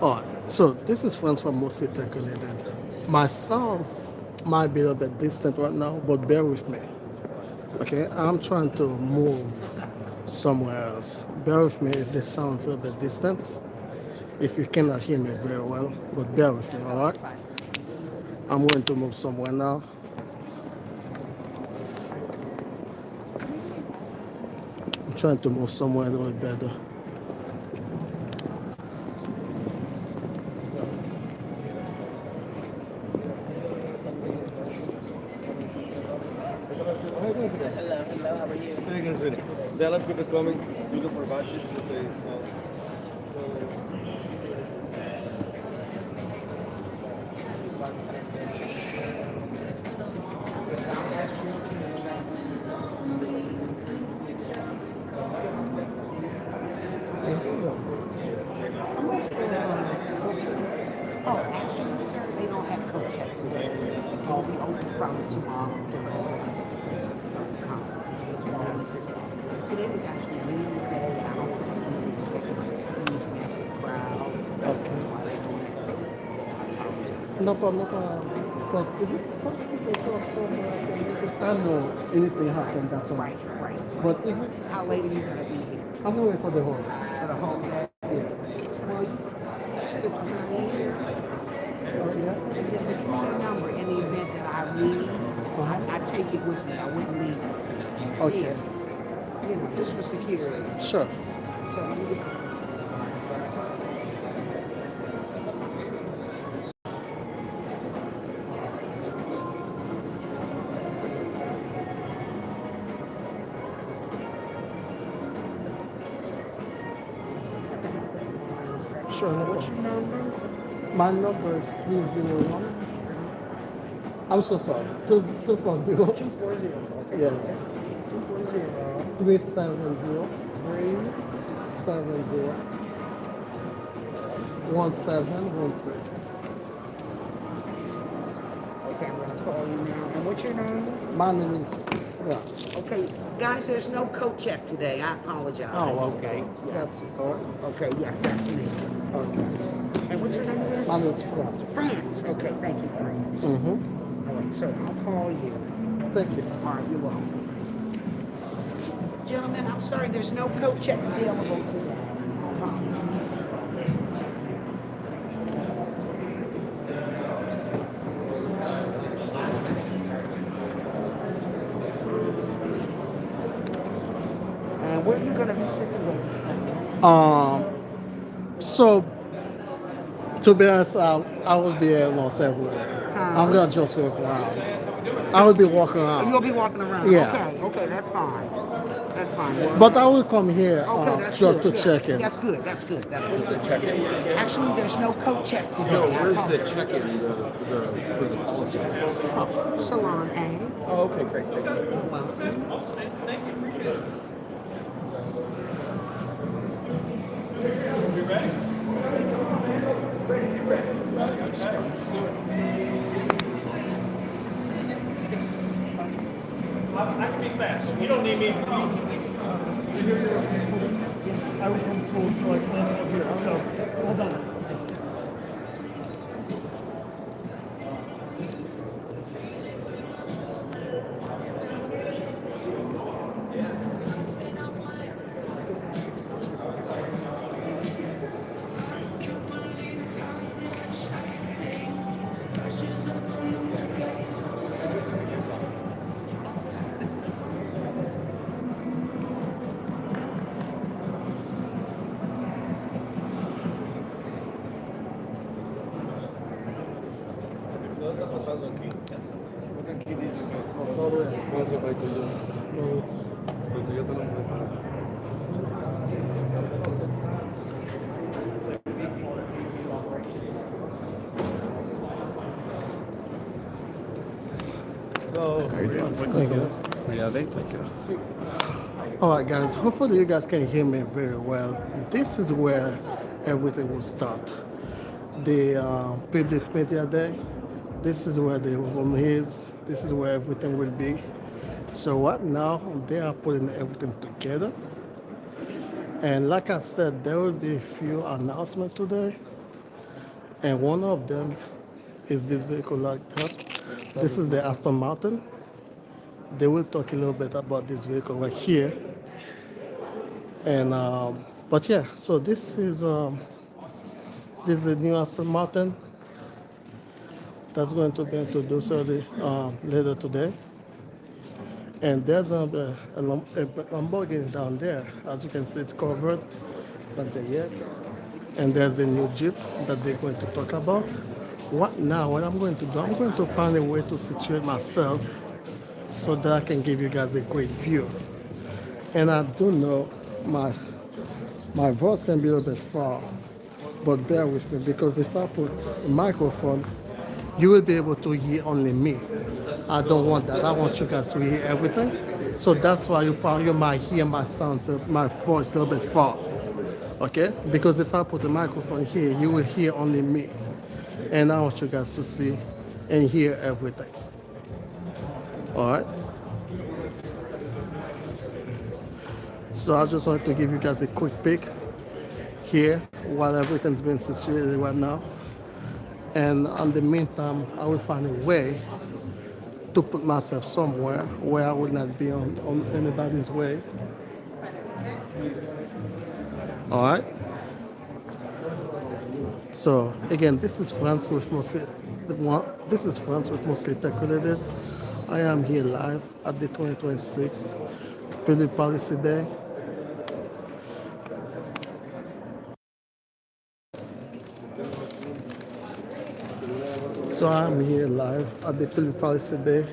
All right, so this is Francois mostly calculated. My sounds might be a bit distant right now, but bear with me. Okay, I'm trying to move somewhere else. Bear with me if this sounds a bit distant. If you cannot hear me very well, but bear with me, all right? I'm going to move somewhere now. I'm trying to move somewhere a little better. Hey, Congressman. There are a lot of people coming, looking for badges. Let's say it's not. Oh, actually, sir, they don't have co-check today. It'll be open probably tomorrow during the next conference. Today. Today is actually meeting day. I don't really expect like a huge, massive crowd. Okay. That's why they don't have today. I apologize. No problem, no problem. But is it possible to have somewhere I can make it? I know anything happened, that's all. Right. But is it? How late are you going to be here? I'm waiting for the whole. For the whole day? Well, you said it was here. Oh, yeah? And then the computer number in the event that I leave, I take it with me. I wouldn't leave it. Okay. Here. You know, just for security. Sure. So you Sure, no what's your problem. number? My number is 301. I'm so sorry. 240. 240. Yes. 240. 370 370 1713. Okay, I'm going to call you now. And what's your name? My name is Franz. Okay, guys, there's no coat check today. I apologize. Oh, okay. That's it. All right. Okay, yes, that's me. Okay. And what's your name again? My name is Franz. France. Okay, thank you, France. Mm-hmm. All right, so I'll call you. Thank you. All right, you're welcome. Gentlemen, I'm sorry, there's no coat check available today. And where are you going to be situated? So to be honest, I will be almost everywhere. I'm gonna just walk around. I will be walking around. You'll be walking around. Yeah. Okay, that's fine. That's fine. But I will come here Okay, that's just good. to check in. That's good. That's good. Actually, there's no coat check today. No, I where's the apologize. check-in for the policy? Oh, Salon A. Oh, okay, great. Thank you. You're welcome. Thank you, appreciate it. I can be fast. You don't need me. I was homeschooled for like 11 years, so well done. Está pasando aquí. Porque aquí dice que no se va a ir. Cuando yo te lo muestro. Thank you. All right, guys. Hopefully, you guys can hear me very well. This is where everything will start. The public media day. This is where the room is. This is where everything will be. So right now, they are putting everything together. And like I said, there will be a few announcements today. And one of them is this vehicle like that. This is the Aston Martin. They will talk a little bit about this vehicle right here. And but yeah, so this is the new Aston Martin that's going to be introduced later today. And there's a Lamborghini down there. As you can see, it's covered. It's not there yet. And there's the new Jeep that they're going to talk about. What I'm going to do, I'm going to find a way to situate myself so that I can give you guys a great view. And I do know my voice can be a little bit far, but bear with me, because if I put a microphone, you will be able to hear only me. I don't want that. I want you guys to hear everything. So that's why you might hear my sounds, my voice a little bit far. Okay? Because if I put a microphone here, you will hear only me. And I want you guys to see and hear everything. All right? So I just wanted to give you guys a quick peek here while everything's being situated right now. And in the meantime, I will find a way to put myself somewhere where I would not be on anybody's way. All right. So again, this is France with mostly tech related. I am here live at the 2026 Public Policy Day. So I'm here live at the Public Policy Day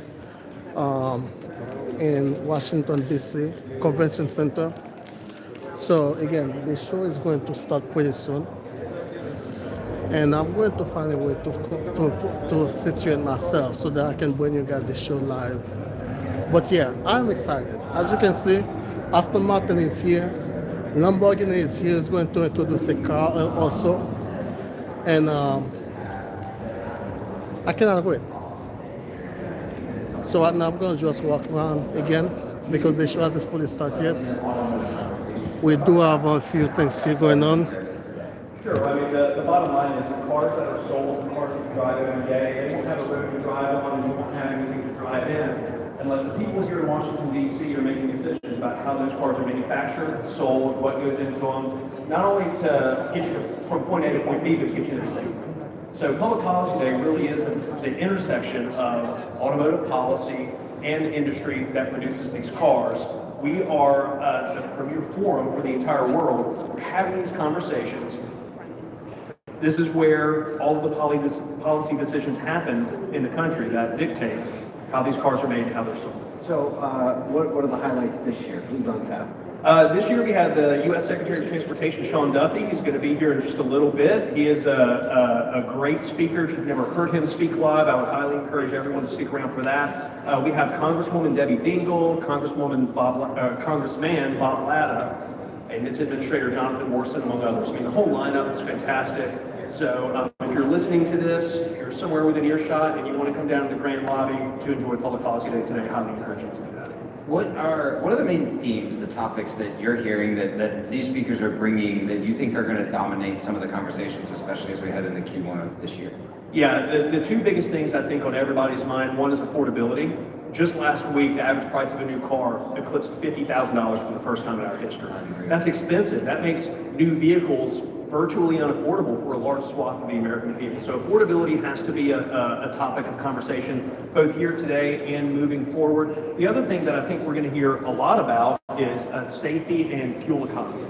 in Washington, D.C. Convention Center. So again, the show is going to start pretty soon. And I'm going to find a way to situate myself so that I can bring you guys the show live. But yeah, I'm excited. As you can see, Aston Martin is here. Lamborghini is here. Is going to introduce a car also. And I cannot wait. So right now I'm going to just walk around again because the show hasn't fully started yet. We do have a few things here going on. Sure. I mean, the bottom line is the cars that are sold, the cars that you drive every day, they won't have a road to drive on and you won't have anything to drive in unless the people here in Washington, D.C. are making decisions about how those cars are manufactured, sold, what goes into them, not only to get you from point A to point B, but to get you to safety. So Public Policy Day really is the intersection of automotive policy and the industry that produces these cars. We are the premier forum for the entire world. We're having these conversations. This is where all of the policy decisions happen in the country that dictate how these cars are made and how they're sold. So what are the highlights this year? Who's on tap? This year we had the U.S. Secretary of Transportation, Sean Duffy. He's going to be here in just a little bit. He is a great speaker. If you've never heard him speak live, I would highly encourage everyone to stick around for that. We have Congresswoman Debbie Dingell, Congressman Bob Latta, and its Administrator Jonathan Morrison, among others. I mean, the whole lineup is fantastic. So if you're listening to this, if you're somewhere within earshot and you want to come down to the Grand Lobby to enjoy Public Policy Day today, I highly encourage you to do that. What are the main themes, the topics that you're hearing that these speakers are bringing that you think are going to dominate some of the conversations, especially as we head into Q1 of this year? Yeah, the two biggest things I think on everybody's mind, one is affordability. Just last week, the average price of a new car eclipsed $50,000 for the first time in our history. That's expensive. That makes new vehicles virtually unaffordable for a large swath of the American people. So affordability has to be a topic of conversation, both here today and moving forward. The other thing that I think we're going to hear a lot about is safety and fuel economy.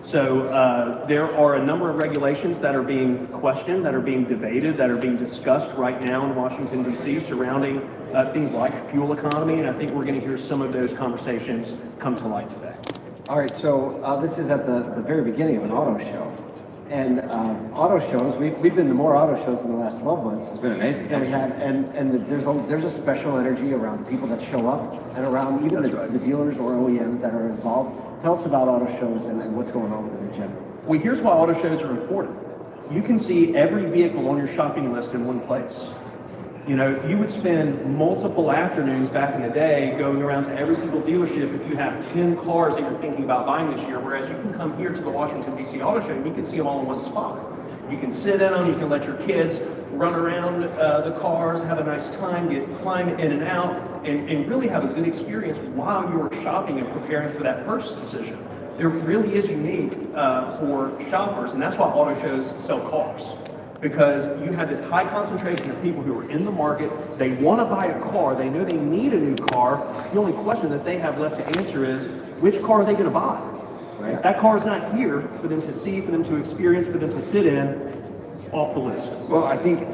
So there are a number of regulations that are being questioned, that are being debated, that are being discussed right now in Washington, D.C. surrounding things like fuel economy, and I think we're going to hear some of those conversations come to light today. All right, so this is at the very beginning of an auto show. And auto shows, we've been to more auto shows in the last 12 months. It's been amazing. And we have, and there's a special energy around the people that show up and around even the dealers or OEMs that are involved. Tell us about auto shows and what's going on with them in general. Well, here's why auto shows are important. You can see every vehicle on your shopping list in one place. You know, you would spend multiple afternoons back in the day going around to every single dealership if you have 10 cars that you're thinking about buying this year, whereas you can come here to the Washington, D.C. Auto Show and you can see them all in one spot. You can sit in them, you can let your kids run around the cars, have a nice time, climb in and out, and really have a good experience while you're shopping and preparing for that purchase decision. It really is unique for shoppers, and that's why auto shows sell cars. Because you have this high concentration of people who are in the market, they want to buy a car, they know they need a new car. The only question that they have left to answer is, which car are they going to buy? Right. If that car is not here for them to see, for them to experience, for them to sit in, off the list. Well, I think,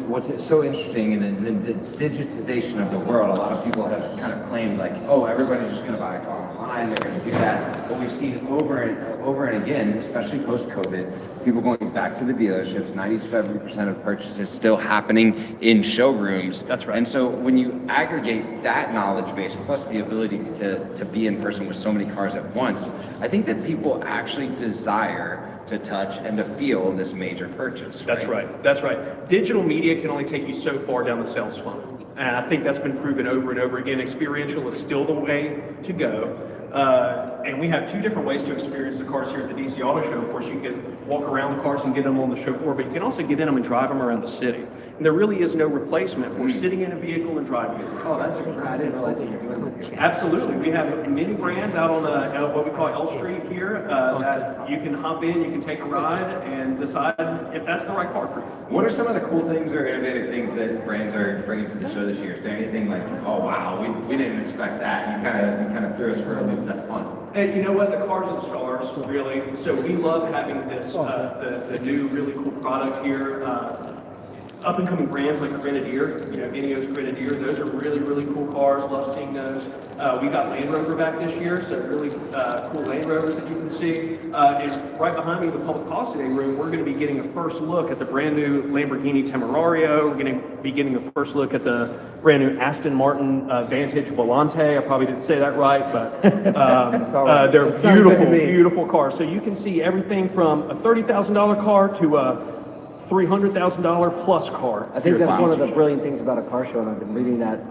what's so interesting in the digitization of the world, a lot of people have kind of claimed like, oh, everybody's just going to buy a car online, they're going to do that. But we've seen over and again, especially post-COVID, people going back to the dealerships, 97% of purchases still happening in showrooms. That's right. And so when you aggregate that knowledge base, plus the ability to be in person with so many cars at once, I think that people actually desire to touch and to feel this major purchase. That's right. That's right. Digital media can only take you so far down the sales funnel. And I think that's been proven over and over again. Experiential is still the way to go. And we have two different ways to experience the cars here at the DC Auto Show. Of course, you can walk around the cars and get them on the show floor, but you can also get in them and drive them around the city. And there really is no replacement for sitting in a vehicle and driving it. Oh, that's I didn't realize that you were doing that. Absolutely. We have many brands out on what we call L Street here that you can hop in, you can take a ride and decide if that's the right car for you. What are some of the cool things or innovative things that brands are bringing to the show this year? Is there anything like, oh wow, we didn't expect that? You kind of threw us for a loop. That's fun. And you know what? The cars are the stars, really. So we love having this the new really cool product here. Up and coming brands like the Grenadier, Ineos Grenadier, those are really, really cool cars. Love seeing those. We got Land Rover back this year, so really cool Land Rovers that you can see. And right behind me in the public policy day room, we're going to be getting a first look at the brand new Lamborghini Temerario. We're going to be getting a first look at the brand new Aston Martin Vantage Volante. I probably didn't say that right, but they're beautiful, beautiful cars. So you can see everything from a $30,000 car to a $300,000 plus car. I think that's one of the brilliant things about a car show, and I've been reading that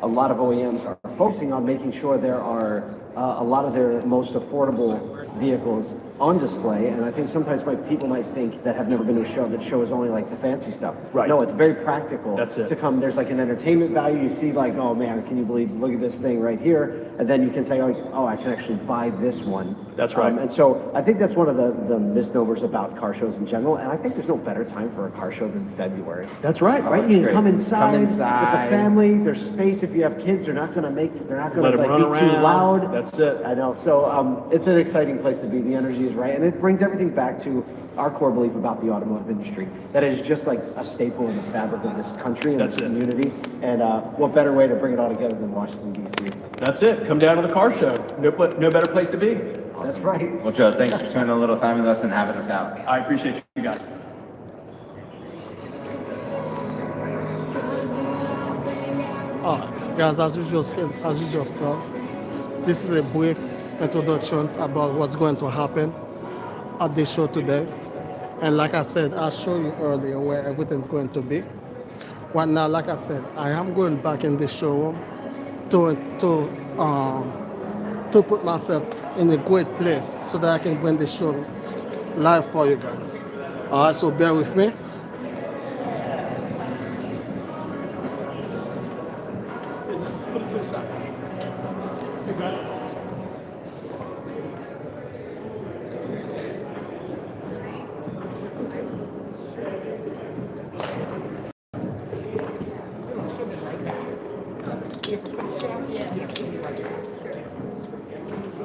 a lot of OEMs are focusing on making sure there are a lot of their most affordable vehicles on display. And I think sometimes people might think that have never been to a show that show is only like the fancy stuff. Right. No, it's very practical. That's it. To come. There's like an entertainment value. You see like, oh man, can you believe, look at this thing right here. And then you can say, oh, I can actually buy this one. That's right. And so I think that's one of the misnomers about car shows in general. And I think there's no better time for a car show than February. That's right. Right? that's You can great. come inside with the inside. family. There's space. If you have kids, they're not going to Let like, them be run too around. loud. That's it. I know. So it's an exciting place to be. The energy is right. And it brings everything back to our core belief about the automotive industry. That is just like a staple in the fabric of this country and this community. And what better way to bring it all together than Washington, D.C.? That's it. Come down to the car show. No better place to be. That's right. Well, Joe, thanks for spending a little time with us and having us out. I appreciate you guys. Guys, as usual, sir, this is a brief introduction about what's going to happen at the show today. And like I said, I showed you earlier where everything's going to be. Right now, like I said, I am going back in the showroom to put myself in a great place so that I can bring the show live for you guys. All right, so bear with me. Put it to the side. You got it?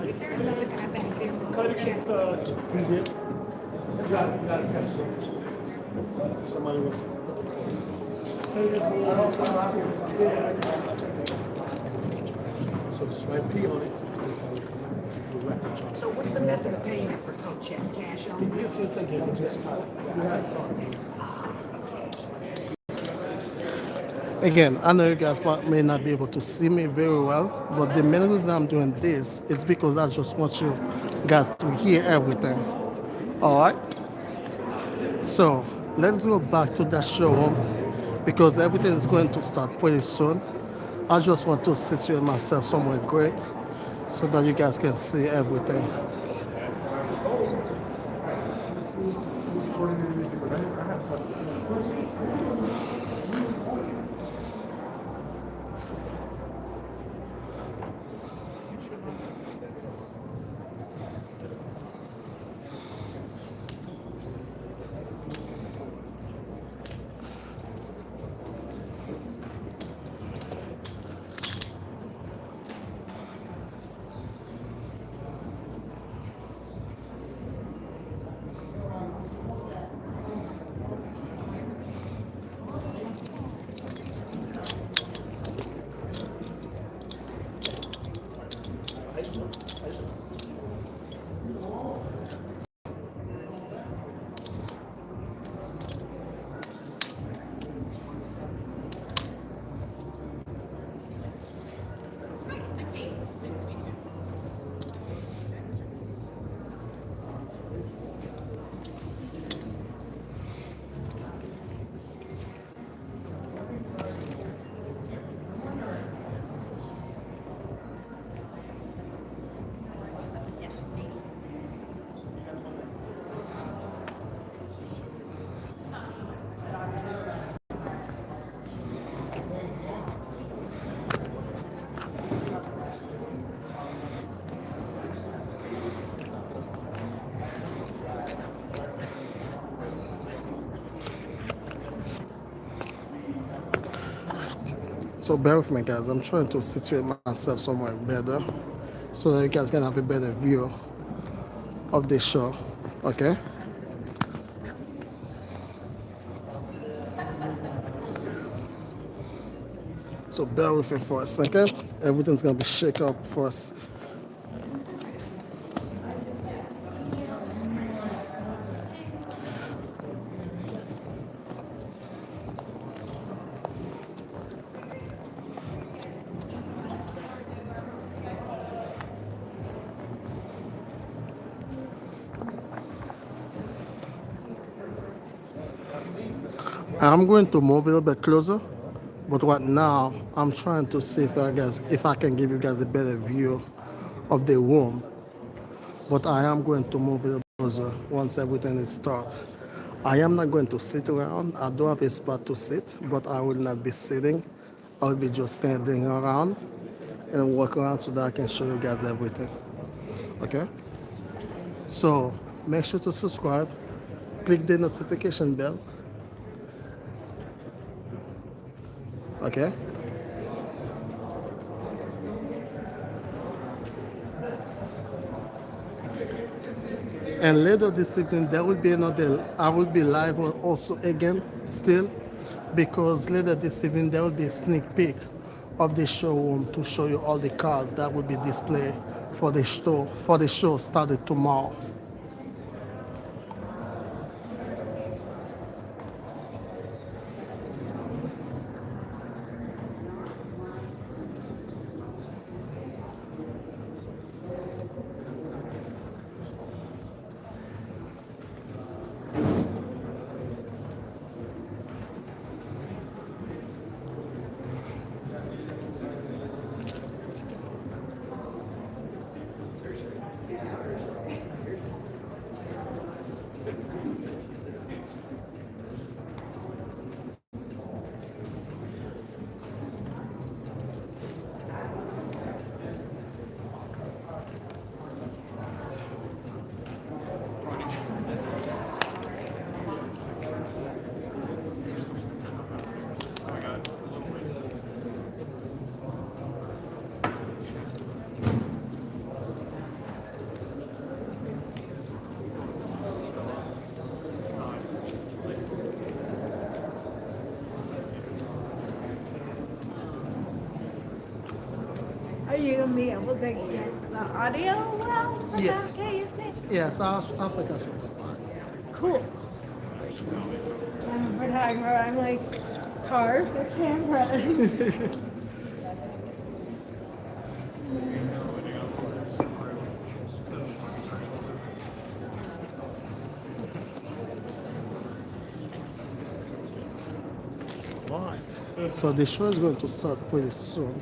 Is there another guy back there for Cut co-check? against, who's it? You got it, catch it. Somebody was. So just write P on it. So what's the method of payment for co-check? Cash on? You take it, just, you have it. Again, I know you guys may not be able to see me very well, but the main reason I'm doing this is because I just want you guys to hear everything. All right? So let's go back to the showroom because everything is going to start pretty soon. I just want to situate myself somewhere great so that you guys can see everything. Who's coordinating So bear with me, guys. I'm trying to situate myself somewhere better so that you guys can have a better view of the show. Okay? So bear with me for a second. Everything's gonna be shaken up for us. I'm going to move a little bit closer, but right now I'm trying to see if I can give you guys a better view of the room. But I am going to move a little closer once everything is started. I am not going to sit around. I do have a spot to sit, but I will not be sitting. I will be just standing around and walk around so that I can show you guys everything. Okay? So make sure to subscribe, click the notification bell. Okay? And later this evening, there will be another, I will be live also again, still, because later this evening, there will be a sneak peek of the showroom to show you all the cars that will be displayed for the show started tomorrow. Are you gonna be able to get the audio well? For Yes. that, you think? Yes, I think I should be fine. Cool. We're talking about, I'm like, cars with cameras. Right. So the show is going to start pretty soon.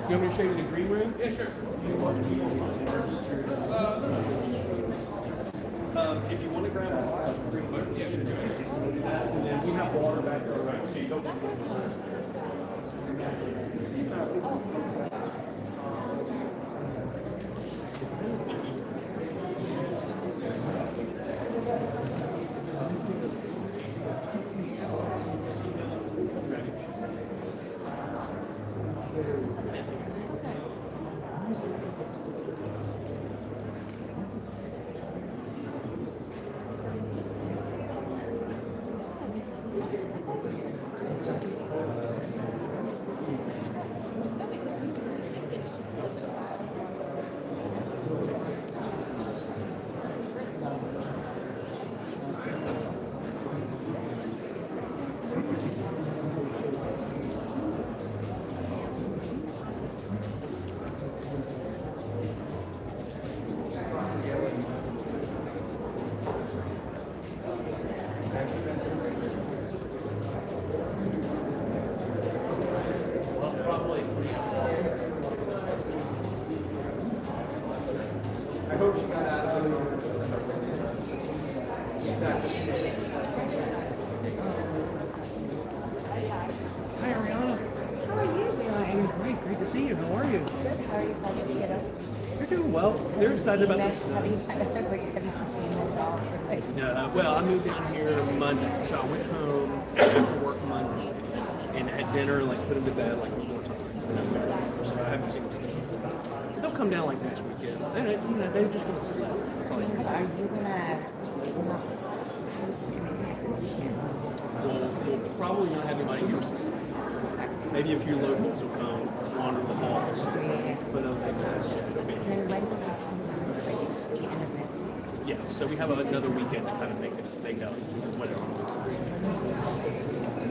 You want me to show you the green room? Yeah, sure. If you want to grab a green room, yeah, sure. And then we have water back there, right? So you don't get Hi, Ariana. How are you doing? Great, great to see you. How are you? Good. How are you finding the kiddos? You're doing well. They're excited about this. Have you seen them at all? Well, I moved down here Monday, so I went home after work Monday and had dinner, like put them to bed like one more time. And I'm there, so I haven't seen them since. They'll come down like next weekend. And, they just want to sleep. That's all you can Are say. you gonna? We'll probably not have anybody here sleep. Maybe a few locals will come wander the halls. But other than that, it'll be. Then when does this come? The end of it. Yes, so we have another weekend to kind of make up whatever.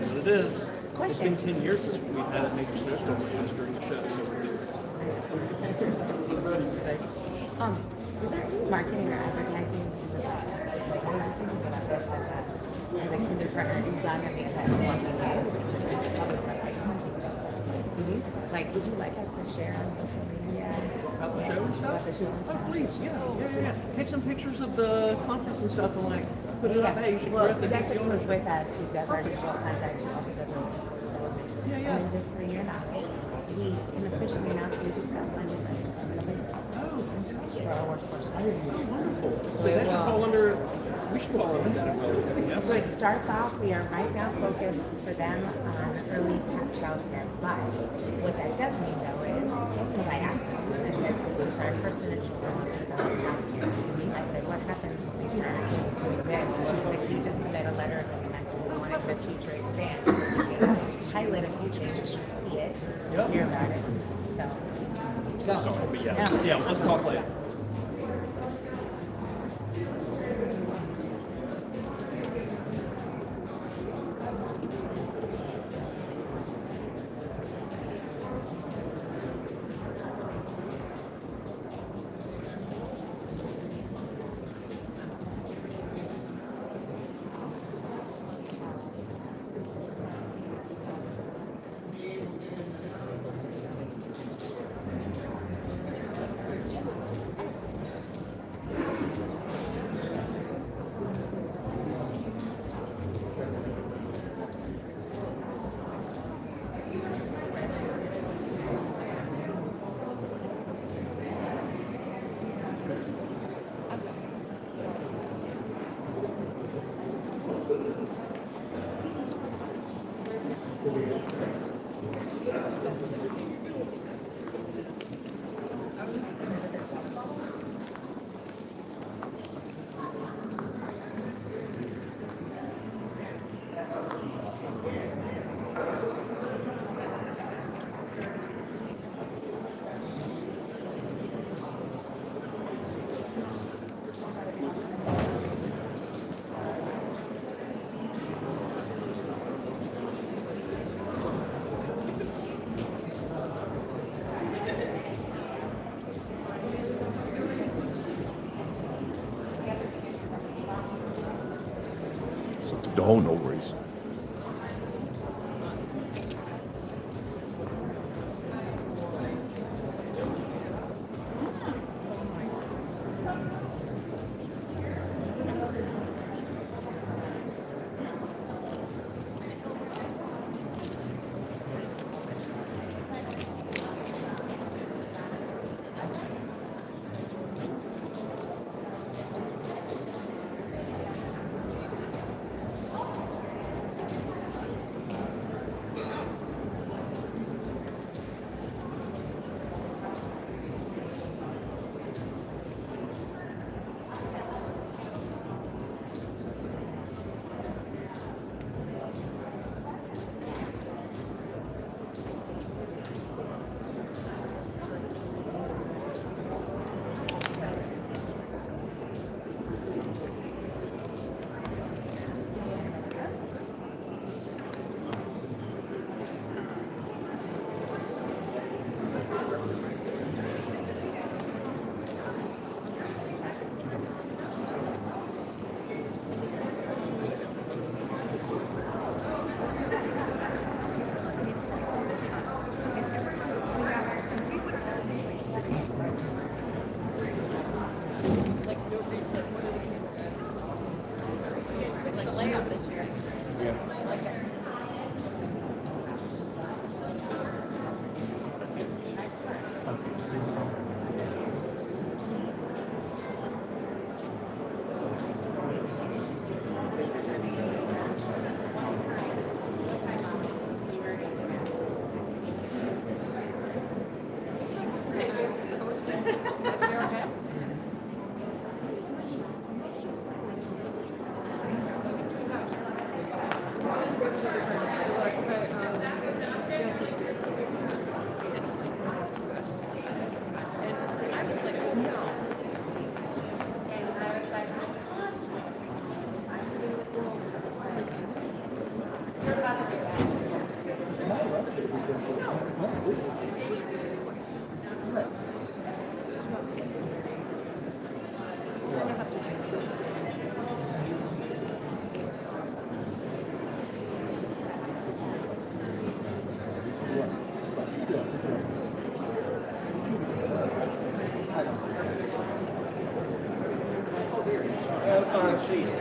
But it is. It's been 10 years since we've had a major snowstorm like this during the show, so we're good. Is there any marketing or advertising? Like, I was just thinking about this as a kindergartner, you've done at the Like, would you like us to share on social media? About the show and stuff? About the show and Oh, stuff? please, yeah. Take some pictures of the conference and stuff and like put it up. Hey, you should Well, grab this. Jessica was with us, who does our digital content, she also does our Yeah. And then just for your knowledge, we can officially announce we just got funded by Oh, fantastic. for our workforce. Wonderful. So that should fall under, we should fall under that umbrella. Yes. So it starts off, we are right now focused for them on early childcare. But what that does mean though is, because I asked them, I said, so this is our first initial round about childcare. I said, what happens if we start doing this? She's like, you just submit a letter of intent and we want to set future expand. Highlight a few things, see it, hear about it. So, Sorry, but yeah, let's talk later. The whole no race. fine seat.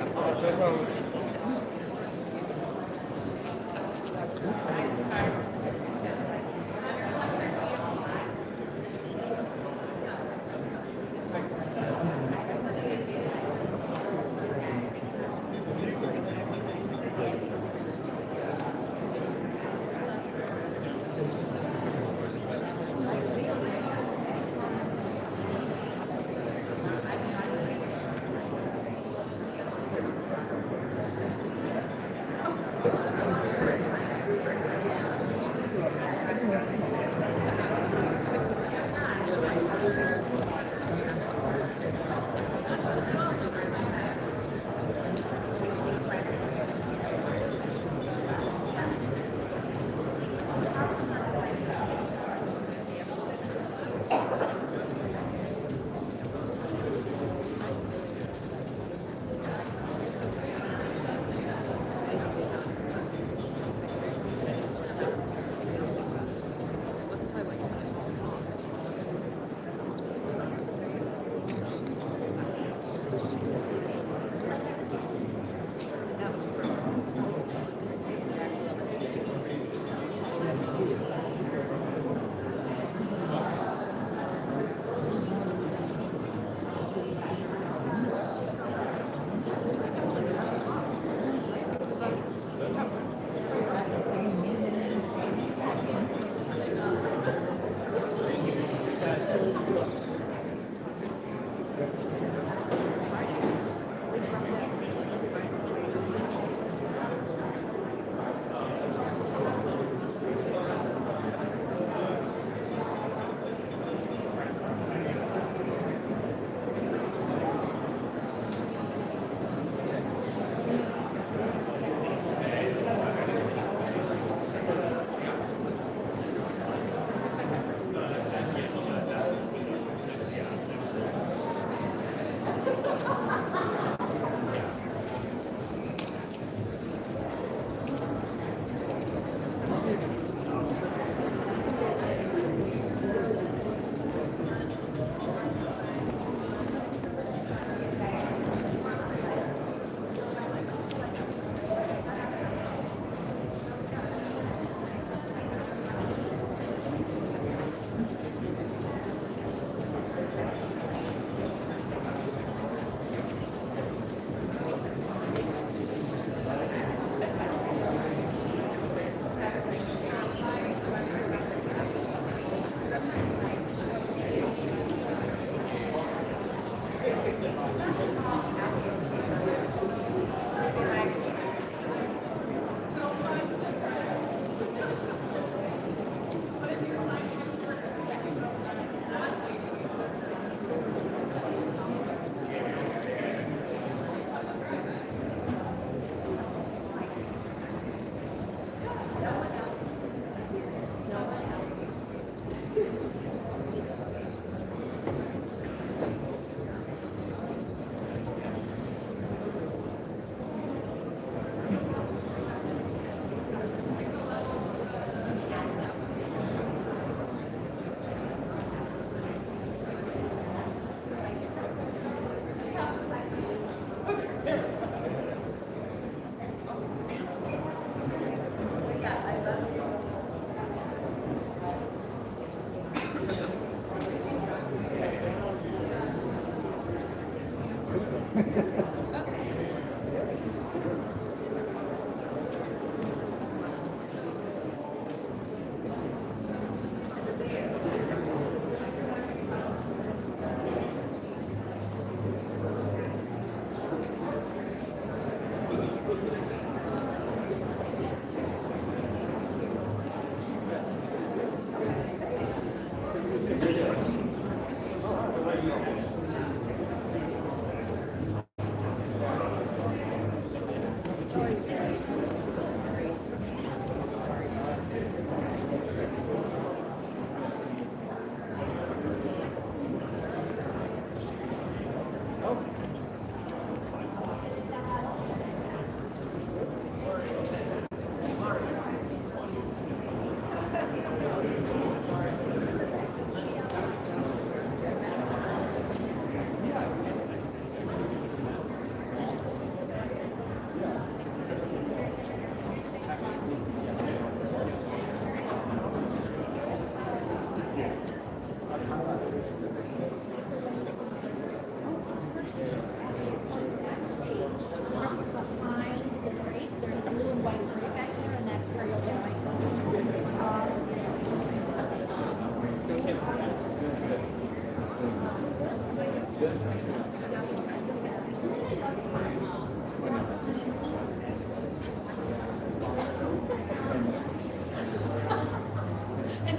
And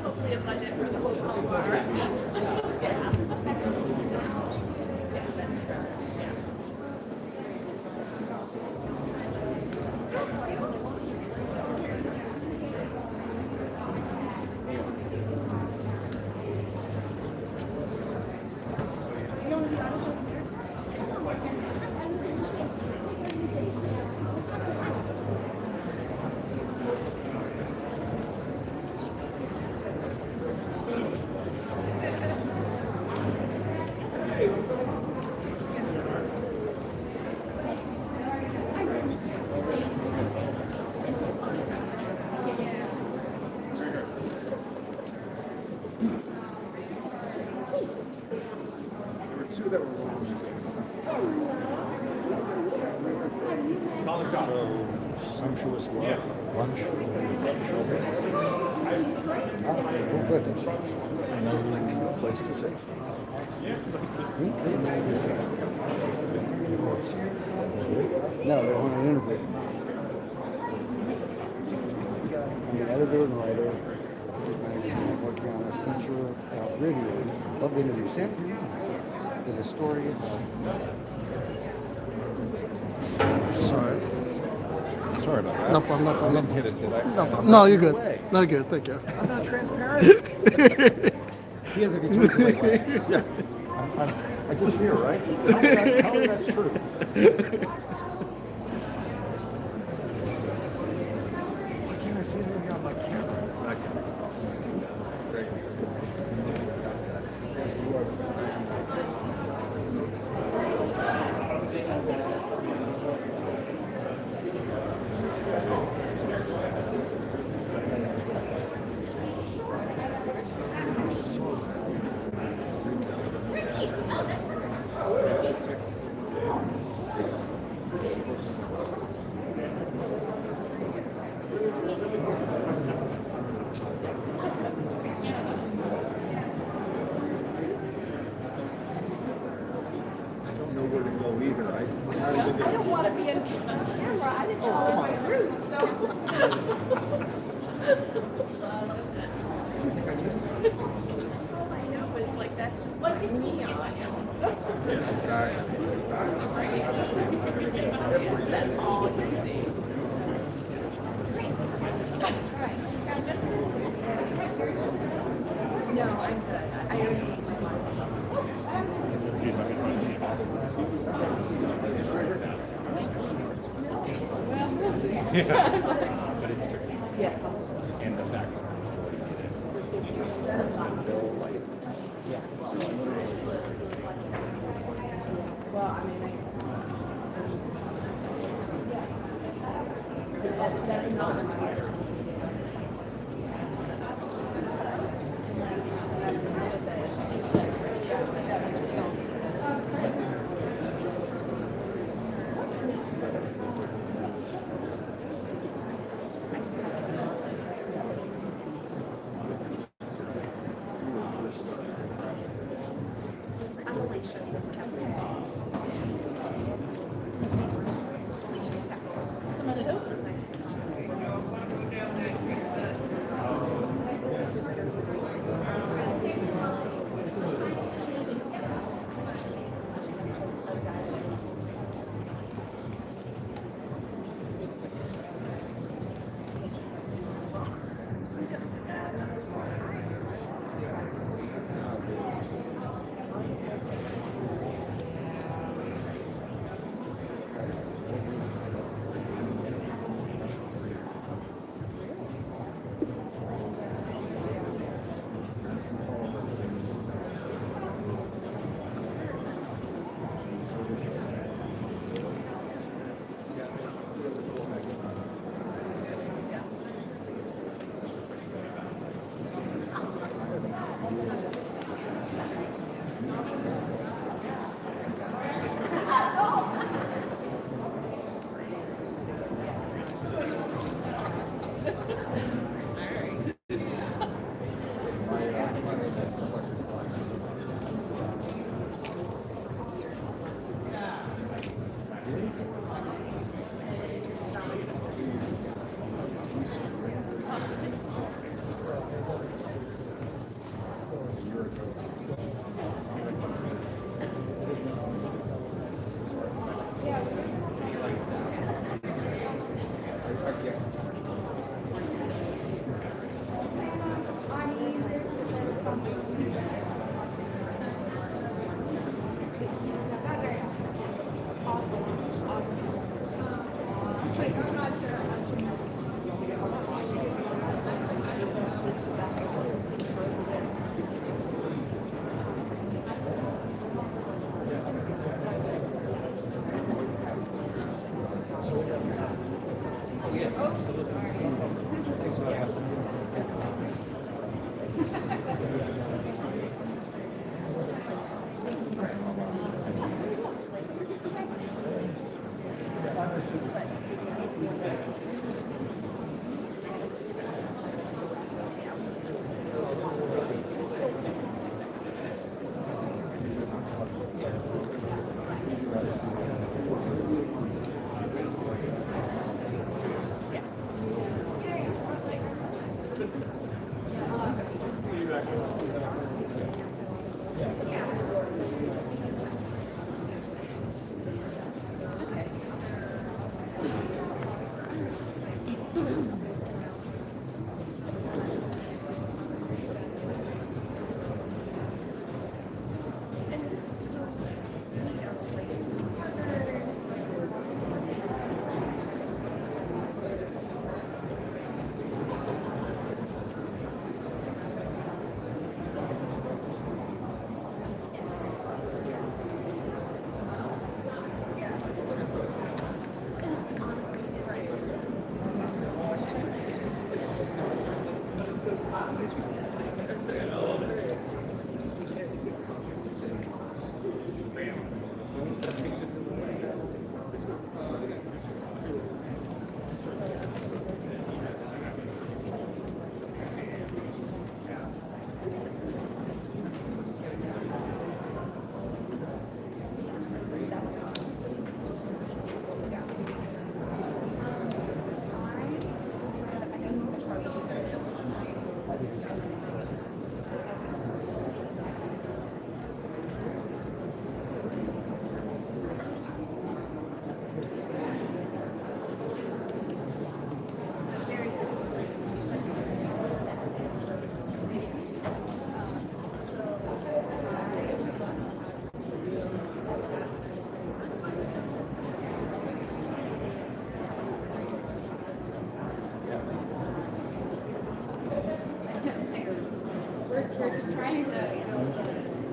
hopefully a budget for the hotel bar. Yeah. Yeah, that's true. Yeah. So, sumptuous lunch. Oh, good. No place to sit. No, they want an interview. I'm the editor and writer. I'm working on a feature review. Love the interview. Sam, did a story about. Sorry. Sorry about that. No problem, no problem. I didn't hit it, did I? No problem. No, you're good. No, you're good. Thank you. I'm not transparent. He has a good way. Yeah. I just hear, right? Tell me that's true. Why can't I see anything on my camera? I don't want to be in camera. I didn't know my roots. So. All I know is like that's just like a neon. That's all you see. No, I'm good. I already ate my lunch. See if I can find any Well, we'll see. but it's tricky. Yeah. And the fact Well, I mean, $7. Some of the We're just trying to.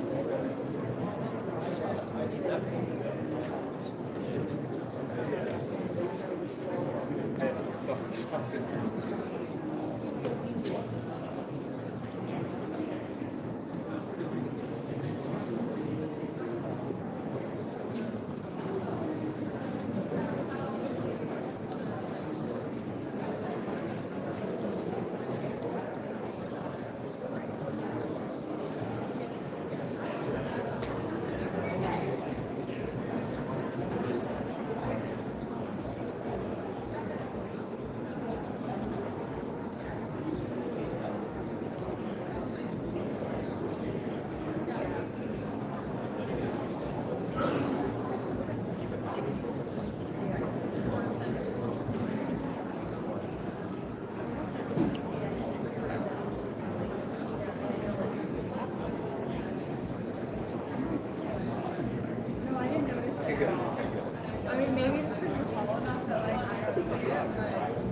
I mean, maybe it's because we're tall enough that like I don't see it, but.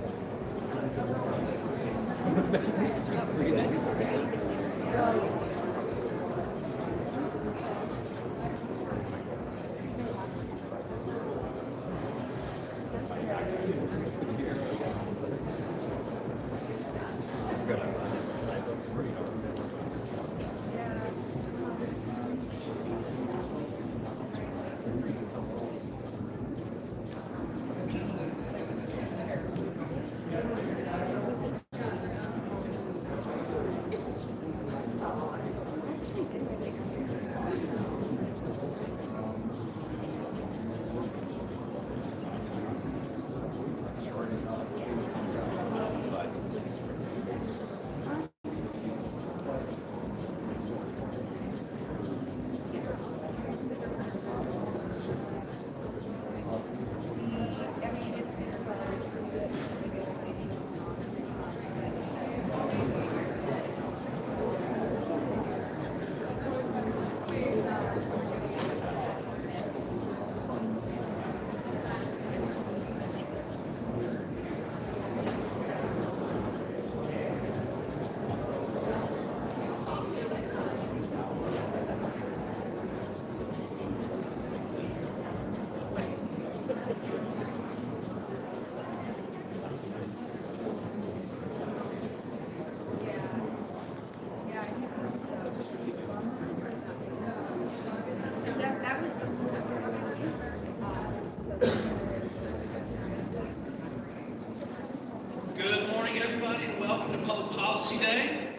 Policy Day,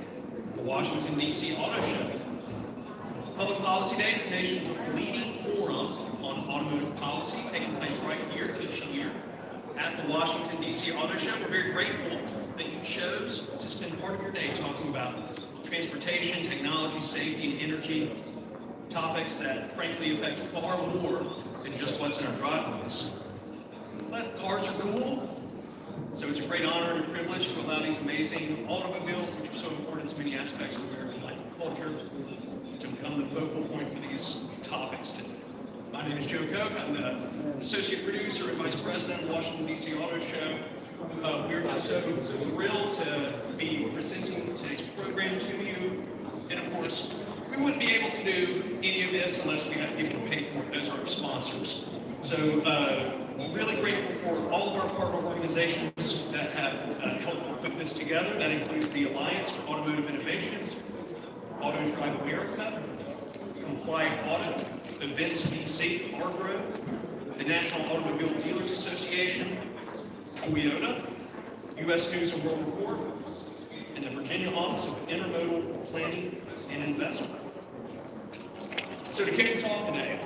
the Washington, D.C. Auto Show. Public Policy Day is the nation's leading forum on automotive policy, taking place right here each year at the Washington, D.C. Auto Show. We're very grateful that you chose to spend part of your day talking about transportation, technology, safety, and energy, topics that frankly affect far more than just what's in our driveways. But cars are cool, so it's a great honor and a privilege to allow these amazing automobiles, which are so important to many aspects of American life and culture, to become the focal point for these topics today. My name is Joe Koch. I'm the Associate Producer and Vice President of the Washington, D.C. Auto Show. We're just so thrilled to be presenting today's program to you. And of course, we wouldn't be able to do any of this unless we had people to pay for it as our sponsors. So we're really grateful for all of our partner organizations that have helped put this together. That includes the Alliance for Automotive Innovation, Autos Drive America, Compliant Auto, Events DC, Harborough, the National Automobile Dealers Association, Toyota, U.S. News and World Report, and the Virginia Office of Intermodal Planning and Investment. So to kick us off today,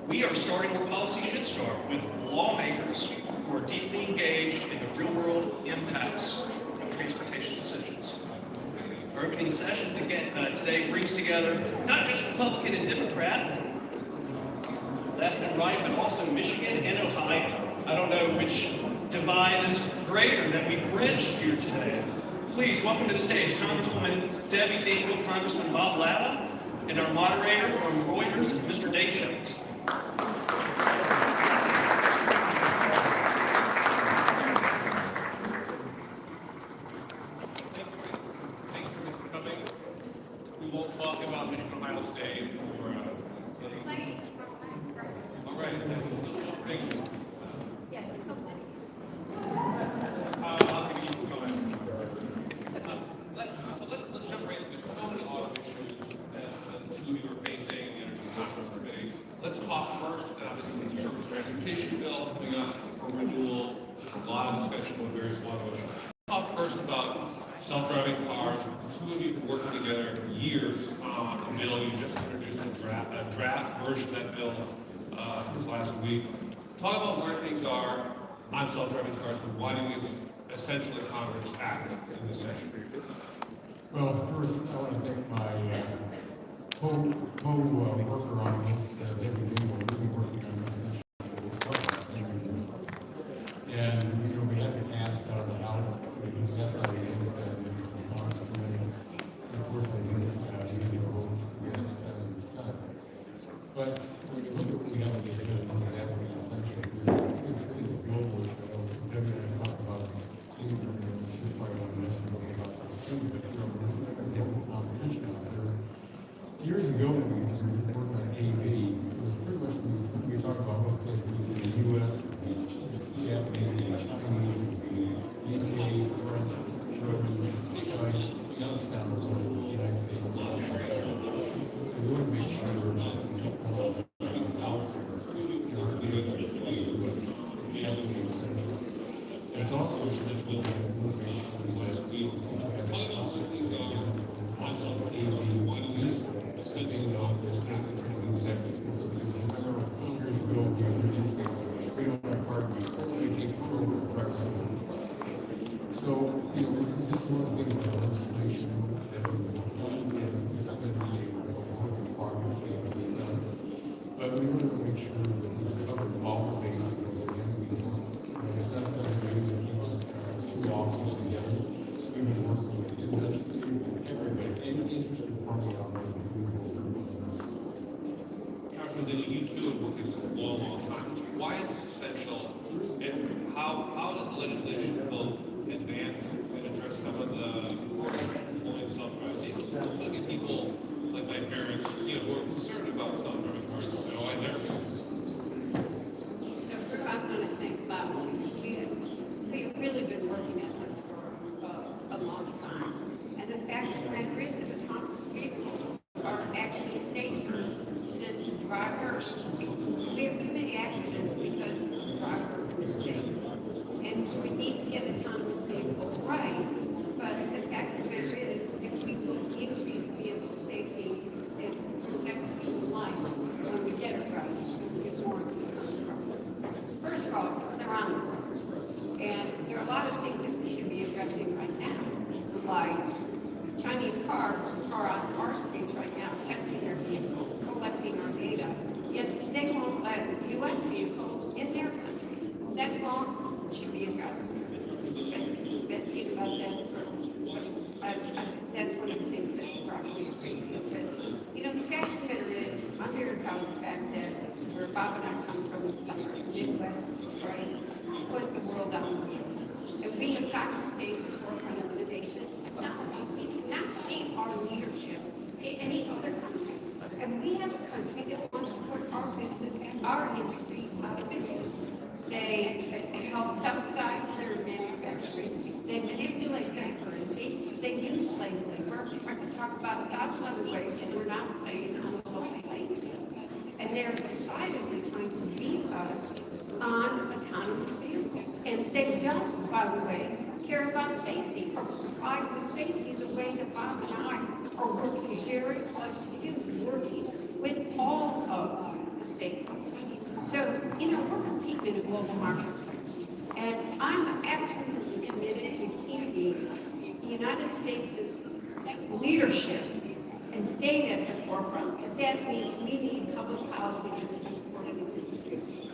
we are starting where policy should start, with lawmakers who are deeply engaged in the real-world impacts of transportation decisions. Our opening session today brings together not just Republican and Democrat, left and right, but also Michigan and Ohio. I don't know which divide is greater that we bridged here today. Please welcome to the stage Congresswoman Debbie Dingell, Congressman Bob Latta, and our moderator from Reuters, Mr. Dave Shepardson. Thanks for coming. We won't talk about Michigan, Ohio State or all right. Yes, I'll give you a comment. Let's jump right into this. So many auto issues that the two of you are facing, the energy conference committee. Let's talk first, obviously, the surface transportation bill coming up for renewal. There's a lot of discussion on various auto issues. Talk first about self-driving cars. The two of you have been working together for years on a bill. You just introduced a draft version of that bill this last week. Talk about where things are on self-driving cars and why do you essentially Congress act in this session? Well, first, I want to thank my co-worker on this, Debbie Dingell, really working on this issue for quite a while. And, we had to pass out of the House, that's how we ended that in the Congress committee. Unfortunately, we didn't votes against that in the Senate. But when you look at what we have to get done, it's absolutely essential, because it's a global issue. Debbie and I talked about this, she probably want to mention a little about this too, but there's global competition out there. Years ago, when we worked on AV, it was pretty much, we talked about what places in the U.S., the Japanese, the Chinese, the UK, French, German, China, Youngstown was one of the United States. We want to make sure that we keep all of them out there. It's absolutely essential. It's also essential that we make sure that we have AV use. So you know, there's things that we exactly supposed to do. I remember a few years ago, we were just saying, we don't want to partner, so we take control of the practice. So, this is one of the things about legislation that we've done, and we've done the progress that's done. But we want to make sure that we've covered all the bases of those things. It's not something that we just keep two offices together. We've been working with industry, with everybody, any interested party on this. Congressman, you two have worked this a long time. Why is this essential, and how does the legislation both advance and address some of the problems employing self-driving vehicles? Look at people like my parents, who are concerned about self-driving cars and say, "Oh, I never do this." So I want to thank Bob too. We've really been working at this for a long time, and the fact that the rates of autonomous vehicles are actually safer than driver. We have too many accidents because of driver mistakes, and we need to get autonomous vehicles right. But the fact that why Chinese cars are on our streets right now, testing their vehicles, collecting our data, yet they won't let U.S. vehicles in their country. That's wrong, should be addressed. But think about that. That's one of the things that probably agree with. But, you know, the fact of the matter is, I'm very proud of the fact that where Bob and I come from, the Midwest, right, put the world on the wheels. And we have got to stay at the forefront of innovation and technology. We cannot cede our leadership to any other country. And we have a country that wants to put our business, our industry out of business. They help subsidize their manufacturing. They manipulate their currency. They use slave labor. I could talk about 1,000 other ways that we're not playing on the level playing field. And they're decidedly trying to beat us on autonomous vehicles. And they don't, by the way, care about safety or provide the safety the way that Bob and I are working very hard to do, working with all of the stakeholders. So, you know, we're competing in a global marketplace. And I'm absolutely committed to keeping the United States' leadership and staying at the forefront. And that means we need public policy to support this industry.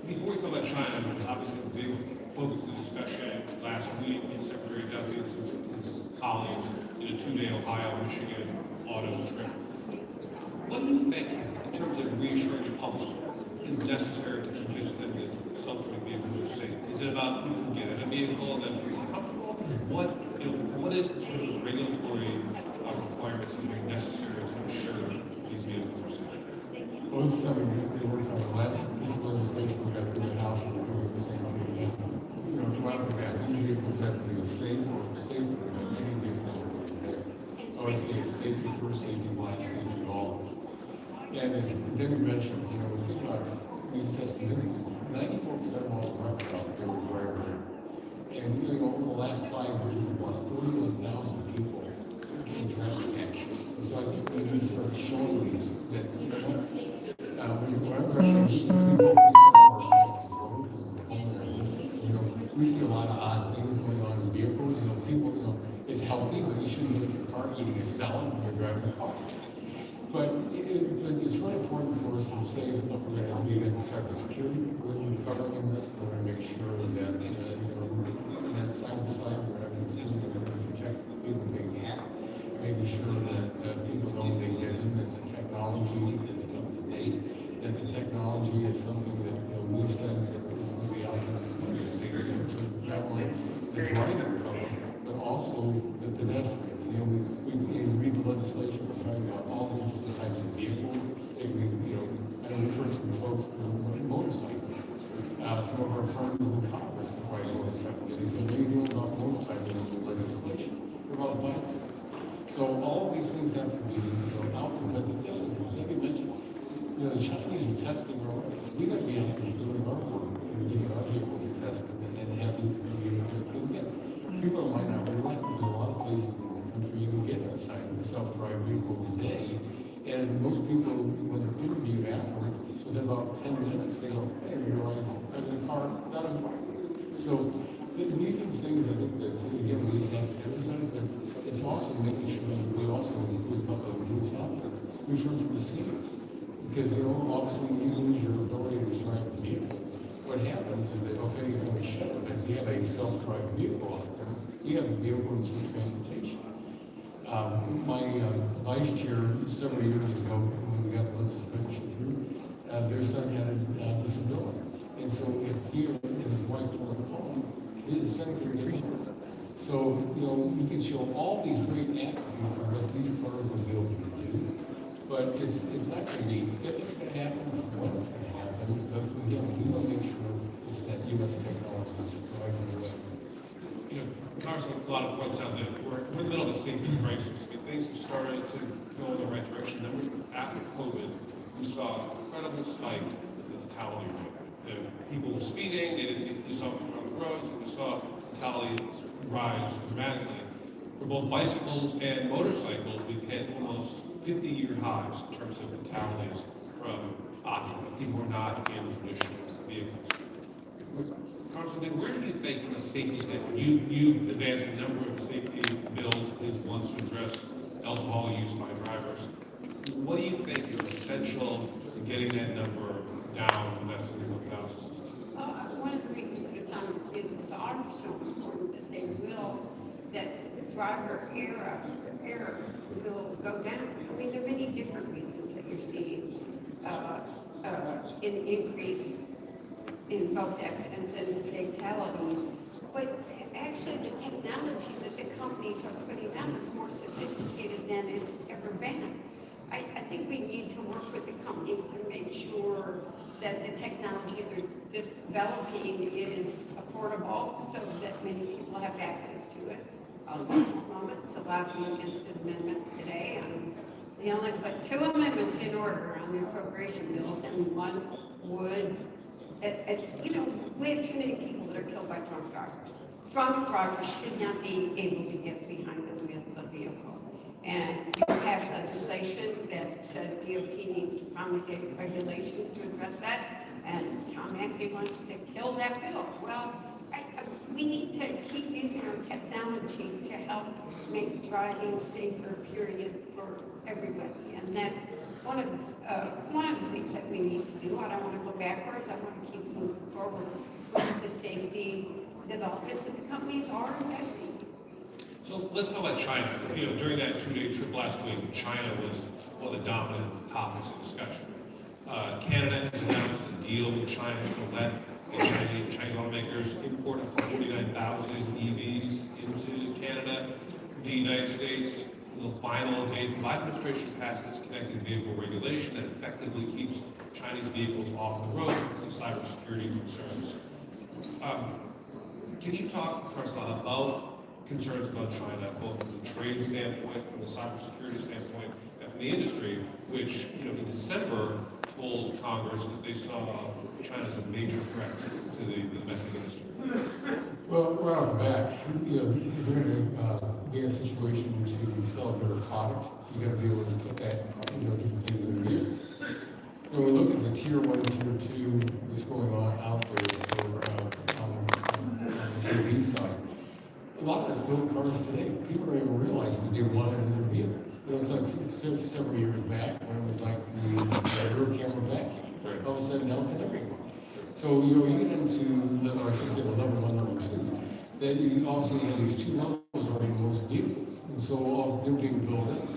Before we talk about China, which is obviously a big focus of the discussion last week, Secretary Duffy and some of his colleagues did a 2-day Ohio, Michigan auto trip. What do you think, in terms of reassuring the public, is necessary to convince them that self-driving vehicles are safe? Is it about people who get in a vehicle and then feel comfortable? What is the sort of regulatory requirements that are necessary to ensure that these vehicles are safe? Well, this is something we worked on the last piece of legislation we got through the House, and we're doing the same thing again. You know, right off the bat, these vehicles have to be as safe or safer than any vehicle that was there. I always say it's safety first, safety last, safety always. And as David mentioned, you know, we think about, we said 94% of all wrecks out there were driver. And you know, over the last 5 years, we've lost 41,000 people in traffic accidents. And so I think we need to start showing these that, you know, when you go out there, we see a lot of odd things going on in vehicles. You know, people, you know, it's healthy, but you shouldn't be in your car eating a salad when you're driving a car. But it's really important for us to say that look, we're going to be at the cybersecurity, we're going to be covering this, we're going to make sure that, you know, that side by side, we're going to protect people being hacked, making sure that people know they get in, that the technology is up to date, that the technology is something that, you know, we said that this will be out there, it's going to be a safety to not only the driver public, but also the pedestrians. You know, we read the legislation, we're talking about all the different types of vehicles. You know, I know we've heard from folks who are motorcyclists. Some of our friends in Congress that ride motorcycles, they say maybe doing about motorcycle legislation. What about bicycle? So all of these things have to be, you know, out there. But the thing is, as David mentioned, you know, the Chinese are testing already. We got to be out there doing our work and getting our vehicles tested and have these vehicles. Because again, people might not realize that there's a lot of places in this country you can get inside of the self-driving vehicle today. And most people, when they're interviewed afterwards, within about 10 minutes, they go, hey, I realize I was in a car, not a car. So these are things I think that, again, we have to emphasize, but it's also making sure that we also include public use out there. We've heard from the seniors. Because, you know, all of a sudden you lose your ability to drive the vehicle. What happens is that, okay, when we shut it, if you have a self-driving vehicle out there, you have a vehicle for transportation. My vice chair, several years ago, when we got the legislation through, their son had a disability. And so if he and his wife were at home, his son could get home. So, you know, you can show all these great attributes of what these cars will be able to do. But it's not going to be, if it's going to happen, it's when it's going to happen. But again, we want to make sure it's that U.S. technology is driving the way. You know, Congressman, a lot of points out that we're in the middle of a safety crisis. Things have started to go in the right direction. Then after COVID, we saw an incredible spike in the fatality rate. People were speeding, they didn't get police officers on the roads, and we saw fatalities rise dramatically. For both bicycles and motorcycles, we've hit almost 50-year highs in terms of fatalities from occupants. People are not in traditional vehicles. Congressman, where do you think, from a safety standpoint, you've advanced a number of safety bills, including ones to address alcohol use by drivers. What do you think is essential to getting that number down from that 41,000? One of the reasons that autonomous vehicles are so important that driver error will go down. I mean, there are many different reasons that you're seeing an increase in both accidents and fatalities. But actually, the technology that the companies are putting out is more sophisticated than it's ever been. I think we need to work with the companies to make sure that the technology they're developing is affordable so that many people have access to it. I'll use this moment to lobby against the amendment today. They only put 2 amendments in order on the appropriation bills, and one would, we have too many people that are killed by drunk drivers. Drunk drivers should not be able to get behind the wheel of a vehicle. And you pass legislation that says DOT needs to promulgate regulations to address that, and Tom Massey wants to kill that bill. Well, we need to keep using our technology to help make driving safer, period, for everybody. And that's one of the things that we need to do. I don't want to go backwards. I want to keep moving forward with the safety developments that the companies are investing. So let's talk about China. During that 2-day trip last week, China was one of the dominant topics of discussion. Canada has announced a deal with China to let Chinese automakers import up to 49,000 EVs into Canada. The United States, in the final days, the Biden administration passed this connected vehicle regulation that effectively keeps Chinese vehicles off the road because of cybersecurity concerns. Can you talk, Correspondent, about concerns about China, both from the trade standpoint, from the cybersecurity standpoint, and from the industry, which, in December told Congress that they saw China as a major threat to the domestic industry? Well, right off the bat, if you're going to be in a situation to sell a better product, you got to be able to put that, different things in the vehicle. When we look at the tier 1, tier 2, what's going on out there on the EV side, a lot of us build cars today. People don't even realize what they want in their vehicles. It's like several years back when it was like the rear camera back camera. All of a sudden now it's in every car. So you get into, or I should say, level 1, level 2s. Then you also have these 2 levels already in most vehicles, and so all they're being built in.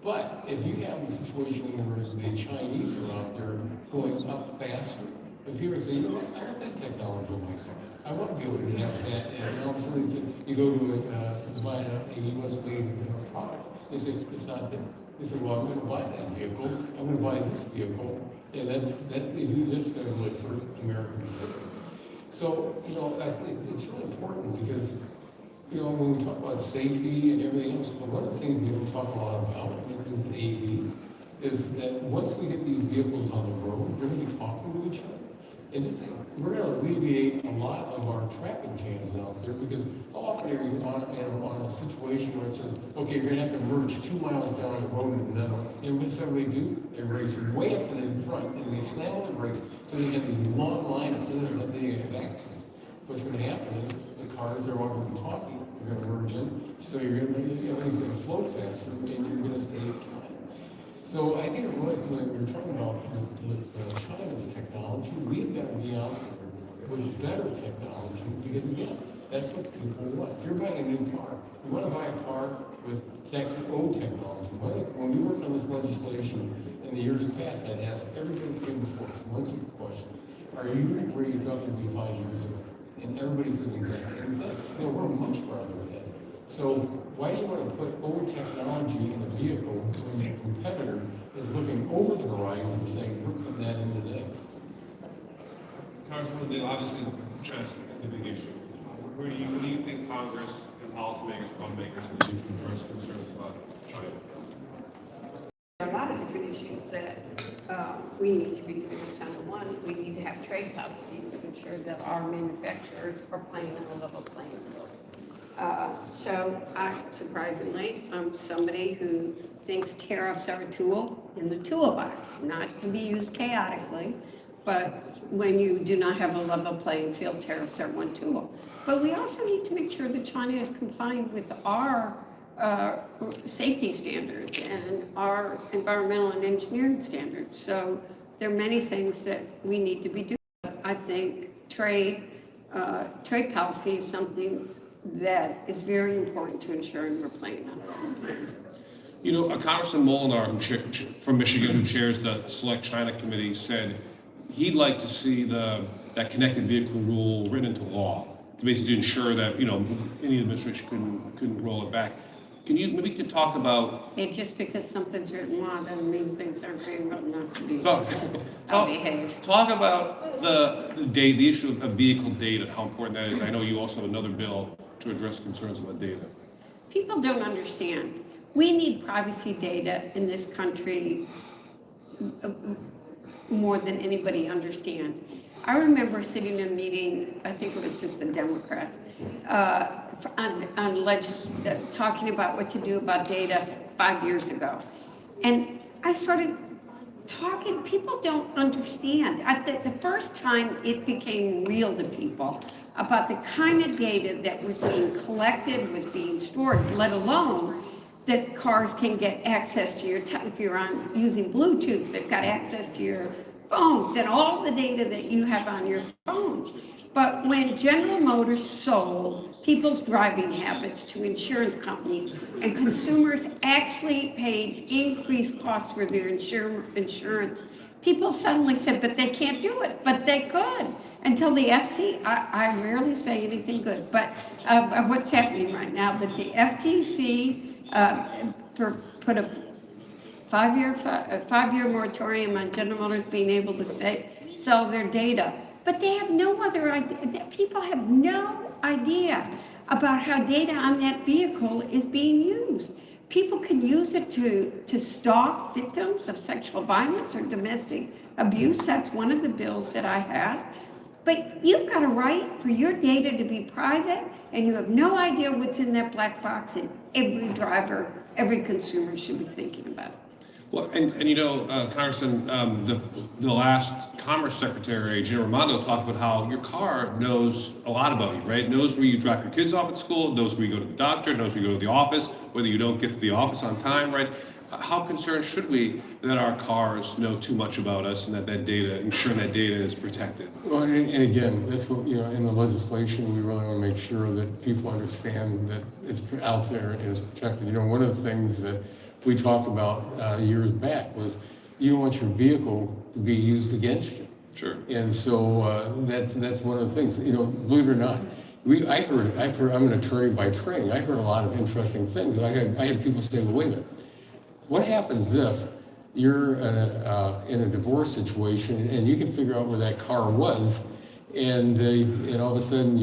But if you have a situation where the Chinese are out there going up faster, and people say, I want that technology in my car. I want to be able to have that. And all of a sudden, you go to buy a U.S.-made product. They say, it's not there. They say, well, I'm going to buy that vehicle. I'm going to buy this vehicle. And that's going to really hurt American citizens. So, I think it's really important because, when we talk about safety and everything else, one of the things we don't talk a lot about, including the AVs, is that once we get these vehicles on the road, we're going to be talking to each other. And just think, we're going to alleviate a lot of our traffic jams out there because how often are you on a situation where it says, okay, you're going to have to merge 2 miles down the road and another. And what's everybody do? They race way up to the front and they slam on the brakes so they have these long lines so that they have accidents. What's going to happen is the cars are all going to be talking, they're going to merge in, so everything's going to flow faster and you're going to save time. So I think one of the things we're talking about with China's technology, we've got to be out there with better technology because, again, that's what people want. If you're buying a new car, you want to buy a car with old technology. When we worked on this legislation in the years past, I'd ask everybody who came before us one simple question. Are you where you thought you'd be 5 years ago? And everybody said the exact same thing. We're much farther ahead. So why do you want to put old technology in a vehicle when your competitor is looking over the horizon saying, we're putting that in today? Congresswoman, obviously, China's a big issue. What do you think Congress and policymakers, automakers will do to address concerns about China? There are a lot of different issues that we need to be doing with China. One, we need to have trade policies to ensure that our manufacturers are playing on a level playing field. So surprisingly, I'm somebody who thinks tariffs are a tool in the toolbox, not to be used chaotically, But when you do not have a level playing field, tariffs are one tool. But we also need to make sure that China is complying with our safety standards and our environmental and engineering standards. So there are many things that we need to be doing. I think trade policy is something that is very important to ensuring we're playing on our own land. You know, Congressman Molinar from Michigan, who chairs the Select China Committee, said he'd like to see that connected vehicle rule written into law to basically ensure that, you know, any administration couldn't roll it back. Can you maybe talk about? Hey, just because something's written law doesn't mean things aren't being written out to be. Talk about the issue of vehicle data, how important that is. I know you also have another bill to address concerns about data. People don't understand. We need privacy data in this country more than anybody understands. I remember sitting in a meeting, I think it was just the Democrats, talking about what to do about data 5 years ago. And I started talking, people don't understand. The first time it became real to people about the kind of data that was being collected, was being stored, let alone that cars can get access to your, if you're using Bluetooth, they've got access to your phones and all the data that you have on your phones. But when General Motors sold people's driving habits to insurance companies and consumers actually paid increased costs for their insurance, people suddenly said, but they can't do it, but they could. Until the FCC, I rarely say anything good, but what's happening right now, but the FTC put a five-year moratorium on General Motors being able to sell their data. But they have no other idea. People have no idea about how data on that vehicle is being used. People can use it to stalk victims of sexual violence or domestic abuse. That's one of the bills that I have. But you've got a right for your data to be private, and you have no idea what's in that black box, and every driver, every consumer should be thinking about it. Well, and you know, Congressman, the last Commerce Secretary, Gina Raimondo, talked about how your car knows a lot about you, right? It knows where you drop your kids off at school, it knows where you go to the doctor, it knows where you go to the office, whether you don't get to the office on time, right? How concerned should we that our cars know too much about us and that data, ensuring that data is protected? Well, and again, that's what, you know, in the legislation, we really want to make sure that people understand that it's out there and is protected. You know, one of the things that we talked about years back was you don't want your vehicle to be used against you. Sure. And so that's one of the things. You know, believe it or not, I've heard. I'm an attorney by training. I heard a lot of interesting things. I had people say, well, wait a minute. What happens if you're in a divorce situation and you can figure out where that car was, and all of a sudden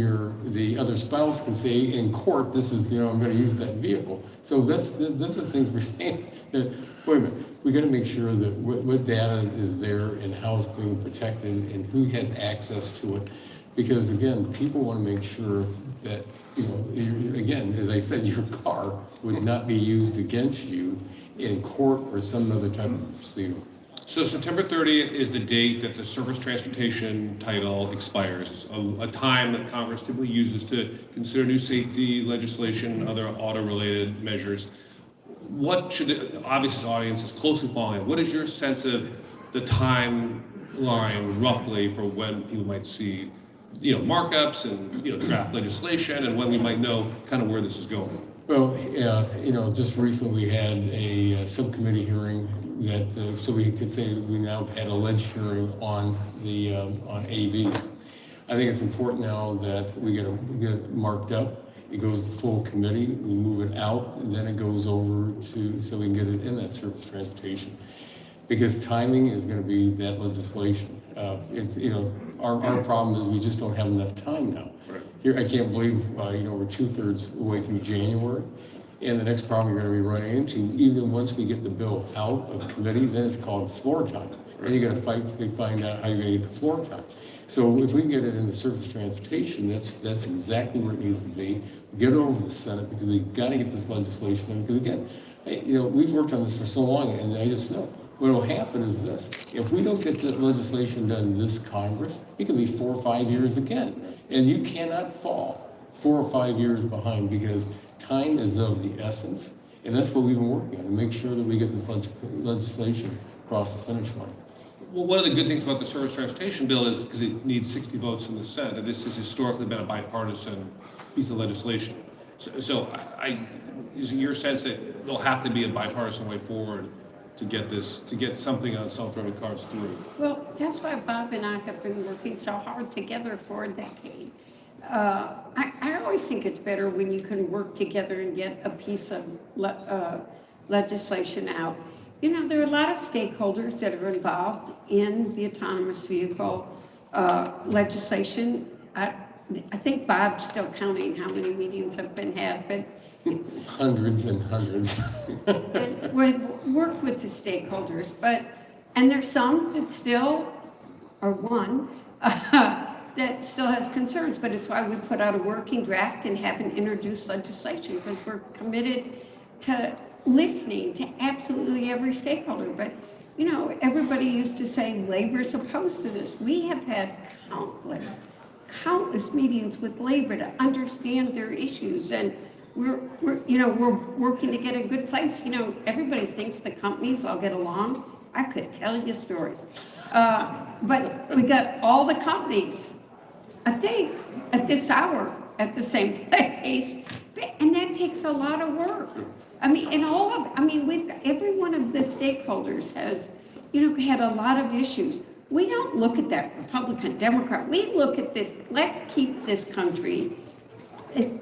the other spouse can say in court, this is, you know, I'm going to use that vehicle. So those are the things we're saying. That, wait a minute, we got to make sure that what data is there and how it's being protected and who has access to it, because again, people want to make sure that, you know, again, as I said, your car would not be used against you in court or some other type of proceeding. So September 30th is the date that the surface transportation title expires. It's a time that Congress typically uses to consider new safety legislation and other auto-related measures. What should, obviously, this audience is closely following it. What is your sense of the timeline roughly for when people might see, you know, markups and, you know, draft legislation, and when we might know kind of where this is going? Well, you know, just recently we had a subcommittee hearing that, so we could say we now had a ledge hearing on the on AVs. I think it's important now that we get it marked up. It goes to full committee. We move it out, and then it goes over to so we can get it in that surface transportation. Because timing is going to be that legislation. It's, you know, our problem is we just don't have enough time now. Right. Here, I can't believe, you know, we're 2/3 of the way through January, and the next problem we're going to be running into, even once we get the bill out of committee, then it's called floor time. Then you got to fight to find out how you're going to get the floor time. So if we can get it in the surface transportation, that's exactly where it needs to be. Get it over to the Senate, because we've got to get this legislation in. Because again, you know, we've worked on this for so long, and I just know what will happen is this. If we don't get the legislation done in this Congress, it could be 4 or 5 years again. And you cannot fall 4 or 5 years behind because time is of the essence. And that's what we've been working on, to make sure that we get this legislation across the finish line. Well, one of the good things about the surface transportation bill is because it needs 60 votes in the Senate, that this has historically been a bipartisan piece of legislation. So is it your sense that there'll have to be a bipartisan way forward to get something on self-driving cars through? Well, that's why Bob and I have been working so hard together for a decade. I always think it's better when you can work together and get a piece of legislation out. You know, there are a lot of stakeholders that are involved in the autonomous vehicle legislation. I think Bob's still counting how many meetings have been had, but it's hundreds and hundreds. and we've worked with the stakeholders, and there's some that still, or one, that still has concerns, but it's why we put out a working draft and haven't introduced legislation, because we're committed to listening to absolutely every stakeholder. But, you know, everybody used to say labor's opposed to this. We have had countless meetings with labor to understand their issues, and we're working to get a good place. You know, everybody thinks the companies all get along. I could tell you stories. But we got all the companies, I think, at this hour at the same place, and that takes a lot of work. I mean, every one of the stakeholders has, had a lot of issues. We don't look at that Republican, Democrat. We look at this, let's keep this country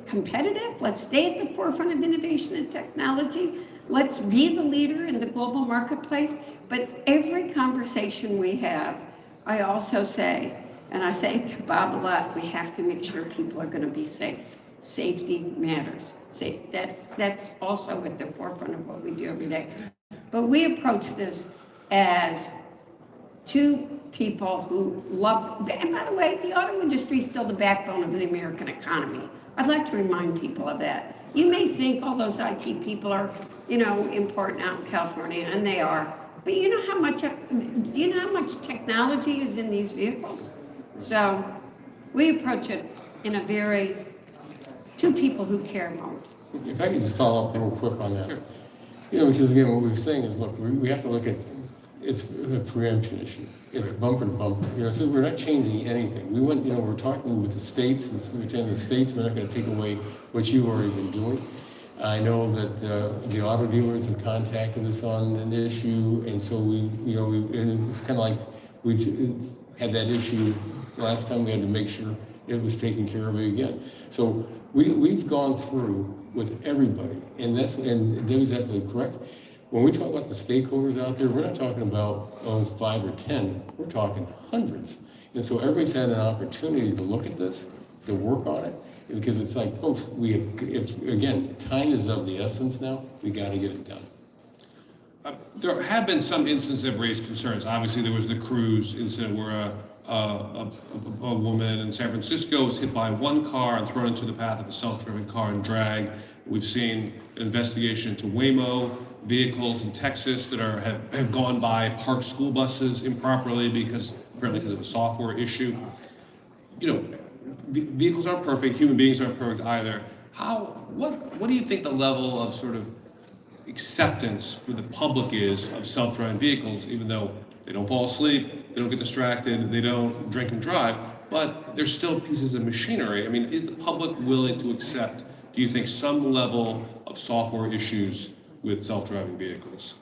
competitive. Let's stay at the forefront of innovation and technology. Let's be the leader in the global marketplace. But every conversation we have, I also say, and I say to Bob a lot, we have to make sure people are going to be safe. Safety matters. That's also at the forefront of what we do every day. But we approach this as two people who love, and by the way, the auto industry is still the backbone of the American economy. I'd like to remind people of that. You may think all those IT people are, important out in California, and they are. But do you know how much technology is in these vehicles? So we approach it in a very, two people who care mode. If I could just follow up real quick on that. Because again, what we're saying is, look, we have to look at, it's a preemption issue. It's bumper to bumper. So we're not changing anything. We're talking with the states, we're telling the states we're not going to take away what you've already been doing. I know that the auto dealers have contacted us on an issue, and so it was kind of like we had that issue last time. We had to make sure it was taken care of again. So we've gone through with everybody, and Debbie's absolutely correct. When we talk about the stakeholders out there, we're not talking about 5 or 10. We're talking hundreds. And so everybody's had an opportunity to look at this, to work on it, because it's like, folks, again, time is of the essence now. We got to get it done. There have been some instances that have raised concerns. Obviously, there was the cruise incident where a woman in San Francisco was hit by one car and thrown into the path of a self-driving car and dragged. We've seen an investigation into Waymo vehicles in Texas that have gone by parked school buses improperly apparently because of a software issue. Vehicles aren't perfect, human beings aren't perfect either. What do you think the level of sort of acceptance for the public is of self-driving vehicles, even though they don't fall asleep, they don't get distracted, they don't drink and drive, but they're still pieces of machinery? I mean, is the public willing to accept, do you think, some level of software issues with self-driving vehicles?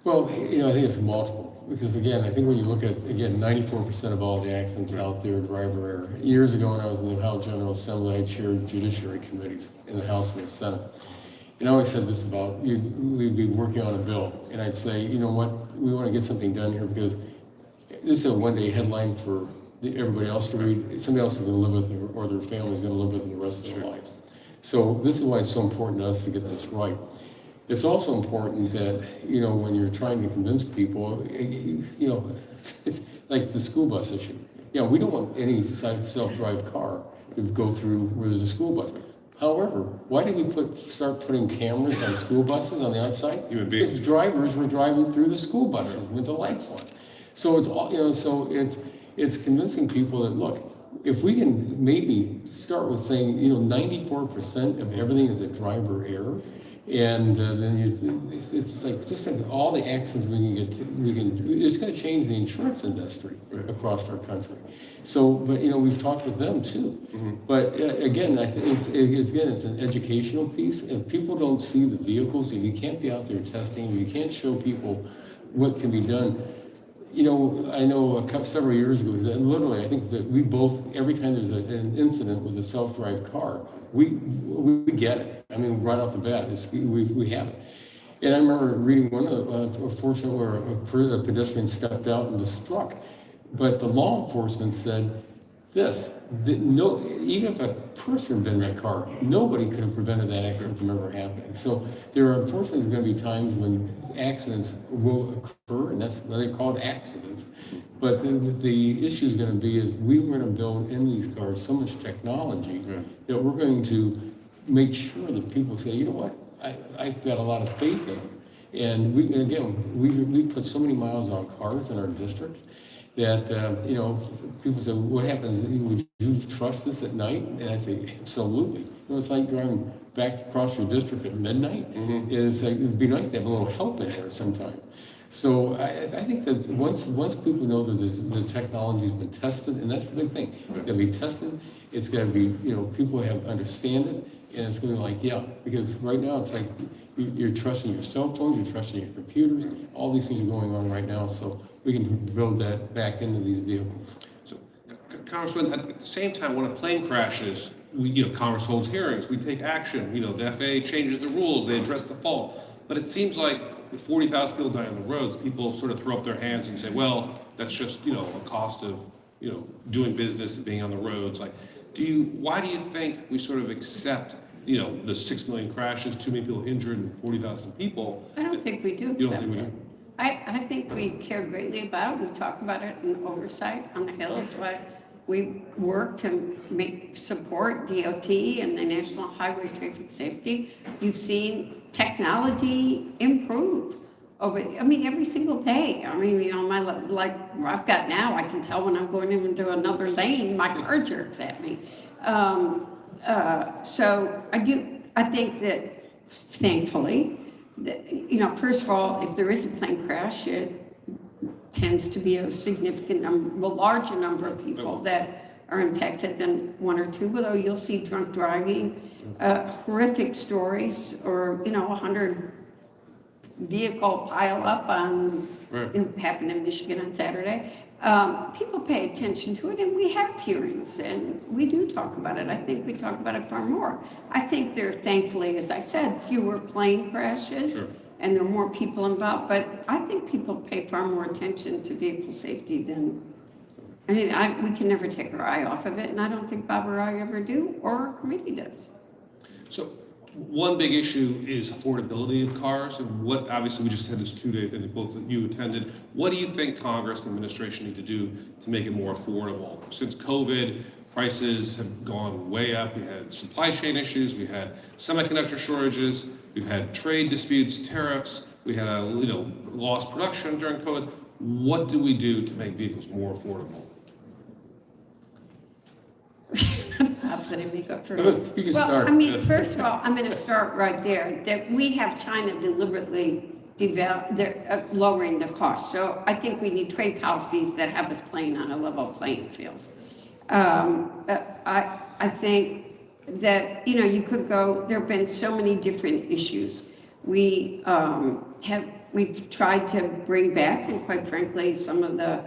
Well, I think it's multiple, because again, I think when you look at, 94% of all the accidents out there are driver error. Years ago when I was in the House General Assembly, I chaired judiciary committees in the House and the Senate. And I always said this about, we'd be working on a bill, and I'd say, you know what, we want to get something done here, because this is a one-day headline for everybody else to read. Somebody else is going to live with it, or their family is going to live with it the rest of their lives. So this is why it's so important to us to get this right. It's also important that, when you're trying to convince people, it's like the school bus issue. We don't want any self-drive car to go through where there's a school bus. However, why did we start putting cameras on school buses on the outside? Because drivers were driving through the school buses with the lights on. So it's all, so it's convincing people that, look, if we can maybe start with saying, 94% of everything is a driver error, and then it's like just like all the actions it's going to change the insurance industry across our country. So, but we've talked with them too. But again, I think it's an educational piece. If people don't see the vehicles, if you can't be out there testing, if you can't show people what can be done. I know several years ago, literally, I think that we both, every time there's an incident with a self-drive car, we get it. I mean, right off the bat, we have it. And I remember reading one unfortunately, where a pedestrian stepped out and was struck. But the law enforcement said even if a person had been in that car, nobody could have prevented that accident from ever happening. So there are unfortunately going to be times when accidents will occur, and that's why they call it accidents. But the issue is going to be we're going to build in these cars so much technology that we're going to make sure that people say, you know what, I've got a lot of faith in them. And we put so many miles on cars in our district that, people say, what happens, would you trust this at night? And I say, absolutely. It's like driving back across your district at midnight. It'd be nice to have a little help in there sometime. So I think that once people know that the technology's been tested, and that's the big thing, it's going to be tested, it's going to be, people understand it, and it's going to be like, because right now it's like you're trusting your cell phones, you're trusting your computers, all these things are going on right now, so we can build that back into these vehicles. So, Congressman, at the same time, when a plane crashes, Congress holds hearings, we take action, the FAA changes the rules, they address the fault, but it seems like with 40,000 people dying on the roads, people sort of throw up their hands and say, well, that's just, a cost of, doing business and being on the roads. Why do you think we sort of accept, the 6 million crashes, too many people injured and 40,000 people? I don't think we do You don't accept think we it. do? I think we care greatly about it. We talk about it in oversight on the Hill. It's why we work to support DOT and the National Highway Traffic Safety. You've seen technology improve every single day. I've got now, I can tell when I'm going into another lane, my car jerks at me. So I think that, thankfully, first of all, if there is a plane crash, it tends to be a larger number of people that are impacted than one or two, although you'll see drunk driving, horrific stories, or, 100 vehicle pile up on, it happened in Michigan on Saturday. People pay attention to it, and we have hearings, and we do talk about it. I think we talk about it far more. I think there are, thankfully, as I said, fewer plane crashes, and there are more people involved, but I think people pay far more attention to vehicle safety than, we can never take our eye off of it, and I don't think Bob or I ever do, or our committee does. So one big issue is affordability of cars, and obviously we just had this 2-day thing that both of you attended. What do you think Congress and administration need to do to make it more affordable? Since COVID, prices have gone way up. We had supply chain issues, we had semiconductor shortages, we've had trade disputes, tariffs, we had lost production during COVID. What do we do to make vehicles more affordable? First of all, I'm going to start right there, that we have China deliberately lowering the cost. So I think we need trade policies that have us playing on a level playing field. I think that, you could go, there have been so many different issues. We've tried to bring back, and quite frankly, some of the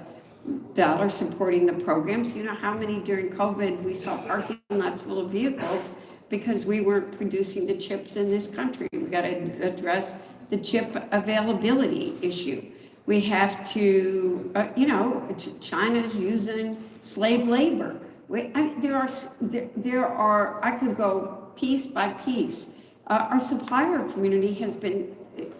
dollars supporting the programs. How many during COVID we saw parking lots full of vehicles because we weren't producing the chips in this country. We got to address the chip availability issue. We have to, China's using slave labor. There are, I could go piece by piece. Our supplier community has been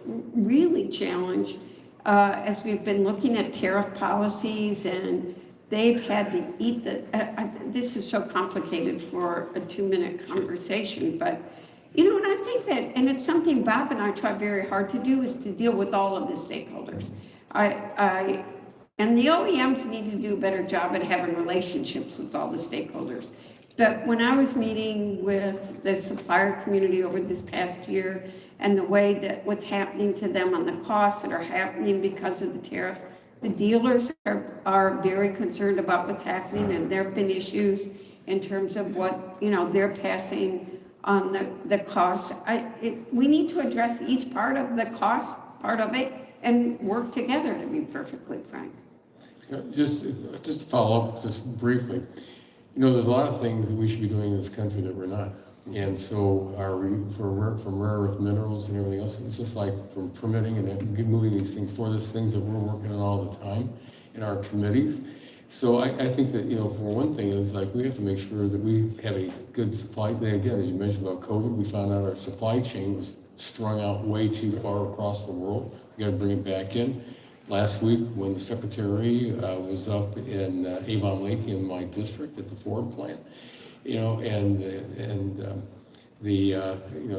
really challenged as we've been looking at tariff policies and they've had to eat this is so complicated for a 2-minute conversation, but and I think that, and it's something Bob and I try very hard to do, is to deal with all of the stakeholders. And the OEMs need to do a better job at having relationships with all the stakeholders. But when I was meeting with the supplier community over this past year, and the way that what's happening to them on the costs that are happening because of the tariff, the dealers are very concerned about what's happening, and there have been issues in terms of what they're passing on the costs. We need to address each part of the cost part of it and work together, to be perfectly frank. Just to follow up just briefly, there's a lot of things that we should be doing in this country that we're not. And so from rare earth minerals and everything else, it's just like from permitting and moving these things forward, there's things that we're working on all the time in our committees. So I think that, for one thing is like we have to make sure that we have a good supply. Again, as you mentioned about COVID, we found out our supply chain was strung out way too far across the world. We got to bring it back in. Last week, when the secretary was up in Avon Lake in my district at the Ford plant, and the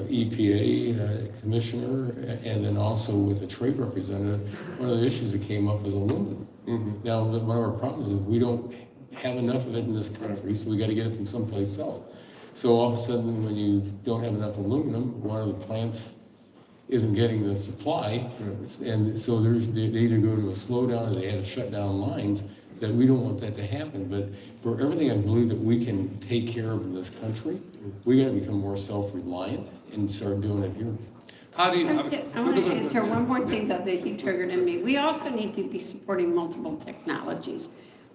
EPA commissioner, and then also with the trade representative, one of the issues that came up was aluminum. Mm-hmm. Now, one of our problems is we don't have enough of it in this country, so we got to get it from someplace else. So all of a sudden, when you don't have enough aluminum, one of the plants isn't getting the supply, and so they either go to a slowdown or they had to shut down lines. That we don't want that to happen, but for everything I believe that we can take care of in this country, we got to become more self-reliant and start doing it here. How do you? I want to answer one more thing that he triggered in me. We also need to be supporting multiple technologies.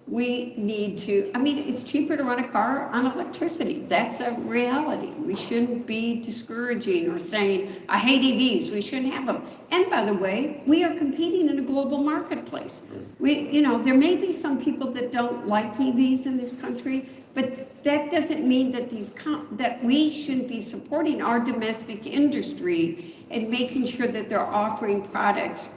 We need to, it's cheaper to run a car on electricity. That's a reality. We shouldn't be discouraging or saying, I hate EVs, we shouldn't have them. And by the way, we are competing in a global marketplace. There may be some people that don't like EVs in this country, but that doesn't mean that that we shouldn't be supporting our domestic industry and making sure that they're offering products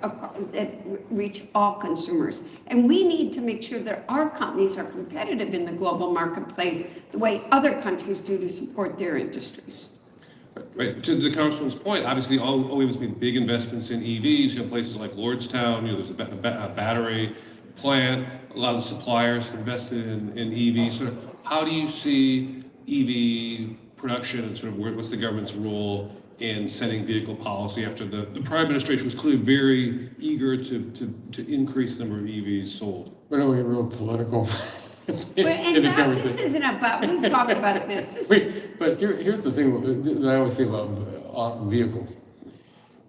that reach all consumers. And we need to make sure that our companies are competitive in the global marketplace the way other countries do to support their industries. Right, to the Congressman's point, obviously OEMs made big investments in EVs, places like Lordstown, there's a battery plant, a lot of the suppliers invested in EVs. Sort of, how do you see EV production and sort of what's the government's role in setting vehicle policy after the prior administration was clearly very eager to increase the number of EVs sold? We're not real political. And Bob, this isn't about, we talk about this. But here's the thing that I always say about vehicles.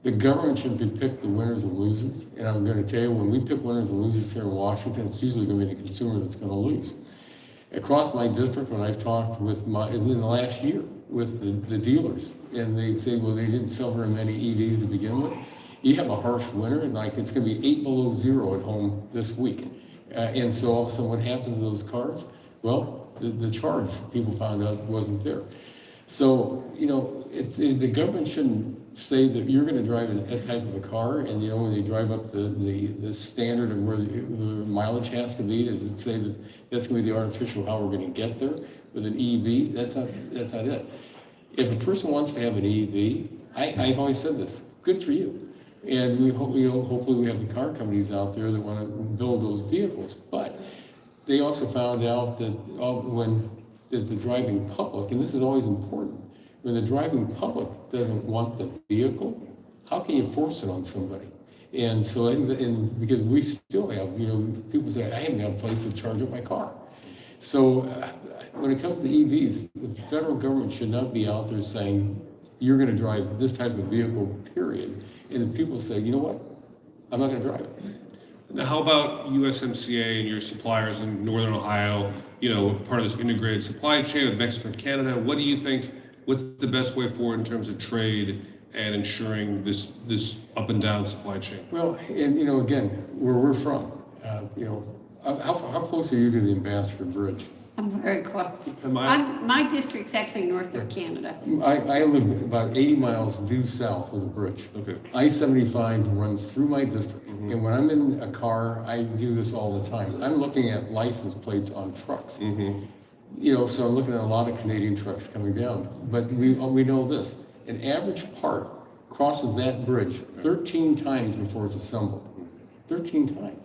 The government should pick the winners and losers. And I'm going to tell you, when we pick winners and losers here in Washington, it's usually going to be the consumer that's going to lose. Across my district, when I've talked with in the last year with the dealers, and they say, well, they didn't sell very many EVs to begin with. You have a harsh winter, and like it's going to be 8 below zero at home this week. And so all of a sudden, what happens to those cars? Well, the charge, people found out, wasn't there. So, the government shouldn't say that you're going to drive that type of a car, and when they drive up the standard of where the mileage has to be, does it say that that's going to be the artificial how we're going to get there with an EV? That's not it. If a person wants to have an EV, I've always said this, good for you. And hopefully we have the car companies out there that want to build those vehicles. But they also found out that when the driving public, and this is always important, when the driving public doesn't want the vehicle, how can you force it on somebody? And so, and because we still have, people say, I haven't got a place to charge up my car. So when it comes to EVs, the federal government should not be out there saying, you're going to drive this type of vehicle, period. And people say, you know what, I'm not going to drive it. Now, how about USMCA and your suppliers in Northern Ohio, part of this integrated supply chain with Mexico and Canada? What do you think, what's the best way forward in terms of trade and ensuring this up and down supply chain? Well, and again, where we're from, how close are you to the Ambassador Bridge? I'm very close. Am My district's actually north of Canada. I live about 80 miles due south of the bridge. Okay. I-75 runs through my district. And when I'm in a car, I do this all the time. I'm looking at license plates on trucks. You know, so I'm looking at a lot of Canadian trucks coming down. But we know this, an average part crosses that bridge 13 times before it's assembled. 13 times.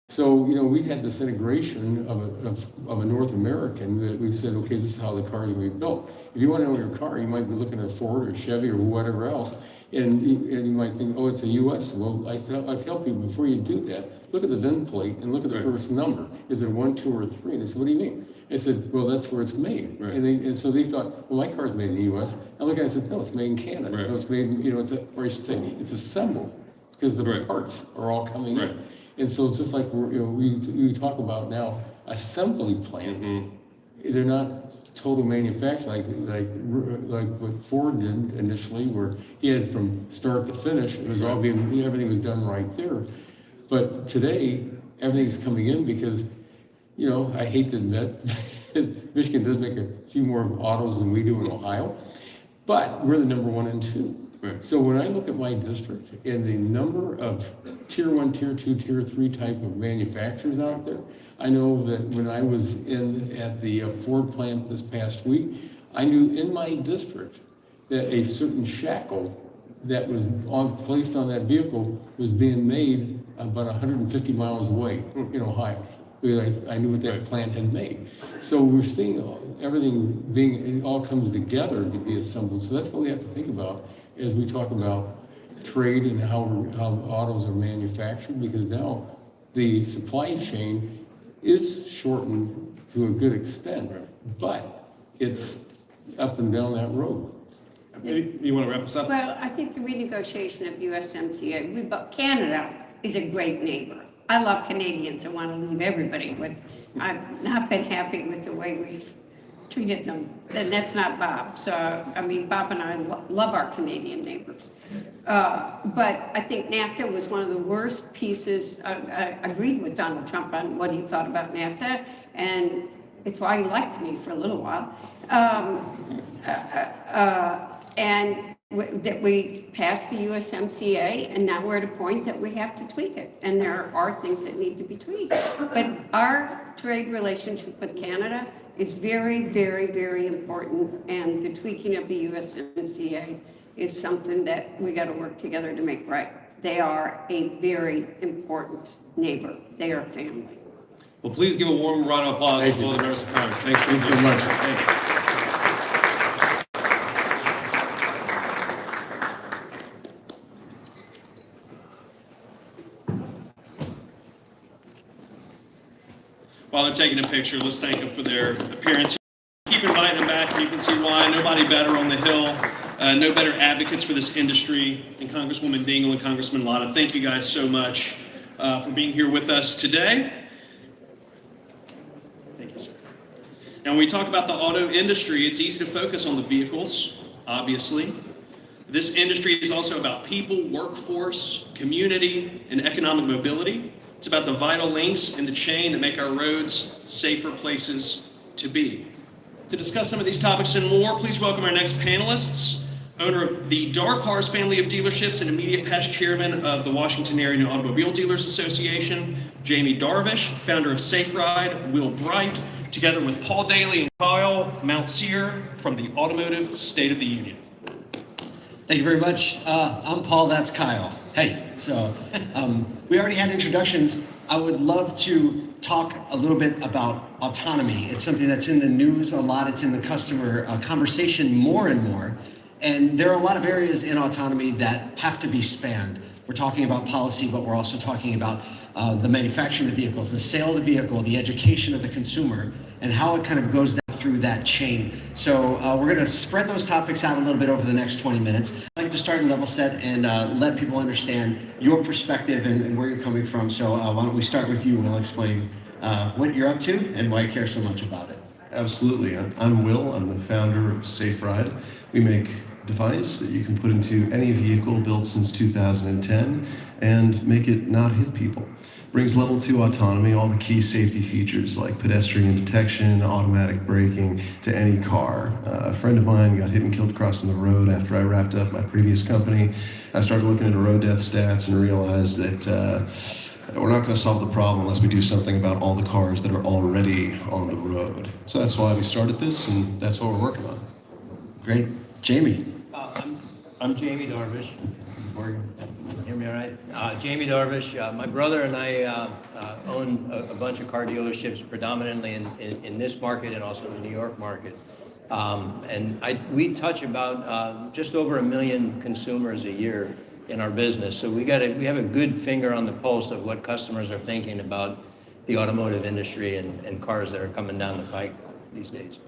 So, you know, we had this integration of a North American that we said, okay, this is how the cars are going to be built. If you want to know your car, you might be looking at a Ford or Chevy or whatever else, and you might think, oh, it's a U.S. Well, I tell people, before you do that, look at the VIN plate and look at the first number. Is it 1, 2, or 3? And they said, what do you mean? I said, well, that's where it's made. And so they thought, well, my car's made in the U.S. I look at it and said, no, it's made in Canada. No, it's made, you know, or I should say, it's assembled because the parts are all coming in. And so it's just like we talk about now, assembly plants. They're not total manufacturing like what Ford did initially, where he had from start to finish. It was all everything was done right there. But today, everything's coming in because, you know, I hate to admit, Michigan does make a few more autos than we do in Ohio, but we're the number 1 and 2. So when I look at my district and the number of tier 1, tier 2, tier 3 type of manufacturers out there, I know that when I was at the Ford plant this past week, I knew in my district that a certain shackle that was placed on that vehicle was being made about 150 miles away in Ohio. I knew what that plant had made. So we're seeing everything it all comes together to be assembled. So that's what we have to think about as we talk about trade and how autos are manufactured, because now the supply chain is shortened to a good extent, but it's up and down that road. You want to wrap us up? Well, I think the renegotiation of USMCA, Canada is a great neighbor. I love Canadians. I want to leave everybody with. I've not been happy with the way we've treated them, and that's not Bob. So, I mean, Bob and I love our Canadian neighbors. But I think NAFTA was one of the worst pieces. I agreed with Donald Trump on what he thought about NAFTA, and it's why he liked me for a little while. And that we passed the USMCA, and now we're at a point that we have to tweak it. And there are things that need to be tweaked. But our trade relationship with Canada is very, very, very important. And the tweaking of the USMCA is something that we got to work together to make right. They are a very important neighbor. They are family. Well, please give a warm round of applause to all the members of Congress. Thanks very much. Thanks. While they're taking a picture, let's thank them for their appearance. Keep inviting them back. You can see why. Nobody better on the Hill. No better advocates for this industry than Congresswoman Dingell and Congressman Latta. Thank you guys so much for being here with us today. Thank you, sir. Now, when we talk about the auto industry, it's easy to focus on the vehicles, obviously. This industry is also about people, workforce, community, and economic mobility. It's about the vital links in the chain that make our roads safer places to be. To discuss some of these topics and more, please welcome our next panelists. Owner of the Dark Horse family of dealerships and immediate past chairman of the Washington Area Automobile Dealers Association, Jamie Darvish, founder of Safe Ride, Will Bright, together with Paul Daly and Kyle Mountseer from the Automotive State of the Union. Thank you very much. I'm Paul, that's Kyle. Hey, so we already had introductions. I would love to talk a little bit about autonomy. It's something that's in the news a lot. It's in the customer conversation more and more. And there are a lot of areas in autonomy that have to be spanned. We're talking about policy, but we're also talking about the manufacturing of the vehicles, the sale of the vehicle, the education of the consumer, and how it kind of goes down through that chain. So we're going to spread those topics out a little bit over the next 20 minutes. I'd like to start and level set and let people understand your perspective and where you're coming from. So why don't we start with you, Will, explain what you're up to and why you care so much about it. Absolutely. I'm Will. I'm the founder of Safe Ride. We make a device that you can put into any vehicle built since 2010 and make it not hit people. brings level 2 autonomy, all the key safety features like pedestrian detection, automatic braking to any car. A friend of mine got hit and killed crossing the road after I wrapped up my previous company. I started looking into road death stats and realized that we're not going to solve the problem unless we do something about all the cars that are already on the road. So that's why we started this, and that's what we're working on. Great. Jamie. I'm Jamie Darvish. You hear me all right? Jamie Darvish. My brother and I own a bunch of car dealerships, predominantly in this market and also in the New York market. We touch about just over 1 million consumers a year in our business. So we have a good finger on the pulse of what customers are thinking about the automotive industry and cars that are coming down the pike these days.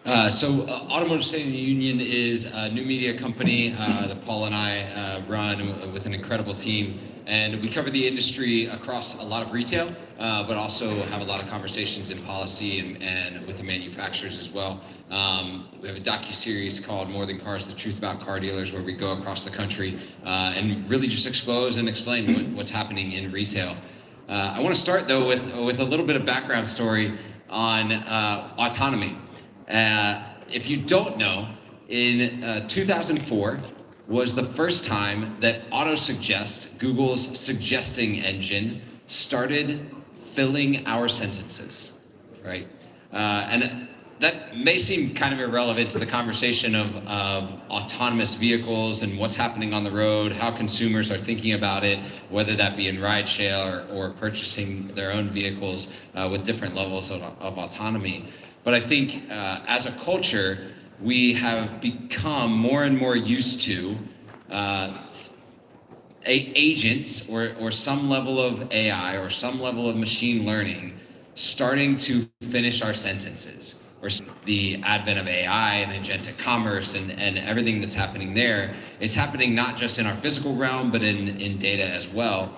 Automotive State of the Union is a new media company that Paul and I run with an incredible team. And we cover the industry across a lot of retail, but also have a lot of conversations in policy and with the manufacturers as well. We have a docuseries called More Than Cars, The Truth About Car Dealers, where we go across the country and really just expose and explain what's happening in retail. I want to start though with a little bit of background story on autonomy. If you don't know, in 2004 was the first time that AutoSuggest, Google's suggesting engine, started filling our sentences, right? And that may seem kind of irrelevant to the conversation of autonomous vehicles and what's happening on the road, how consumers are thinking about it, whether that be in rideshare or purchasing their own vehicles with different levels of autonomy. But I think as a culture, we have become more and more used to agents or some level of AI or some level of machine learning starting to finish our sentences. Or the advent of AI and agentic commerce and everything that's happening there is happening not just in our physical realm, but in data as well.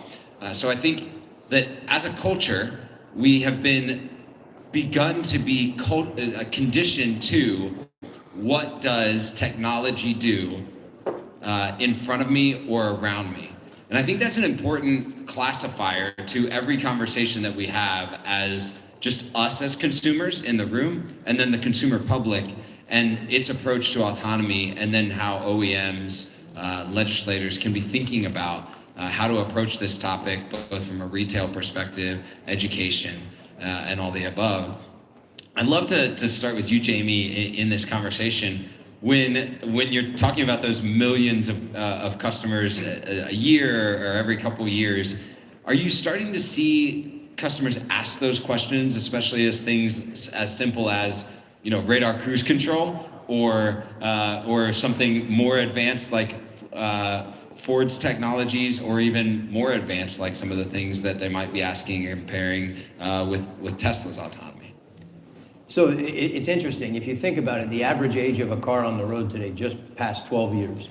So I think that as a culture, we have begun to be conditioned to what does technology do in front of me or around me. And I think that's an important classifier to every conversation that we have as just us as consumers in the room, and then the consumer public and its approach to autonomy, and then how OEMs, legislators can be thinking about how to approach this topic, both from a retail perspective, education, and all the above. I'd love to start with you, Jamie, in this conversation. When you're talking about those millions of customers a year or every couple years, are you starting to see customers ask those questions, especially as things as simple as, radar cruise control or something more advanced like Ford's technologies, or even more advanced like some of the things that they might be asking and comparing with Tesla's autonomy? So it's interesting. If you think about it, the average age of a car on the road today just passed 12 years.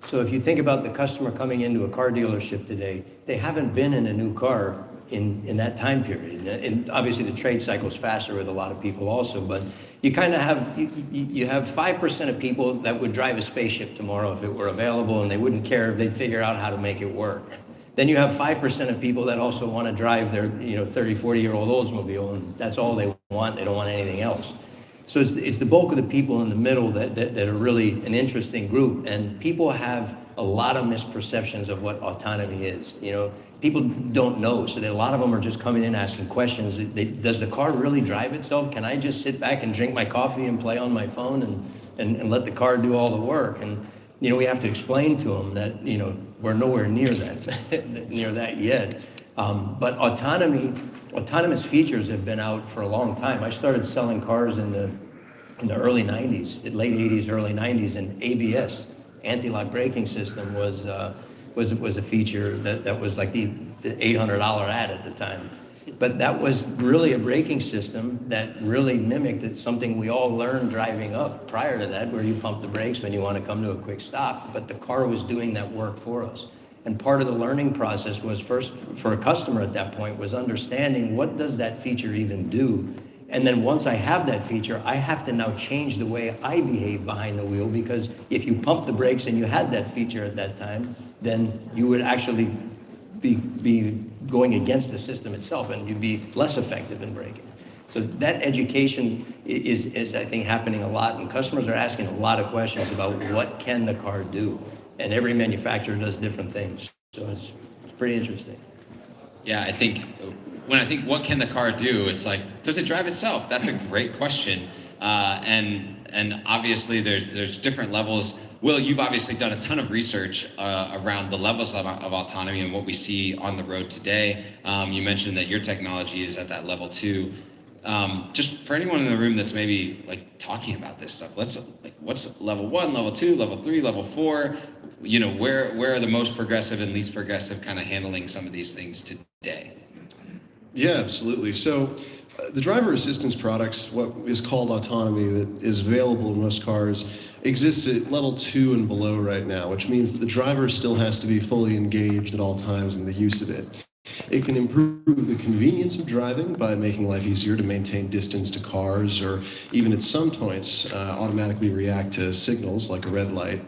So if you think about the customer coming into a car dealership today, they haven't been in a new car in that time period. And obviously the trade cycle's faster with a lot of people also, but you kind of have, you have 5% of people that would drive a spaceship tomorrow if it were available, and they wouldn't care if they'd figure out how to make it work. Then you have 5% of people that also want to drive their 30, 40-year-old Oldsmobile, and that's all they want. They don't want anything else. So it's the bulk of the people in the middle that are really an interesting group, and people have a lot of misperceptions of what autonomy is. People don't know, so a lot of them are just coming in asking questions. Does the car really drive itself? Can I just sit back and drink my coffee and play on my phone and let the car do all the work? And we have to explain to them that we're nowhere near that yet. But autonomous features have been out for a long time. I started selling cars in the early 90s, late 80s, early 90s, and ABS, anti-lock braking system, was a feature that was like the $800 ad at the time. But that was really a braking system that really mimicked something we all learned driving up prior to that, where you pump the brakes when you want to come to a quick stop, but the car was doing that work for us. And part of the learning process was, first, for a customer at that point, was understanding what does that feature even do. And then once I have that feature, I have to now change the way I behave behind the wheel, because if you pump the brakes and you had that feature at that time, then you would actually be going against the system itself, and you'd be less effective in braking. So that education is I think, happening a lot, and customers are asking a lot of questions about what can the car do, and every manufacturer does different things. So it's pretty interesting. Yeah, I think when I think what can the car do, it's like, does it drive itself? That's a great question, and obviously there's different levels. Will, you've obviously done a ton of research around the levels of autonomy and what we see on the road today. You mentioned that your technology is at that level 2. Just for anyone in the room that's maybe like talking about this stuff, what's level 1, level 2, level 3, level 4? You know, where are the most progressive and least progressive kind of handling some of these things today? Yeah, absolutely. So the driver assistance products, what is called autonomy, that is available in most cars, exists at level 2 and below right now, which means that the driver still has to be fully engaged at all times in the use of it. It can improve the convenience of driving by making life easier to maintain distance to cars, or even at some points automatically react to signals like a red light.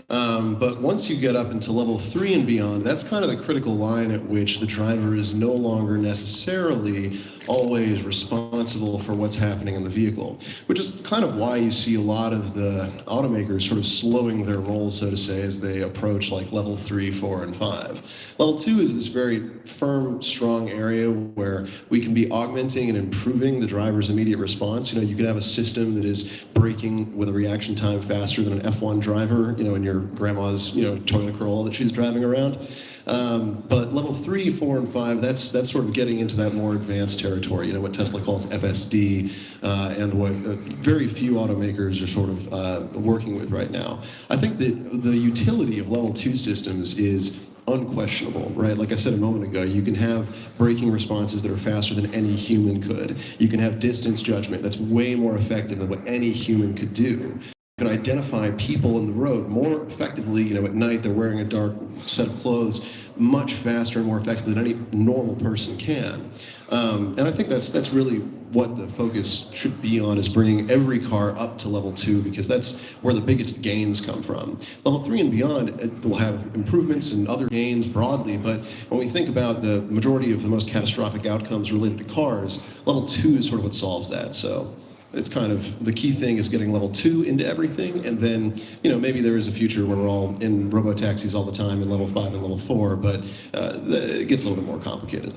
But once you get up into level 3 and beyond, that's kind of the critical line at which the driver is no longer necessarily always responsible for what's happening in the vehicle, which is kind of why you see a lot of the automakers sort of slowing their roll, so to say, as they approach like level 3, 4, and 5. Level 2 is this very firm, strong area where we can be augmenting and improving the driver's immediate response. You know, you can have a system that is braking with a reaction time faster than an F1 driver, you know, in your grandma's, you know, Toyota Corolla that she's driving around. But level 3, 4, and 5, that's sort of getting into that more advanced territory, you know, what Tesla calls FSD, and what very few automakers are sort of working with right now. I think that the utility of level 2 systems is unquestionable, right? Like I said a moment ago, you can have braking responses that are faster than any human could. You can have distance judgment that's way more effective than what any human could do. You can identify people in the road more effectively, you know, at night they're wearing a dark set of clothes much faster and more effectively than any normal person can. And I think that's really what the focus should be on, is bringing every car up to level 2, because that's where the biggest gains come from. Level 3 and beyond, it will have improvements and other gains broadly, but when we think about the majority of the most catastrophic outcomes related to cars, level 2 is sort of what solves that. So it's kind of, the key thing is getting level 2 into everything, and then, you know, maybe there is a future where we're all in robo-taxis all the time in level 5 and level 4, but it gets a little bit more complicated.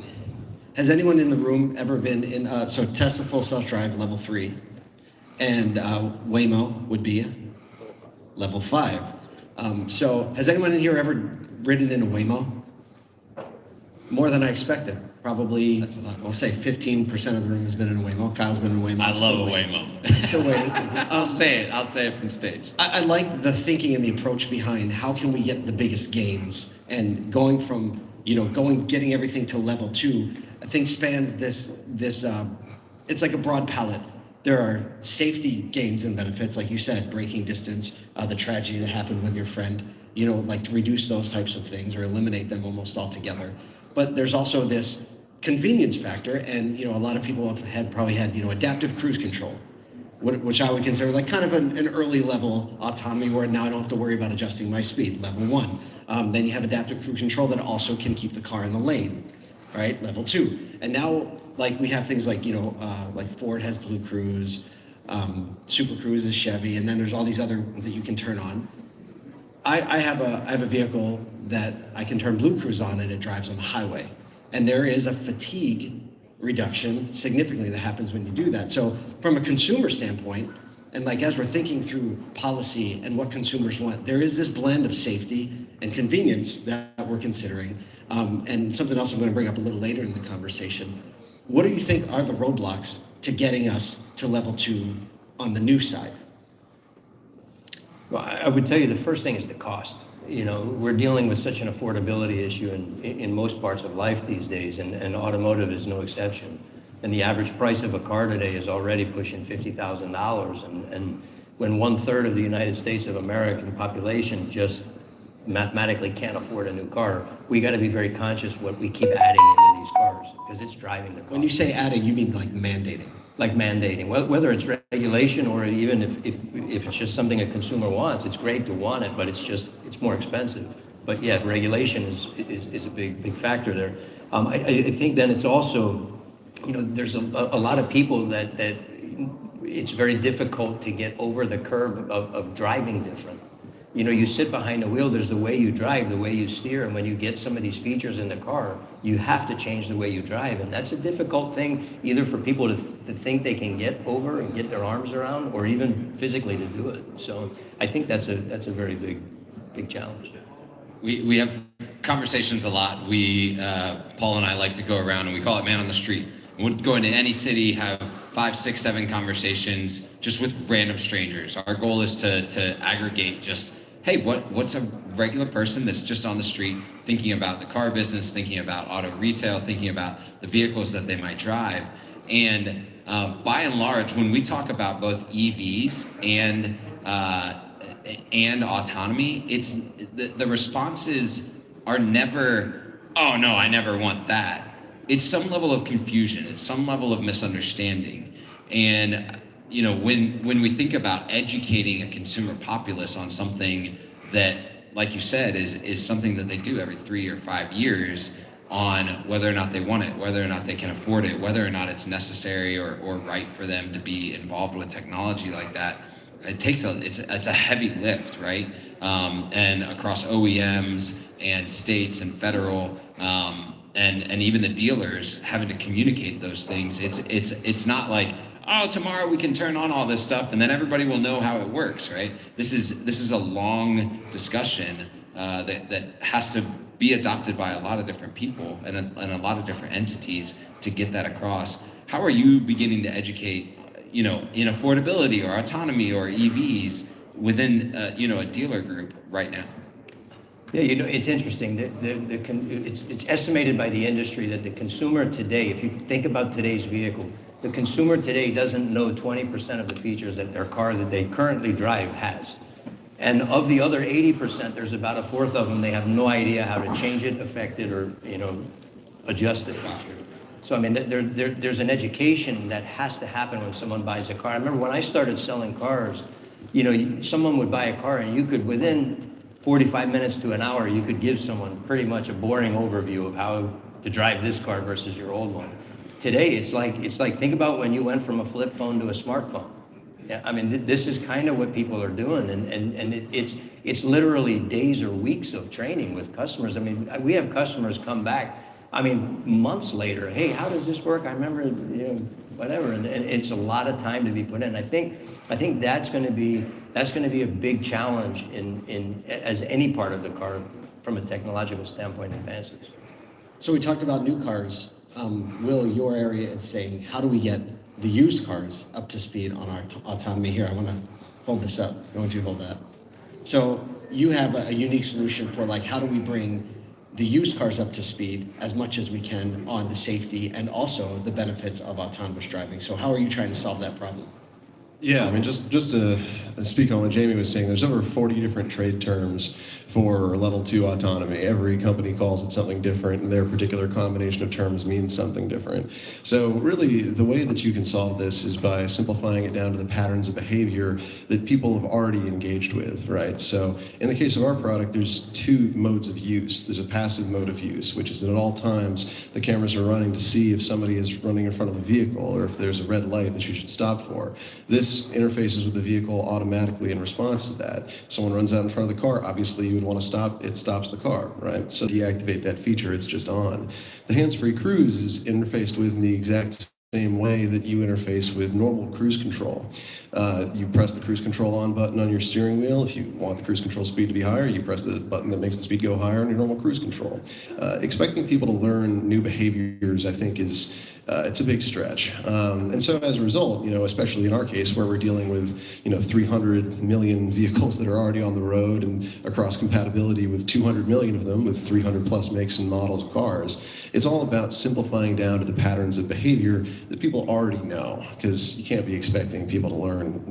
Has anyone in the room ever been in, so Tesla Full Self-Drive, level 3, and Waymo would be level 5. So has anyone in here ever ridden in a Waymo? More than I expected. Probably, I'll say 15% of the room has been in a Waymo. Kyle's been in a Waymo. I love a Waymo. Still waiting. I'll say it from stage. I like the thinking and the approach behind how can we get the biggest gains, and going from, you know, getting everything to level 2, I think spans this it's like a broad palette. There are safety gains and benefits, like you said, braking distance, the tragedy that happened with your friend, you know, like to reduce those types of things or eliminate them almost altogether. But there's also this convenience factor, and, you know, a lot of people have probably had, you know, adaptive cruise control, which I would consider like kind of an early level autonomy, where now I don't have to worry about adjusting my speed, level 1. Then you have adaptive cruise control that also can keep the car in the lane, right? Level 2. And now, like, we have things like, you know, like Ford has Blue Cruise, Super Cruise is Chevy, and then there's all these other ones that you can turn on. I have a vehicle that I can turn Blue Cruise on, and it drives on the highway. And there is a fatigue reduction significantly that happens when you do that. So from a consumer standpoint, and like as we're thinking through policy and what consumers want, there is this blend of safety and convenience that we're considering. And something else I'm going to bring up a little later in the conversation. What do you think are the roadblocks to getting us to level 2 on the new side? Well, I would tell you the first thing is the cost. You know, we're dealing with such an affordability issue in most parts of life these days, and automotive is no exception. And the average price of a car today is already pushing $50,000. And when 1/3 of the United States of American population just mathematically can't afford a new car, we got to be very conscious what we keep adding into these cars, because it's driving the cost. When you say adding, you mean like mandating? Like mandating, whether it's regulation or even if it's just something a consumer wants. It's great to want it, but it's more expensive. But yeah, regulation is a big factor there. I think then it's also, there's a lot of people that it's very difficult to get over the curve of driving different. You sit behind the wheel, there's the way you drive, the way you steer, and when you get some of these features in the car, you have to change the way you drive, and that's a difficult thing either for people to think they can get over and get their arms around, or even physically to do it. So I think that's a very big challenge. We have conversations a lot. Paul and I like to go around and we call it man on the street. We'll go into any city, have 5, 6, 7 conversations just with random strangers. Our goal is to aggregate just, hey, what's a regular person that's just on the street thinking about the car business, thinking about auto retail, thinking about the vehicles that they might drive. And by and large, when we talk about both EVs and autonomy, it's the responses are never, oh no, I never want that. It's some level of confusion, it's some level of misunderstanding. And when we think about educating a consumer populace on something that, like you said, is something that they do every 3 or 5 years on whether or not they want it, whether or not they can afford it, whether or not it's necessary or right for them to be involved with technology like that, it's a heavy lift, right? And across OEMs and states and federal, and even the dealers having to communicate those things. It's not like, oh, tomorrow we can turn on all this stuff and then everybody will know how it works, right? This is a long discussion that has to be adopted by a lot of different people and a lot of different entities to get that across. How are you beginning to educate, in affordability or autonomy or EVs within, a dealer group right now? Yeah, it's interesting. It's estimated by the industry that the consumer today, if you think about today's vehicle, the consumer today doesn't know 20% of the features that their car that they currently drive has. And of the other 80%, there's about a fourth of them, they have no idea how to change it, affect it, or adjust the feature. So I mean, there's an education that has to happen when someone buys a car. I remember when I started selling cars, someone would buy a car and you could, within 45 minutes to an hour, you could give someone pretty much a boring overview of how to drive this car versus your old one. Today, it's like think about when you went from a flip phone to a smartphone. Yeah, I mean, this is kind of what people are doing, and it's literally days or weeks of training with customers. I mean, we have customers come back, months later, hey, how does this work? I remember, whatever, and it's a lot of time to be put in. I think that's going to be a big challenge in as any part of the car from a technological standpoint advances. So we talked about new cars. Will, your area is saying, how do we get the used cars up to speed on our autonomy here? I want to hold this up. I want you to hold that. So you have a unique solution for how do we bring the used cars up to speed as much as we can on the safety and also the benefits of autonomous driving. So how are you trying to solve that problem? Yeah, just to speak on what Jamie was saying, there's over 40 different trade terms for level 2 autonomy. Every company calls it something different, and their particular combination of terms means something different. So really, the way that you can solve this is by simplifying it down to the patterns of behavior that people have already engaged with, right? So in the case of our product, there's 2 modes of use. There's a passive mode of use, which is that at all times, the cameras are running to see if somebody is running in front of the vehicle or if there's a red light that you should stop for. This interfaces with the vehicle automatically in response to that. Someone runs out in front of the car, obviously you would want to stop, it stops the car, right? So deactivate that feature, it's just on. The hands-free cruise is interfaced with in the exact same way that you interface with normal cruise control. You press the cruise control on button on your steering wheel. If you want the cruise control speed to be higher, you press the button that makes the speed go higher on your normal cruise control. Expecting people to learn new behaviors, I think, is it's a big stretch. And so as a result, especially in our case where we're dealing with, 300 million vehicles that are already on the road and across compatibility with 200 million of them with 300 plus makes and models of cars, it's all about simplifying down to the patterns of behavior that people already know, because you can't be expecting people to learn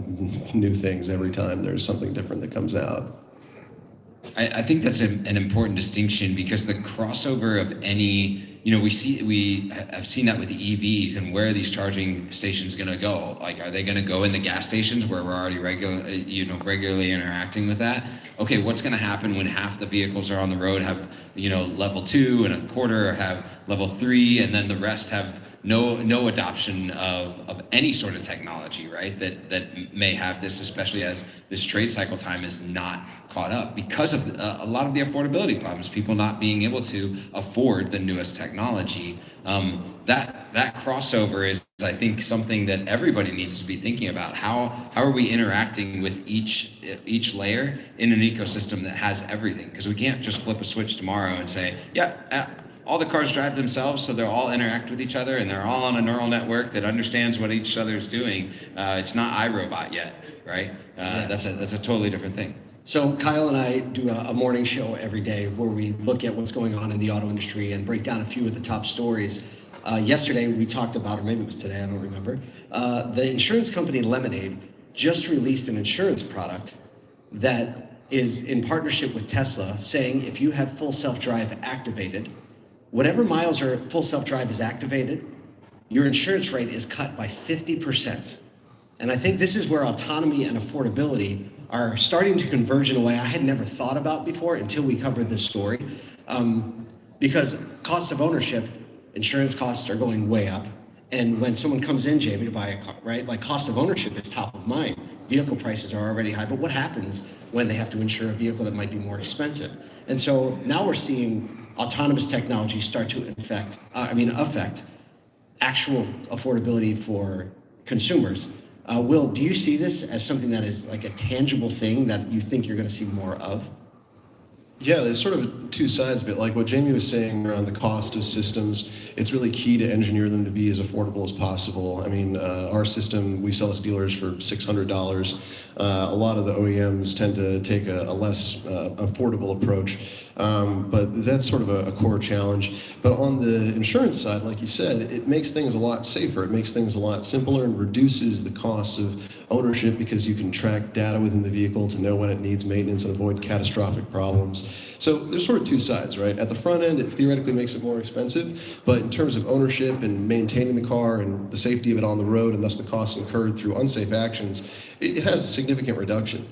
new things every time there's something different that comes out. I think that's an important distinction, because the crossover of any we have seen that with the EVs, and where are these charging stations going to go? Like, are they going to go in the gas stations where we're already regularly interacting with that? Okay, what's going to happen when half the vehicles are on the road have, level 2 and a quarter have level 3, and then the rest have no adoption of any sort of technology, right? That may have this, especially as this trade cycle time is not caught up because of a lot of the affordability problems, people not being able to afford the newest technology. That crossover is, I think, something that everybody needs to be thinking about. How are we interacting with each layer in an ecosystem that has everything? Because we can't just flip a switch tomorrow and say, all the cars drive themselves, so they'll all interact with each other, and they're all on a neural network that understands what each other is doing. It's not iRobot yet, right? That's a totally different thing. So Kyle and I do a morning show every day where we look at what's going on in the auto industry and break down a few of the top stories. Yesterday we talked about, or maybe it was today, I don't remember, the insurance company Lemonade just released an insurance product that is in partnership with Tesla, saying if you have full self-drive activated, whatever miles are full self-drive is activated, your insurance rate is cut by 50%. And I think this is where autonomy and affordability are starting to converge in a way I had never thought about before until we covered this story. Because cost of ownership, insurance costs are going way up. And when someone comes in, Jamie, to buy a car, right? Like, cost of ownership is top of mind. Vehicle prices are already high, but what happens when they have to insure a vehicle that might be more expensive? And so now we're seeing autonomous technology start to affect actual affordability for consumers. Will, do you see this as something that is like a tangible thing that you think you're going to see more of? Yeah, there's sort of two sides of it. Like what Jamie was saying around the cost of systems, it's really key to engineer them to be as affordable as possible. I mean, our system, we sell it to dealers for $600. A lot of the OEMs tend to take a less affordable approach. But that's sort of a core challenge. But on the insurance side, like you said, it makes things a lot safer. It makes things a lot simpler and reduces the costs of ownership because you can track data within the vehicle to know when it needs maintenance and avoid catastrophic problems. So there's sort of two sides, right? At the front end, it theoretically makes it more expensive, but in terms of ownership and maintaining the car and the safety of it on the road and thus the costs incurred through unsafe actions, it has a significant reduction.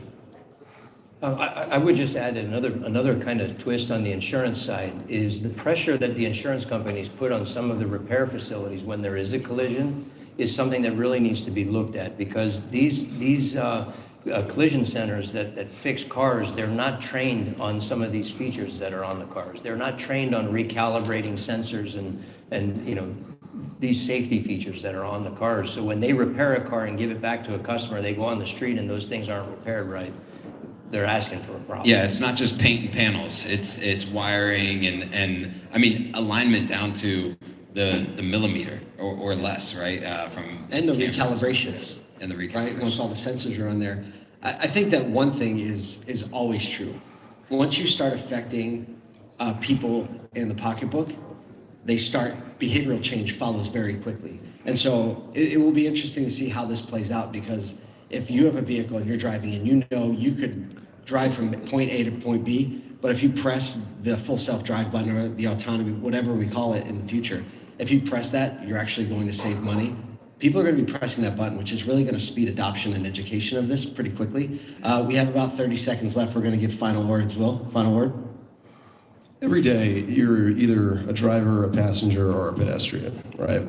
I would just add another kind of twist on the insurance side is the pressure that the insurance companies put on some of the repair facilities when there is a collision is something that really needs to be looked at, because these collision centers that fix cars, they're not trained on some of these features that are on the cars. They're not trained on recalibrating sensors and these safety features that are on the cars. So when they repair a car and give it back to a customer, they go on the street and those things aren't repaired right. They're asking for a problem. Yeah, it's not just paint and panels. It's wiring and I mean alignment down to the millimeter or less, right? And the recalibrations. And the recalibrations. Right, once all the sensors are on there. I think that one thing is always true. Once you start affecting people in the pocketbook, behavioral change follows very quickly. And so it will be interesting to see how this plays out, because if you have a vehicle and you're driving and you know you could drive from point A to point B, but if you press the full self-drive button or the autonomy, whatever we call it in the future, if you press that, you're actually going to save money. People are going to be pressing that button, which is really going to speed adoption and education of this pretty quickly. We have about 30 seconds left. We're going to give final words. Will, final word? Every day, you're either a driver, a passenger, or a pedestrian, right?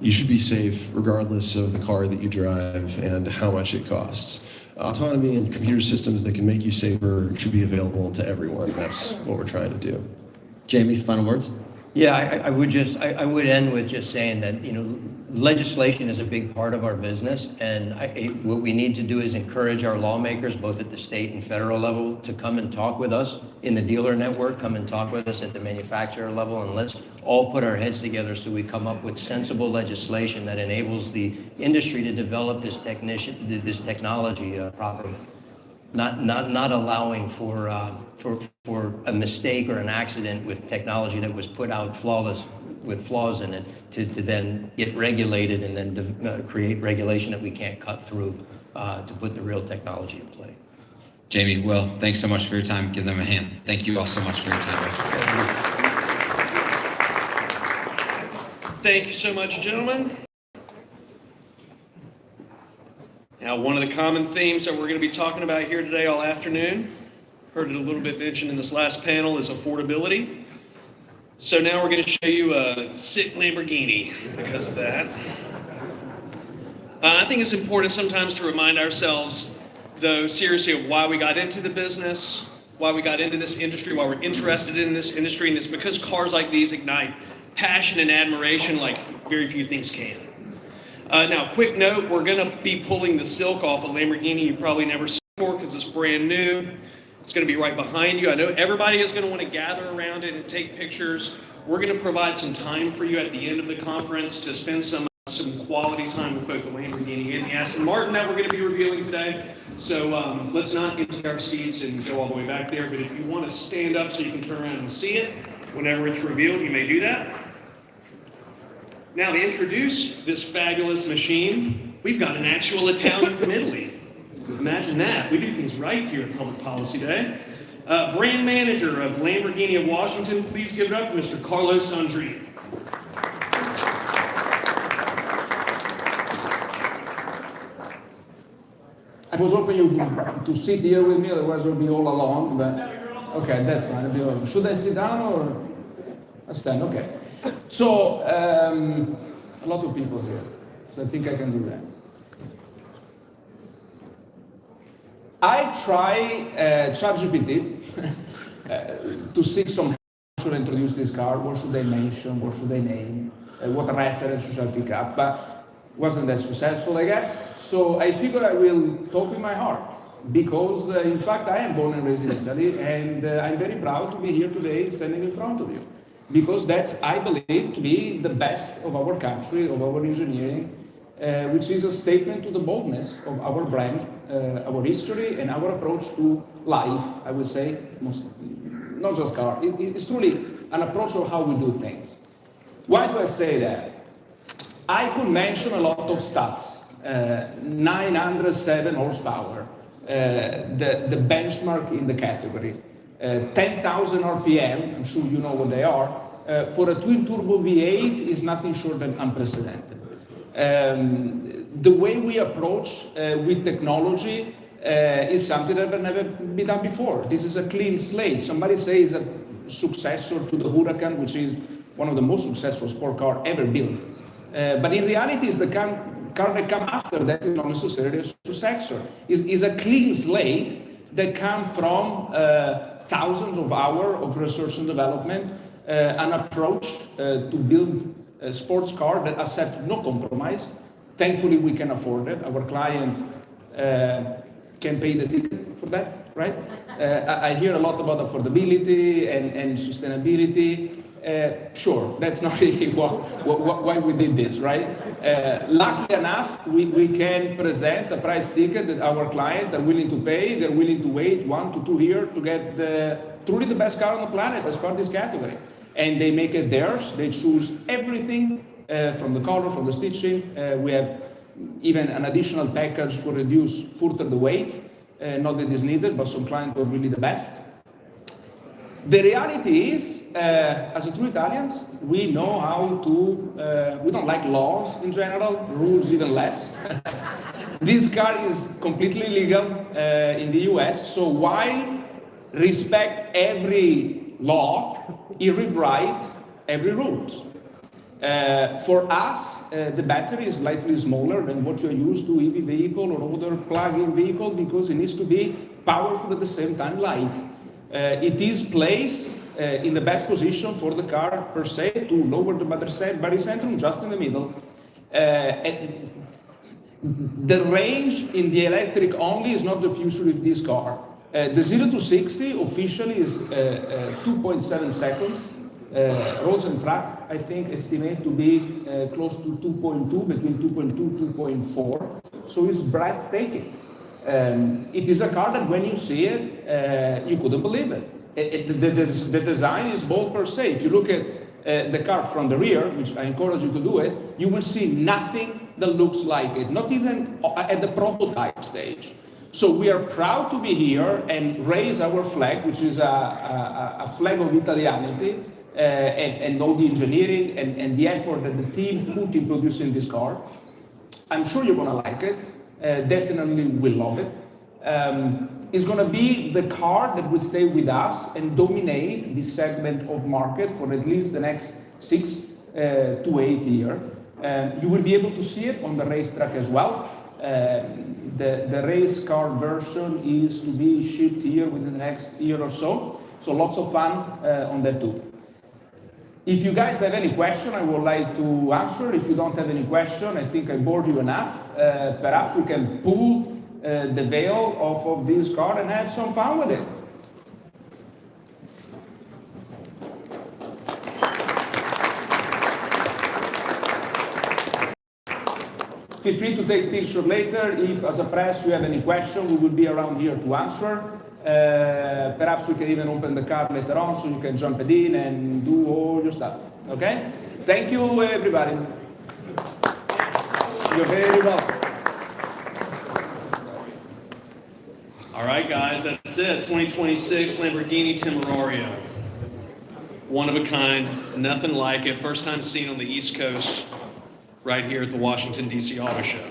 You should be safe regardless of the car that you drive and how much it costs. Autonomy and computer systems that can make you safer should be available to everyone. That's what we're trying to do. Jamie, final words? Yeah, I would end with just saying that, legislation is a big part of our business, and what we need to do is encourage our lawmakers, both at the state and federal level, to come and talk with us in the dealer network, come and talk with us at the manufacturer level, and let's all put our heads together so we come up with sensible legislation that enables the industry to develop this technology properly. Not allowing for a mistake or an accident with technology that was put out flawless with flaws in it to then get regulated and then create regulation that we can't cut through to put the real technology in play. Jamie, Will, thanks so much for your time. Give them a hand. Thank you all so much for your time. Thank you so much, gentlemen. Now, one of the common themes that we're going to be talking about here today all afternoon, heard it a little bit mentioned in this last panel, is affordability. So now we're going to show you a sick Lamborghini because of that. I think it's important sometimes to remind ourselves, though, seriously, of why we got into the business, why we got into this industry, why we're interested in this industry, and it's because cars like these ignite passion and admiration like very few things can. Now, quick note, we're going to be pulling the silk off a Lamborghini you've probably never seen before because it's brand new. It's going to be right behind you. I know everybody is going to want to gather around it and take pictures. We're going to provide some time for you at the end of the conference to spend some quality time with both the Lamborghini and the Aston Martin that we're going to be revealing today. So let's not get to our seats and go all the way back there, but if you want to stand up so you can turn around and see it, whenever it's revealed, you may do that. Now, to introduce this fabulous machine, we've got an actual Italian from Italy. Imagine that. We do things right here at Public Policy Day. Brand manager of Lamborghini of Washington, please give it up for Mr. Carlo Sandrini. I was hoping you to sit here with me, otherwise we'll be all alone. But okay, that's fine. I'll be all. Should I sit down or I stand? Okay. So a lot of people here, so I think I can do that. I try ChatGPT to seek some how should I introduce this car, what should I mention, what should I name, what reference should I pick up, but wasn't that successful, I guess. So I figured I will talk with my heart, because in fact I am born and raised in Italy, and I'm very proud to be here today standing in front of you, because that's, I believe, to be the best of our country, of our engineering, which is a statement to the boldness of our brand, our history, and our approach to life, I would say, not just car. It's truly an approach of how we do things. Why do I say that? I could mention a lot of stats. 907 horsepower, the benchmark in the category. 10,000 RPM, I'm sure you know what they are, for a twin-turbo V8 is nothing short than unprecedented. The way we approach with technology is something that has never been done before. This is a clean slate. Somebody says a successor to the Huracan, which is one of the most successful sport cars ever built. But in reality, it's the car that comes after that is not necessarily a successor. It's a clean slate that comes from thousands of hours of research and development, an approach to build a sports car that accepts no compromise. Thankfully, we can afford it. Our client can pay the ticket for that, right? I hear a lot about affordability and sustainability. Sure, that's not really why we did this, right? Luckily enough, we can present a price ticket that our clients are willing to pay. They're willing to wait 1 to 2 years to get truly the best car on the planet as part of this category. And they make it theirs. They choose everything from the color, from the stitching. We have even an additional package for reduce further the weight. Not that it's needed, but some clients are really the best. The reality is, as a true Italians, we know how to, we don't like laws in general, rules even less. This car is completely legal in the US, so why respect every law, you rewrite every rules? For us, the battery is slightly smaller than what you're used to EV vehicle or other plug-in vehicle, because it needs to be powerful at the same time light. It is placed in the best position for the car per se to lower the battery centrum just in the middle. The range in the electric only is not the future of this car. The 0 to 60 officially is 2.7 seconds. Roads and track, I think, estimate to be close to 2.2, between 2.2 2.4. So it's breathtaking. It is a car that when you see it, you couldn't believe it. The design is bold per se. If you look at the car from the rear, which I encourage you to do it, you will see nothing that looks like it, not even at the prototype stage. So we are proud to be here and raise our flag, which is a flag of Italianity, and all the engineering and the effort that the team put in producing this car. I'm sure you're gonna like it. Definitely will love it. It's gonna be the car that will stay with us and dominate this segment of market for at least the next 6 to 8 years. You will be able to see it on the racetrack as well. The race car version is to be shipped here within the next year or so. So lots of fun on that too. If you guys have any question, I would like to answer. If you don't have any question, I think I bored you enough. Perhaps we can pull the veil off of this car and have some fun with it. Feel free to take pictures later. If, as a press, you have any question, we will be around here to answer. Perhaps we can even open the car later on so you can jump it in and do all your stuff. Okay? Thank you, everybody. You're very welcome. All right, guys, that's it. 2026 Lamborghini Temerario. One of a kind, nothing like it. First time seen on the East Coast, right here at the Washington, D.C. Auto Show.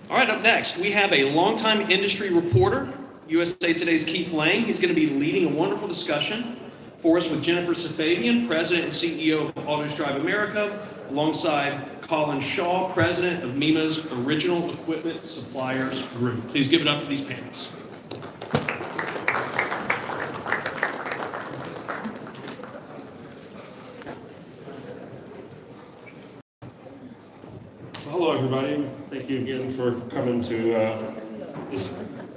All right, up next, we have a longtime industry reporter, USA Today's Keith Lang. He's going to be leading a wonderful discussion for us with Jennifer Safavian, President and CEO of Autos Drive America, alongside Colin Shaw, President of MEMA's Original Equipment Suppliers Group. Please give it up for these panels. Hello, everybody. Thank you again for coming to this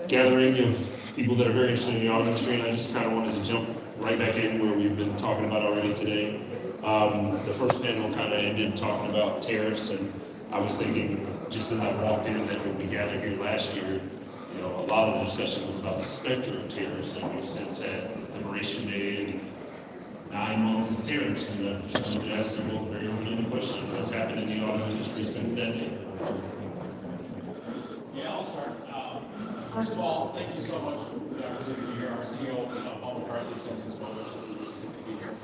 gathering of people that are very interested in the auto industry. And I just kind of wanted to jump right back in where we've been talking about already today. The first panel kind of ended talking about tariffs, and I was thinking, just as I walked in, that when we gathered here last year, you know, a lot of the discussion was about the specter of tariffs, and we've since had Liberation Day and 9 months of tariffs, and I just wanted to ask you both a very open-ended question. What's happened in the auto industry since that day? Yeah, I'll start. First of all, thank you so much for the opportunity to be here. Our CEO, Paul McCarthy, sends his well wishes to be here.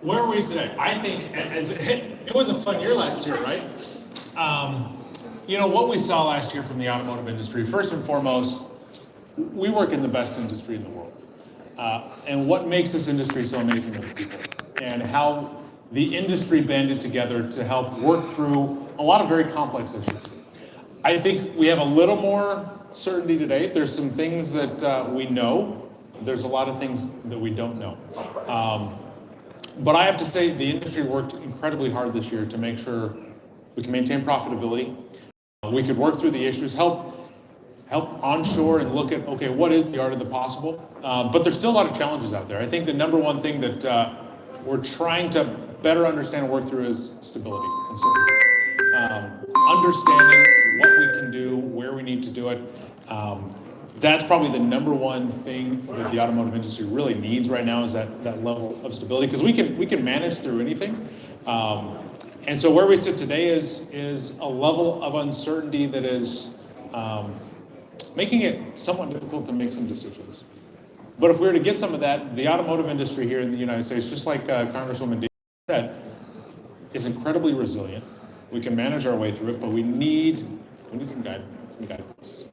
Where are we today? I think it was a fun year last year, right? You know, what we saw last year from the automotive industry, first and foremost, we work in the best industry in the world. And what makes this industry so amazing are the people, and how the industry banded together to help work through a lot of very complex issues. I think we have a little more certainty today. There's some things that we know. There's a lot of things that we don't know. But I have to say the industry worked incredibly hard this year to make sure we can maintain profitability. We could work through the issues, help onshore and look at, okay, what is the art of the possible? But there's still a lot of challenges out there. I think the number one thing that we're trying to better understand and work through is stability and certainty. Understanding what we can do, where we need to do it. That's probably the number one thing that the automotive industry really needs right now, is that level of stability, because we can manage through anything. And so where we sit today is a level of uncertainty that is making it somewhat difficult to make some decisions. But if we were to get some of that, the automotive industry here in the United States, just like Congresswoman Dingell said, is incredibly resilient. We can manage our way through it, but we need some guidance.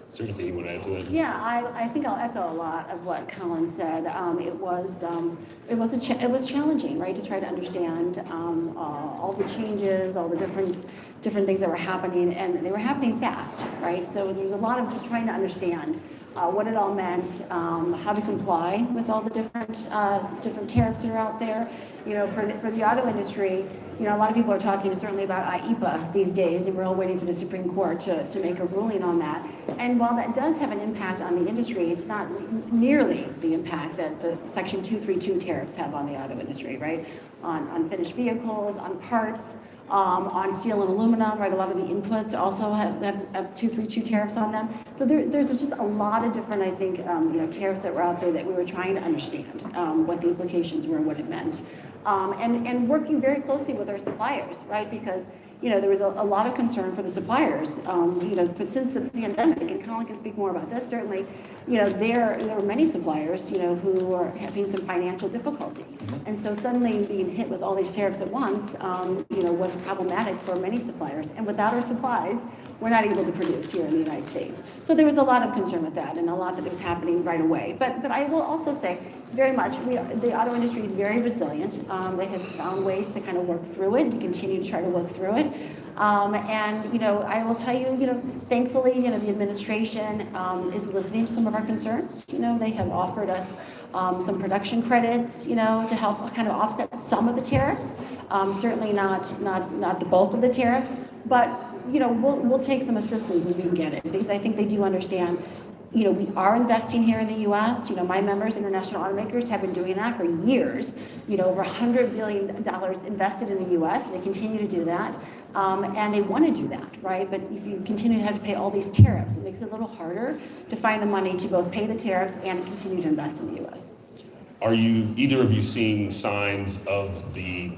Is there anything you want to add to that? Yeah, I think I'll echo a lot of what Colin said. It was challenging, right, to try to understand all the changes, all the different things that were happening, and they were happening fast, right? So there was a lot of just trying to understand what it all meant, how to comply with all the different tariffs that are out there. You know, for the auto industry, you know, a lot of people are talking certainly about IEEPA these days, and we're all waiting for the Supreme Court to make a ruling on that. And while that does have an impact on the industry, it's not nearly the impact that the Section 232 tariffs have on the auto industry, right? On finished vehicles, on parts, on steel and aluminum, right? A lot of the inputs also have 232 tariffs on them. So there's just a lot of different, I think, tariffs that were out there that we were trying to understand what the implications were, what it meant. And working very closely with our suppliers, right? Because there was a lot of concern for the suppliers, but since the pandemic, and Colin can speak more about this, certainly, there were many suppliers, who are having some financial difficulty. And so suddenly being hit with all these tariffs at once, was problematic for many suppliers. And without our supplies, we're not able to produce here in the United States. So there was a lot of concern with that and a lot that was happening right away. But I will also say, very much, the auto industry is very resilient. They have found ways to kind of work through it, to continue to try to work through it. And I will tell you, thankfully, the administration is listening to some of our concerns. They have offered us some production credits, to help kind of offset some of the tariffs. Certainly not the bulk of the tariffs, but we'll take some assistance as we can get it, because I think they do understand. We are investing here in the U.S. My members, international automakers, have been doing that for years. Over $100 billion invested in the U.S. They continue to do that, and they want to do that, right? But if you continue to have to pay all these tariffs, it makes it a little harder to find the money to both pay the tariffs and continue to invest in the U.S. Are either of you seeing signs of the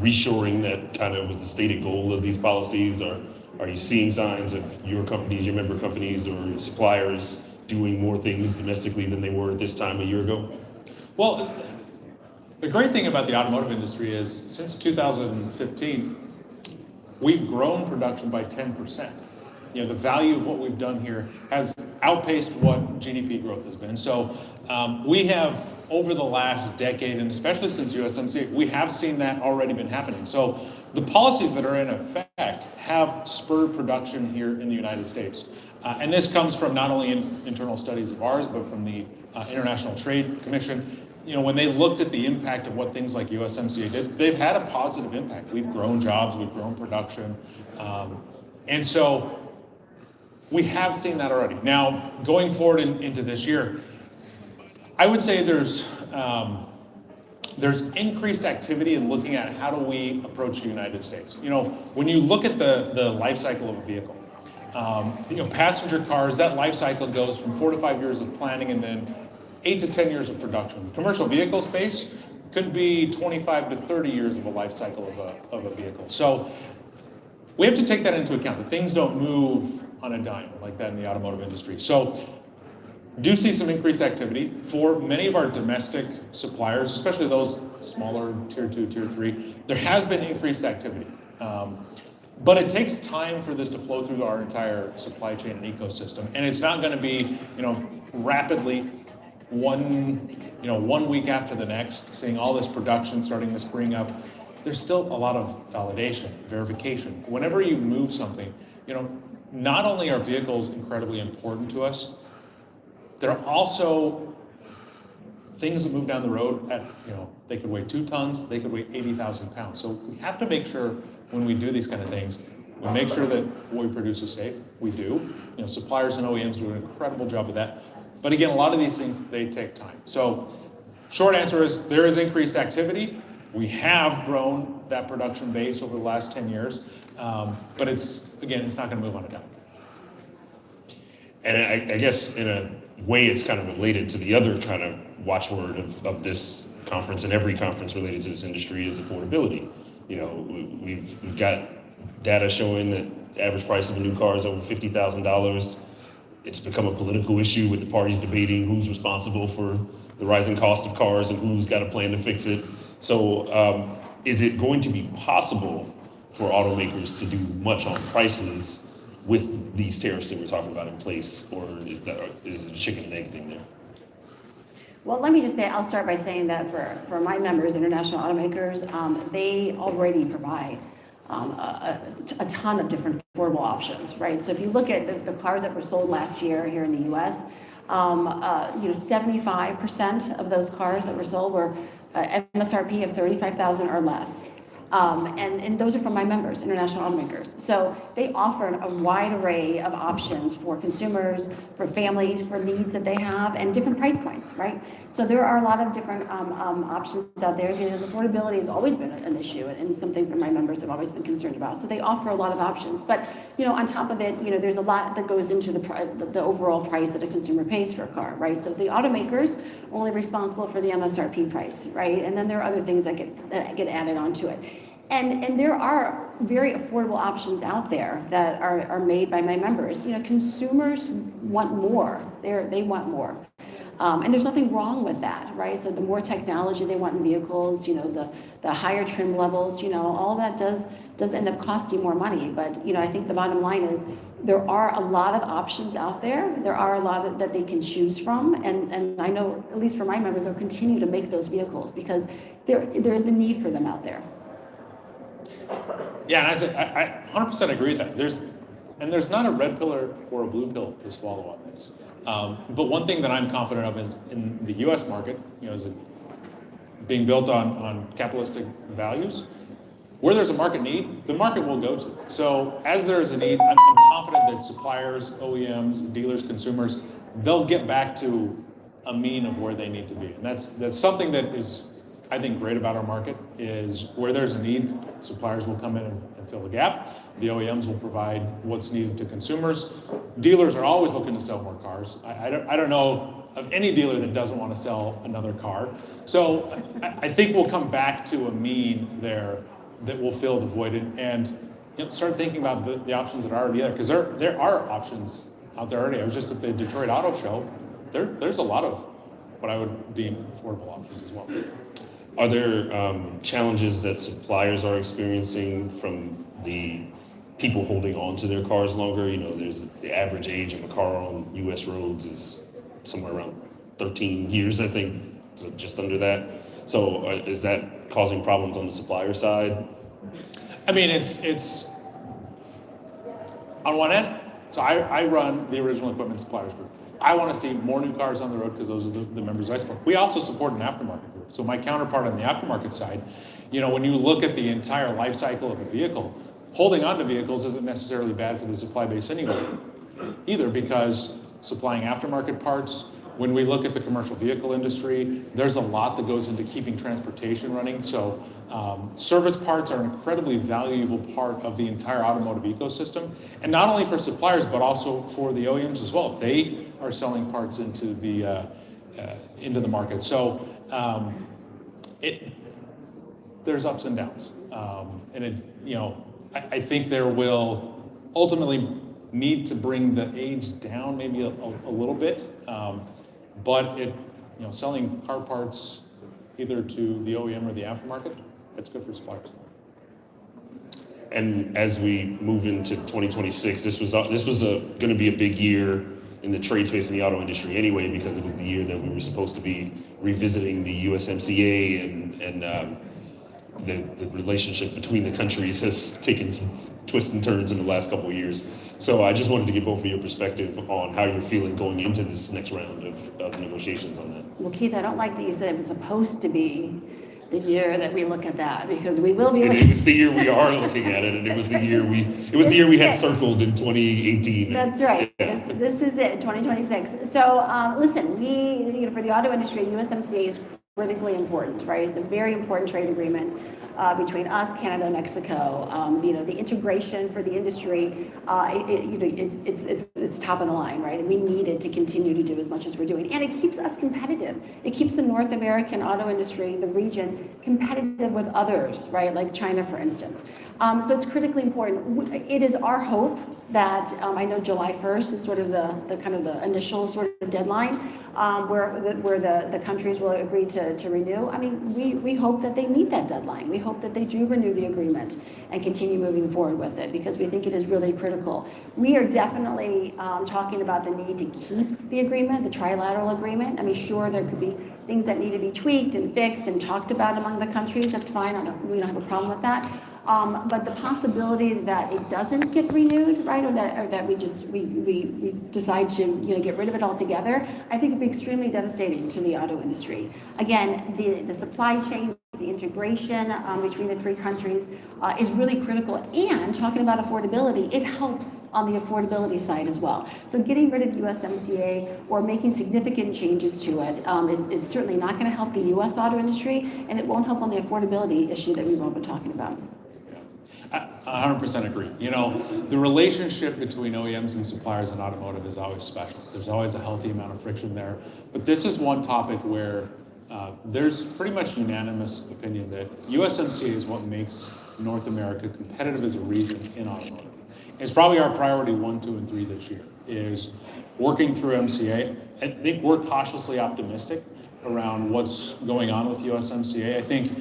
reshoring that kind of was the stated goal of these policies, or are you seeing signs of your companies, your member companies, or suppliers doing more things domestically than they were at this time a year ago? Well, the great thing about the automotive industry is since 2015, we've grown production by 10%. The value of what we've done here has outpaced what GDP growth has been. So we have, over the last decade, and especially since USMCA, we have seen that already been happening. So the policies that are in effect have spurred production here in the United States. And this comes from not only internal studies of ours, but from the International Trade Commission. When they looked at the impact of what things like USMCA did, they've had a positive impact. We've grown jobs, we've grown production. And so we have seen that already. Now, going forward into this year, I would say there's increased activity in looking at how do we approach the United States. When you look at the life cycle of a vehicle, passenger cars, that life cycle goes from 4 to 5 years of planning and then 8 to 10 years of production. Commercial vehicle space could be 25 to 30 years of a life cycle of a vehicle. So we have to take that into account. The things don't move on a dime like that in the automotive industry. So do see some increased activity for many of our domestic suppliers, especially those smaller tier 2, tier 3. There has been increased activity. But it takes time for this to flow through our entire supply chain and ecosystem. And it's not going to be, rapidly one week after the next, seeing all this production starting to spring up. There's still a lot of validation, verification. Whenever you move something, not only are vehicles incredibly important to us, they're also things that move down the road at, they could weigh 2 tons, they could weigh 80,000 pounds. So we have to make sure when we do these kind of things, we make sure that what we produce is safe. We do. Suppliers and OEMs do an incredible job of that. But again, a lot of these things, they take time. So short answer is there is increased activity. We have grown that production base over the last 10 years. But it's not going to move on a dime. And I guess in a way it's kind of related to the other kind of watchword of this conference and every conference related to this industry is affordability. We've got data showing that the average price of a new car is over $50,000. It's become a political issue with the parties debating who's responsible for the rising cost of cars and who's got a plan to fix it. So is it going to be possible for automakers to do much on prices with these tariffs that we're talking about in place, or is it a chicken and egg thing there? Well, let me just say, I'll start by saying that for my members, international automakers, they already provide a ton of different affordable options, right? So if you look at the cars that were sold last year here in the U.S., 75% of those cars that were sold were MSRP of $35,000 or less. And those are from my members, international automakers. So they offer a wide array of options for consumers, for families, for needs that they have, and different price points, right? So there are a lot of different options out there. Affordability has always been an issue and something that my members have always been concerned about. So they offer a lot of options. But, on top of it, there's a lot that goes into the overall price that a consumer pays for a car, right? So the automakers are only responsible for the MSRP price, right? And then there are other things that get added onto it. And there are very affordable options out there that are made by my members. You know, consumers want more. They want more. And there's nothing wrong with that, right? So the more technology they want in vehicles, you know, the higher trim levels, you know, all that does end up costing more money. But, you know, I think the bottom line is there are a lot of options out there. There are a lot that they can choose from. And I know, at least for my members, they'll continue to make those vehicles because there is a need for them out there. Yeah, and I 100% agree with that. There's not a red pill or a blue pill to swallow on this. But one thing that I'm confident of is in the U.S. market, you know, is it being built on capitalistic values. Where there's a market need, the market will go to. So as there is a need, I'm confident that suppliers, OEMs, dealers, consumers, they'll get back to a mean of where they need to be. And that's something that is, I think, great about our market is where there's a need, suppliers will come in and fill the gap. The OEMs will provide what's needed to consumers. Dealers are always looking to sell more cars. I don't know of any dealer that doesn't want to sell another car. So I think we'll come back to a mean there that will fill the void and you know, start thinking about the options that are already there, because there are options out there already. I was just at the Detroit Auto Show. There's a lot of what I would deem affordable options as well. Are there challenges that suppliers are experiencing from the people holding on to their cars longer? You know, there's the average age of a car on U.S. roads is somewhere around 13 years, I think, so just under that. So is that causing problems on the supplier side? I mean, it's on one end. So I run the original equipment suppliers group. I want to see more new cars on the road because those are the members I support. We also support an aftermarket group. So my counterpart on the aftermarket side, you know, when you look at the entire life cycle of a vehicle, holding on to vehicles isn't necessarily bad for the supply base anyway, either, because supplying aftermarket parts, when we look at the commercial vehicle industry, there's a lot that goes into keeping transportation running. So service parts are an incredibly valuable part of the entire automotive ecosystem. And not only for suppliers, but also for the OEMs as well. They are selling parts into the market. So there's ups and downs. I think there will ultimately need to bring the age down maybe a little bit. But selling car parts either to the OEM or the aftermarket, it's good for suppliers. And as we move into 2026, this was going to be a big year in the trade space in the auto industry anyway, because it was the year that we were supposed to be revisiting the USMCA and the relationship between the countries has taken some twists and turns in the last couple of years. So I just wanted to get both of your perspective on how you're feeling going into this next round of negotiations on that. Well, Keith, I don't like that you said it was supposed to be the year that we look at that, because we will be looking. It's the year we are looking at it, and it was the year we had circled in 2018. That's right. Yeah. This is it, 2026. So listen, for the auto industry, USMCA is critically important, right? It's a very important trade agreement between us, Canada, and Mexico. The integration for the industry, it's top of the line, right? And we need it to continue to do as much as we're doing. And it keeps us competitive. It keeps the North American auto industry, the region, competitive with others, right? Like China, for instance. So it's critically important. It is our hope that, I know July 1st is sort of the kind of the initial sort of deadline where the countries will agree to renew. I mean, we hope that they meet that deadline. We hope that they do renew the agreement and continue moving forward with it, because we think it is really critical. We are definitely talking about the need to keep the agreement, the trilateral agreement. I mean, sure, there could be things that need to be tweaked and fixed and talked about among the countries. That's fine. We don't have a problem with that. But the possibility that it doesn't get renewed, right, or that we decide to get rid of it altogether, I think would be extremely devastating to the auto industry. Again, the supply chain, the integration between the three countries is really critical. And talking about affordability, it helps on the affordability side as well. So getting rid of USMCA or making significant changes to it is certainly not going to help the U.S. auto industry, and it won't help on the affordability issue that we've all been talking about. I 100% agree. The relationship between OEMs and suppliers in automotive is always special. There's always a healthy amount of friction there. But this is one topic where, there's pretty much unanimous opinion that USMCA is what makes North America competitive as a region in automotive. It's probably our priority 1, 2, and 3 this year, is working through MCA. I think we're cautiously optimistic around what's going on with USMCA. I think,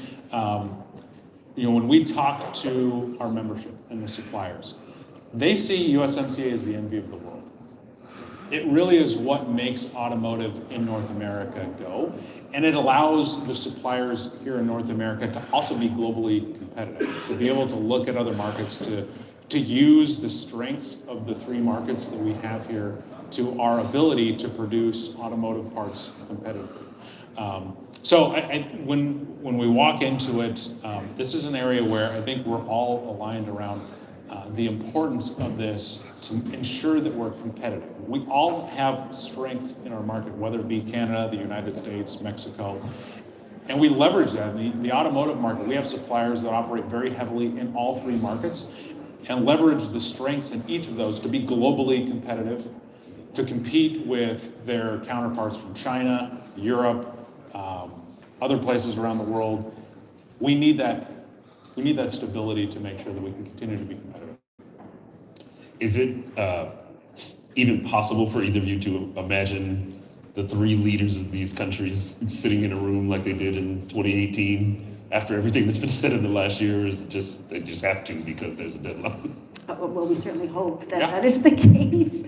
when we talk to our membership and the suppliers, they see USMCA as the envy of the world. It really is what makes automotive in North America go, and it allows the suppliers here in North America to also be globally competitive, to be able to look at other markets, to use the strengths of the 3 markets that we have here to our ability to produce automotive parts competitively. So when we walk into it, this is an area where I think we're all aligned around the importance of this to ensure that we're competitive. We all have strengths in our market, whether it be Canada, the United States, Mexico, and we leverage that. In the automotive market, we have suppliers that operate very heavily in all 3 markets and leverage the strengths in each of those to be globally competitive, to compete with their counterparts from China, Europe, other places around the world. We need that stability to make sure that we can continue to be competitive. Is it even possible for either of you to imagine the 3 leaders of these countries sitting in a room like they did in 2018 after everything that's been said in the last year? Or is it just they just have to because there's a deadline? Well, we certainly hope that that is the case.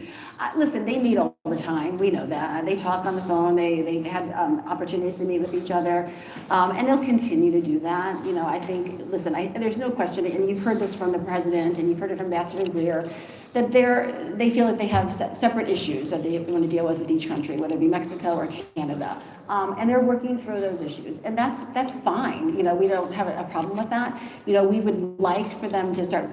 Listen, they meet all the time. We know that. They talk on the phone. They've had opportunities to meet with each other, and they'll continue to do that. I think, listen, there's no question, and you've heard this from the president, and you've heard it from Ambassador Greer, that they feel that they have separate issues that they want to deal with each country, whether it be Mexico or Canada, and they're working through those issues, and that's fine. We don't have a problem with that. We would like for them to start.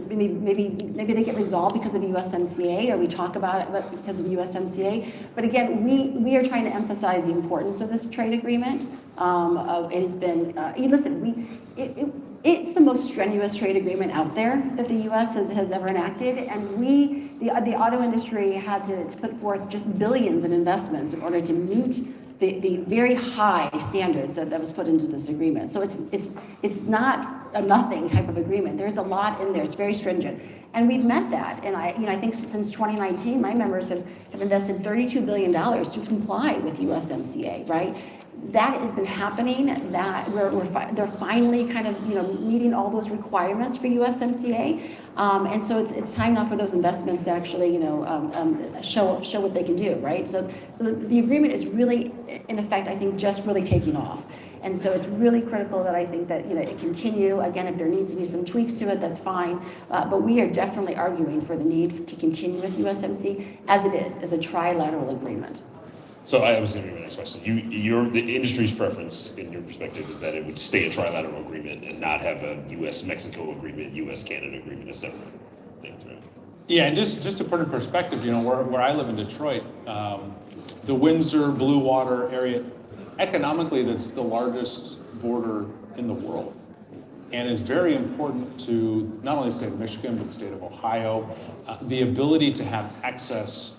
Maybe they get resolved because of USMCA, or we talk about it because of USMCA. But again, we are trying to emphasize the importance of this trade agreement. It has been, listen, it's the most strenuous trade agreement out there that the U.S. has ever enacted, and the auto industry had to put forth just billions in investments in order to meet the very high standards that was put into this agreement. So it's not a nothing type of agreement. There's a lot in there. It's very stringent. And we've met that. And I think since 2019, my members have invested $32 billion to comply with USMCA, right? That has been happening, that they're finally kind of, meeting all those requirements for USMCA. And so it's time now for those investments to actually, show what they can do, right? So the agreement is really, in effect, I think, just really taking off. And so it's really critical that I think that, it continue. Again, if there needs to be some tweaks to it, that's fine. But we are definitely arguing for the need to continue with USMCA as it is, as a trilateral agreement. So I was going to be my next question. The industry's preference, in your perspective, is that it would stay a trilateral agreement and not have a U.S.-Mexico agreement, U.S.-Canada agreement as separate things, right? Yeah, and just to put in perspective, where I live in Detroit, the Windsor, Blue Water area, economically, that's the largest border in the world. And is very important to not only the state of Michigan, but the state of Ohio. The ability to have access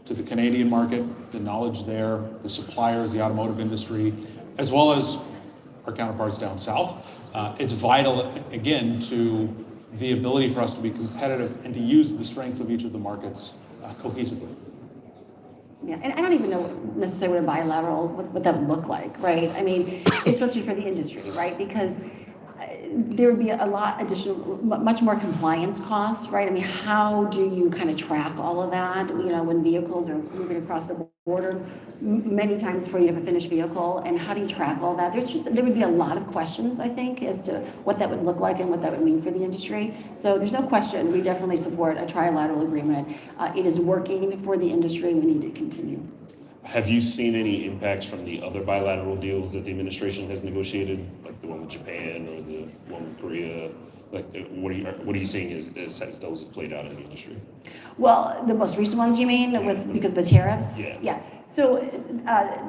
to the Canadian market, the knowledge there, the suppliers, the automotive industry, as well as our counterparts down south. It's vital, again, to the ability for us to be competitive and to use the strengths of each of the markets cohesively. Yeah, and I don't even know necessarily what a bilateral, what that would look like, right? I mean, it's supposed to be for the industry, right? Because there would be a lot additional, much more compliance costs, right? I mean, how do you kind of track all of that? When vehicles are moving across the border, many times before you have a finished vehicle, and how do you track all that? There would be a lot of questions, I think, as to what that would look like and what that would mean for the industry. So there's no question, we definitely support a trilateral agreement. It is working for the industry, we need to continue. Have you seen any impacts from the other bilateral deals that the administration has negotiated, like the one with Japan or the one with Korea? Like, what are you seeing as those played out in the industry? Well, the most recent ones, you mean, because of the tariffs? Yeah. So,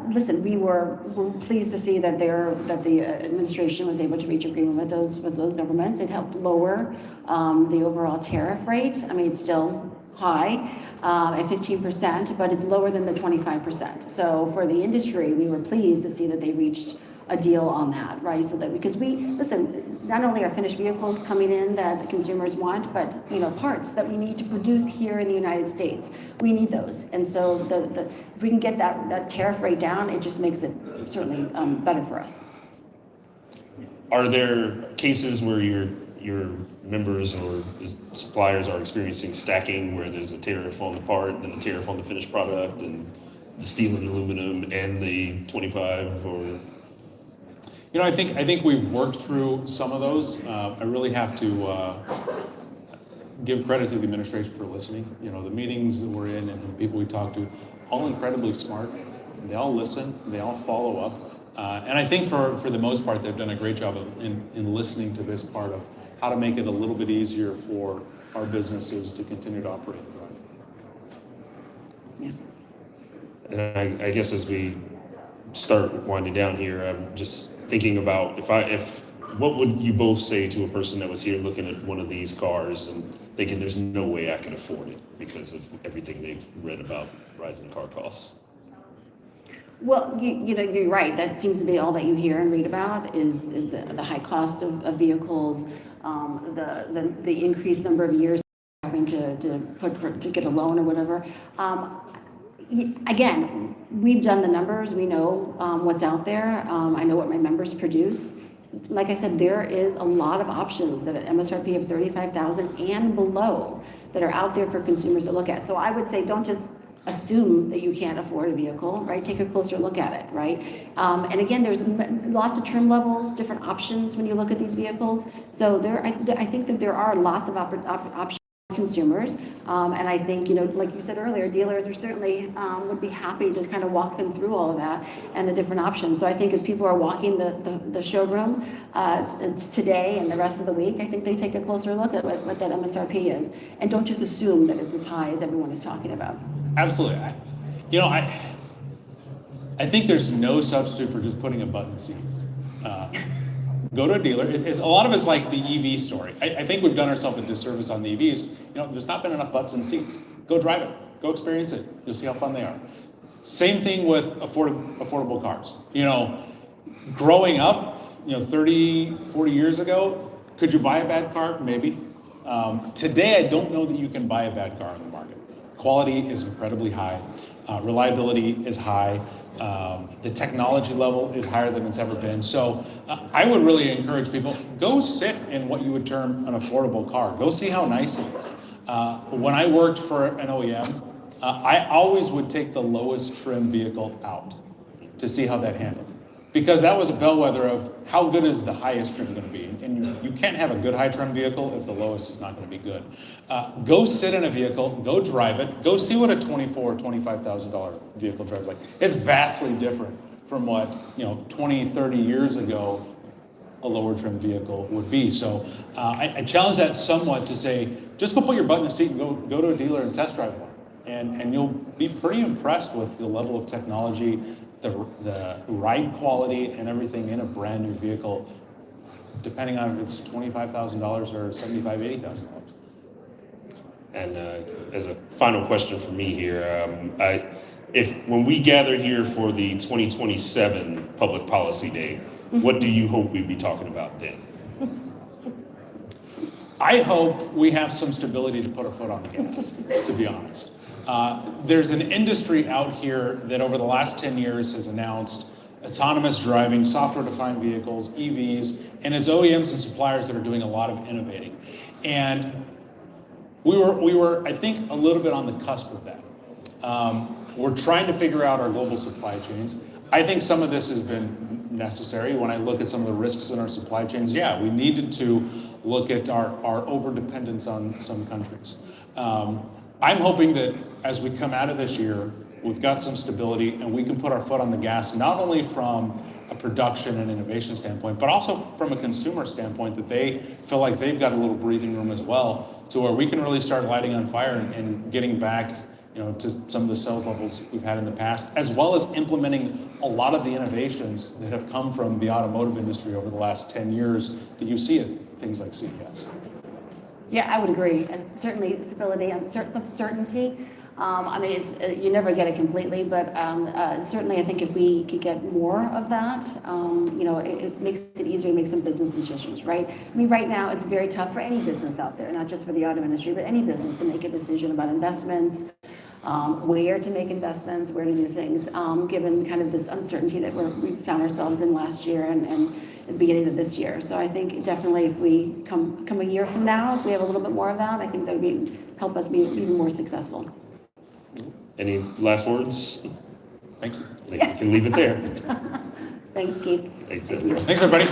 listen, we're pleased to see that the administration was able to reach agreement with those governments. It helped lower the overall tariff rate. I mean, it's still high at 15%, but it's lower than the 25%. So for the industry, we were pleased to see that they reached a deal on that, right? So that, because listen, not only are finished vehicles coming in that consumers want, but parts that we need to produce here in the United States, we need those. And so if we can get that tariff rate down, it just makes it certainly better for us. Are there cases where your members or suppliers are experiencing stacking, where there's a tariff on the part, then a tariff on the finished product, and the steel and aluminum, and the 25, or? I think we've worked through some of those. I really have to give credit to the administration for listening. The meetings that we're in and the people we talk to, all incredibly smart. They all listen. They all follow up. And I think for the most part, they've done a great job in listening to this part of how to make it a little bit easier for our businesses to continue to operate. Yes. And I guess as we start winding down here, I'm just thinking about what would you both say to a person that was here looking at one of these cars and thinking there's no way I can afford it because of everything they've read about rising car costs? Well, you're right. That seems to be all that you hear and read about is the high cost of vehicles, the increased number of years having to get a loan or whatever. Again, we've done the numbers. We know what's out there. I know what my members produce. Like I said, there is a lot of options at an MSRP of $35,000 and below that are out there for consumers to look at. So I would say don't just assume that you can't afford a vehicle, right? Take a closer look at it, right? And again, there's lots of trim levels, different options when you look at these vehicles. So I think that there are lots of options for consumers. And I think, like you said earlier, dealers are certainly would be happy to kind of walk them through all of that and the different options. So I think as people are walking the showroom today and the rest of the week, I think they take a closer look at what that MSRP is. And don't just assume that it's as high as everyone is talking about. Absolutely. I think there's no substitute for just putting a button seat. Go to a dealer. A lot of it's like the EV story. I think we've done ourselves a disservice on the EVs. There's not been enough butts and seats. Go drive it. Go experience it. You'll see how fun they are. Same thing with affordable cars. Growing up, 30, 40 years ago, could you buy a bad car? Maybe. Today, I don't know that you can buy a bad car on the market. Quality is incredibly high. Reliability is high. The technology level is higher than it's ever been. So I would really encourage people, go sit in what you would term an affordable car. Go see how nice it is. When I worked for an OEM, I always would take the lowest trim vehicle out to see how that handled. Because that was a bellwether of how good is the highest trim going to be. And you can't have a good high trim vehicle if the lowest is not going to be good. Go sit in a vehicle, go drive it, go see what a $24,000 or $25,000 vehicle drives like. It's vastly different from what 20, 30 years ago a lower trim vehicle would be. So I challenge that somewhat to say, just go put your butt in a seat and go to a dealer and test drive one. And you'll be pretty impressed with the level of technology, the ride quality and everything in a brand new vehicle, depending on if it's $25,000 or $75,000, $80,000. And as a final question for me here, when we gather here for the 2027 Public Policy Day, what do you hope we'd be talking about then? I hope we have some stability to put our foot on the gas, to be honest. There's an industry out here that over the last 10 years has announced autonomous driving, software-defined vehicles, EVs, and it's OEMs and suppliers that are doing a lot of innovating. And we were, I think, a little bit on the cusp of that. We're trying to figure out our global supply chains. I think some of this has been necessary. When I look at some of the risks in our supply chains, we needed to look at our over-dependence on some countries. I'm hoping that as we come out of this year, we've got some stability and we can put our foot on the gas, not only from a production and innovation standpoint, but also from a consumer standpoint, that they feel like they've got a little breathing room as well, to where we can really start lighting on fire and getting back to some of the sales levels we've had in the past, as well as implementing a lot of the innovations that have come from the automotive industry over the last 10 years that you see at things like CES. Yeah, I would agree. Certainly stability and some certainty. I mean, it's, you never get it completely, but certainly I think if we could get more of that, you know, it makes it easier to make some business decisions, right? I mean, right now it's very tough for any business out there, not just for the auto industry, but any business to make a decision about investments, where to make investments, where to do things, given kind of this uncertainty that we found ourselves in last year and at the beginning of this year. So I think definitely if we come a year from now, if we have a little bit more of that, I think that would help us be even more successful. Any last words? Thank you. I think we can leave it there. Thanks, Keith. Thanks, Thanks, everybody.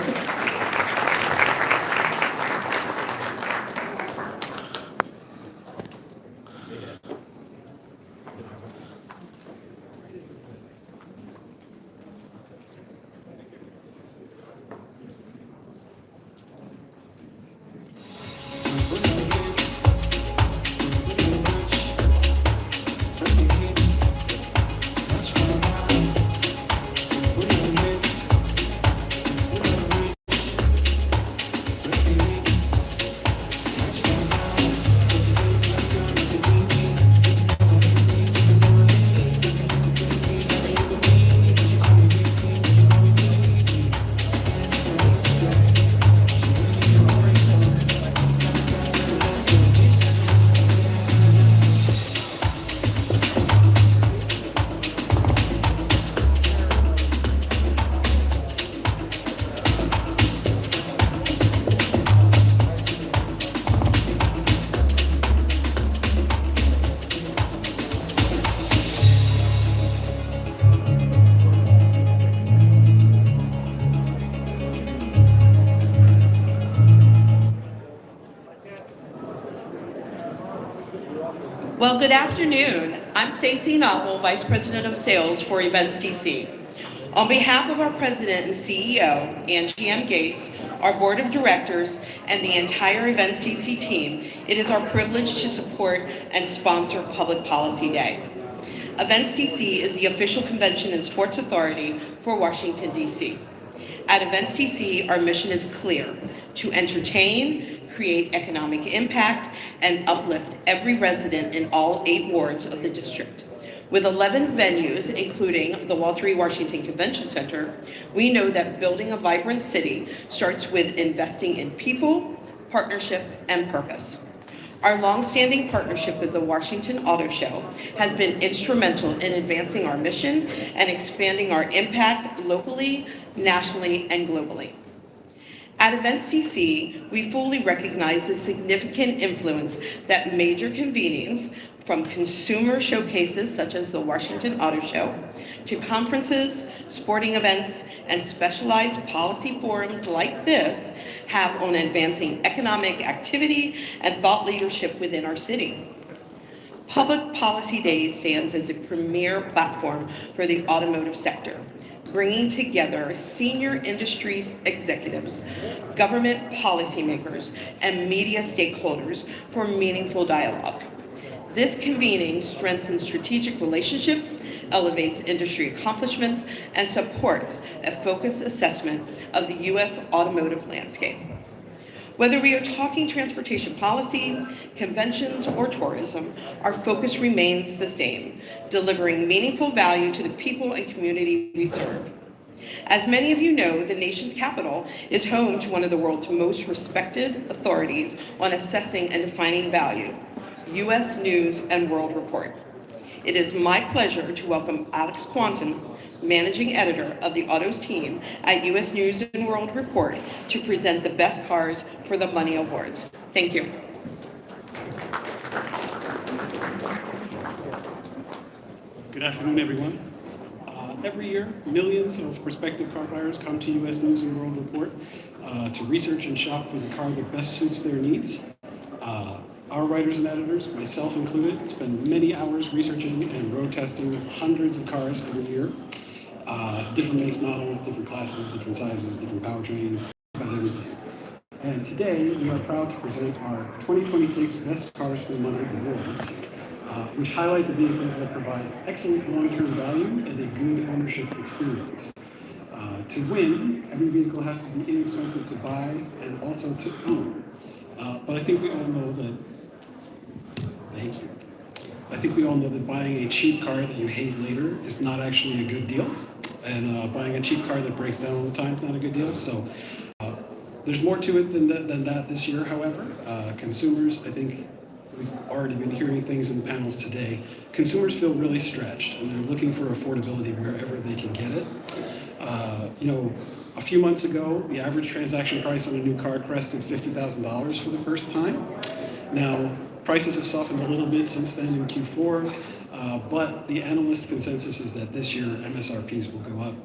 Well, good afternoon. I'm Stacy Novel, Vice President of Sales for Events DC. On behalf of our President and CEO, Angie M. Gates, our Board of Directors, and the entire Events DC team, it is our privilege to support and sponsor Public Policy Day. Events DC is the official convention and sports authority for Washington, D.C. At Events DC, our mission is clear: to entertain, create economic impact, and uplift every resident in all 8 wards of the district. With 11 venues, including the Walter E. Washington Convention Center, we know that building a vibrant city starts with investing in people, partnership, and purpose. Our long-standing partnership with the Washington Auto Show has been instrumental in advancing our mission and expanding our impact locally, nationally, and globally. At Events DC, we fully recognize the significant influence that major convenings, from consumer showcases such as the Washington Auto Show, to conferences, sporting events, and specialized policy forums like this, have on advancing economic activity and thought leadership within our city. Public Policy Days stands as a premier platform for the automotive sector, bringing together senior industry executives, government policymakers, and media stakeholders for meaningful dialogue. This convening strengthens strategic relationships, elevates industry accomplishments, and supports a focused assessment of the U.S. automotive landscape. Whether we are talking transportation policy, conventions, or tourism, our focus remains the same: delivering meaningful value to the people and community we serve. As many of you know, the nation's capital is home to one of the world's most respected authorities on assessing and defining value, U.S. News and World Report. It is my pleasure to welcome Alex Quanton, Managing Editor of the Autos team at U.S. News and World Report, to present the Best Cars for the Money Awards. Thank you. Good afternoon, everyone. Every year, millions of prospective car buyers come to U.S. News and World Report to research and shop for the car that best suits their needs. Our writers and editors, myself included, spend many hours researching and road testing hundreds of cars every year. Different makes, models, different classes, different sizes, different powertrains, about everything. And today, we are proud to present our 2026 Best Cars for the Money Awards, which highlight the vehicles that provide excellent long-term value and a good ownership experience. To win, every vehicle has to be inexpensive to buy and also to own. But I think we all know that, thank you. I think we all know that buying a cheap car that you hate later is not actually a good deal. And buying a cheap car that breaks down all the time is not a good deal. So there's more to it than that this year, however. Consumers, I think we've already been hearing things in the panels today. Consumers feel really stretched and they're looking for affordability wherever they can get it. A few months ago, the average transaction price on a new car crested $50,000 for the first time. Now, prices have softened a little bit since then in Q4, but the analyst consensus is that this year MSRPs will go up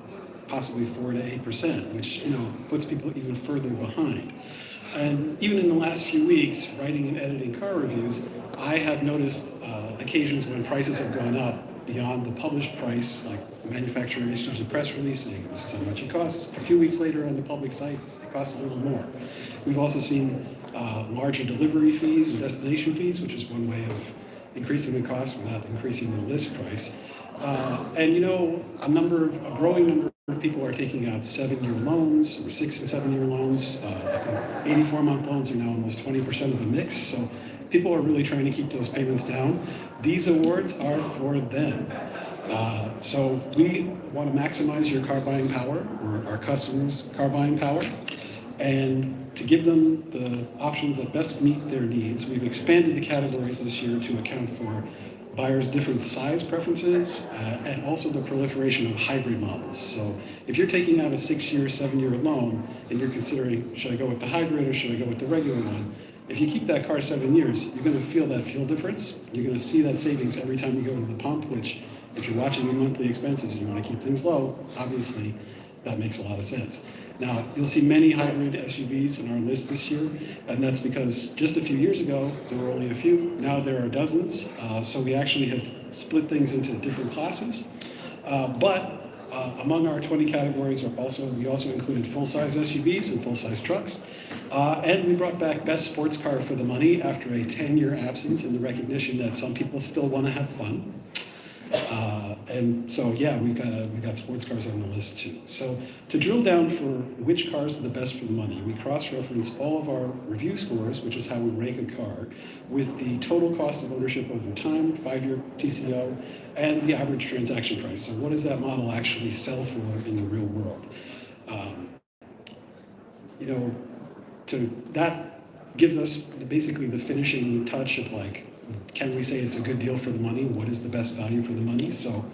possibly 4 to 8%, which puts people even further behind. And even in the last few weeks, writing and editing car reviews, I have noticed occasions when prices have gone up beyond the published price, like the manufacturer issues a press release saying this is how much it costs. A few weeks later on the public site, it costs a little more. We've also seen larger delivery fees and destination fees, which is one way of increasing the cost without increasing the list price. And a growing number of people are taking out 7-year loans or 6 and 7-year loans. I think 84-month loans are now almost 20% of the mix. So people are really trying to keep those payments down. These awards are for them. So we want to maximize your car buying power, or our customers' car buying power. And to give them the options that best meet their needs, we've expanded the categories this year to account for buyers' different size preferences and also the proliferation of hybrid models. So if you're taking out a 6-year, 7-year loan and you're considering, should I go with the hybrid or should I go with the regular one? If you keep that car 7 years, you're going to feel that fuel difference. You're going to see that savings every time you go to the pump, which if you're watching your monthly expenses and you want to keep things low, obviously that makes a lot of sense. Now, you'll see many hybrid SUVs in our list this year, and that's because just a few years ago, there were only a few. Now there are dozens, so we actually have split things into different classes. But among our 20 categories we also included full-size SUVs and full-size trucks. And we brought back Best Sports Car for the Money after a 10-year absence in the recognition that some people still want to have fun. And so, yeah, we've got sports cars on the list too. So to drill down for which cars are the best for the money, we cross-reference all of our review scores, which is how we rank a car, with the total cost of ownership over time, 5-year TCO, and the average transaction price. So what does that model actually sell for in the real world? That gives us basically the finishing touch of can we say it's a good deal for the money? What is the best value for the money? So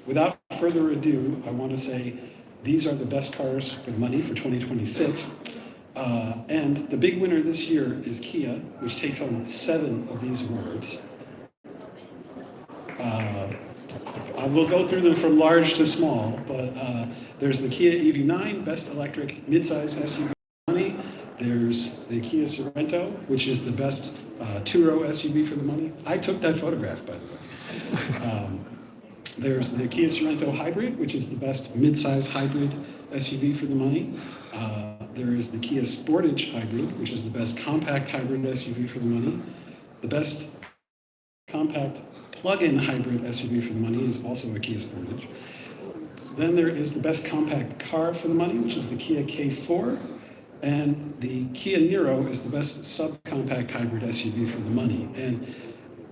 without further ado, I want to say these are the best cars for the money for 2026. And the big winner this year is Kia, which takes home 7 of these awards. I will go through them from large to small, but there's the Kia EV9, best electric midsize SUV for the money. There's the Kia Sorento, which is the best 2-row SUV for the money. I took that photograph, by the way. There's the Kia Sorento Hybrid, which is the best mid-size hybrid SUV for the money. There is the Kia Sportage Hybrid, which is the best compact hybrid SUV for the money. The best compact plug-in hybrid SUV for the money is also a Kia Sportage. Then there is the best compact car for the money, which is the Kia K4. And the Kia Niro is the best subcompact hybrid SUV for the money. And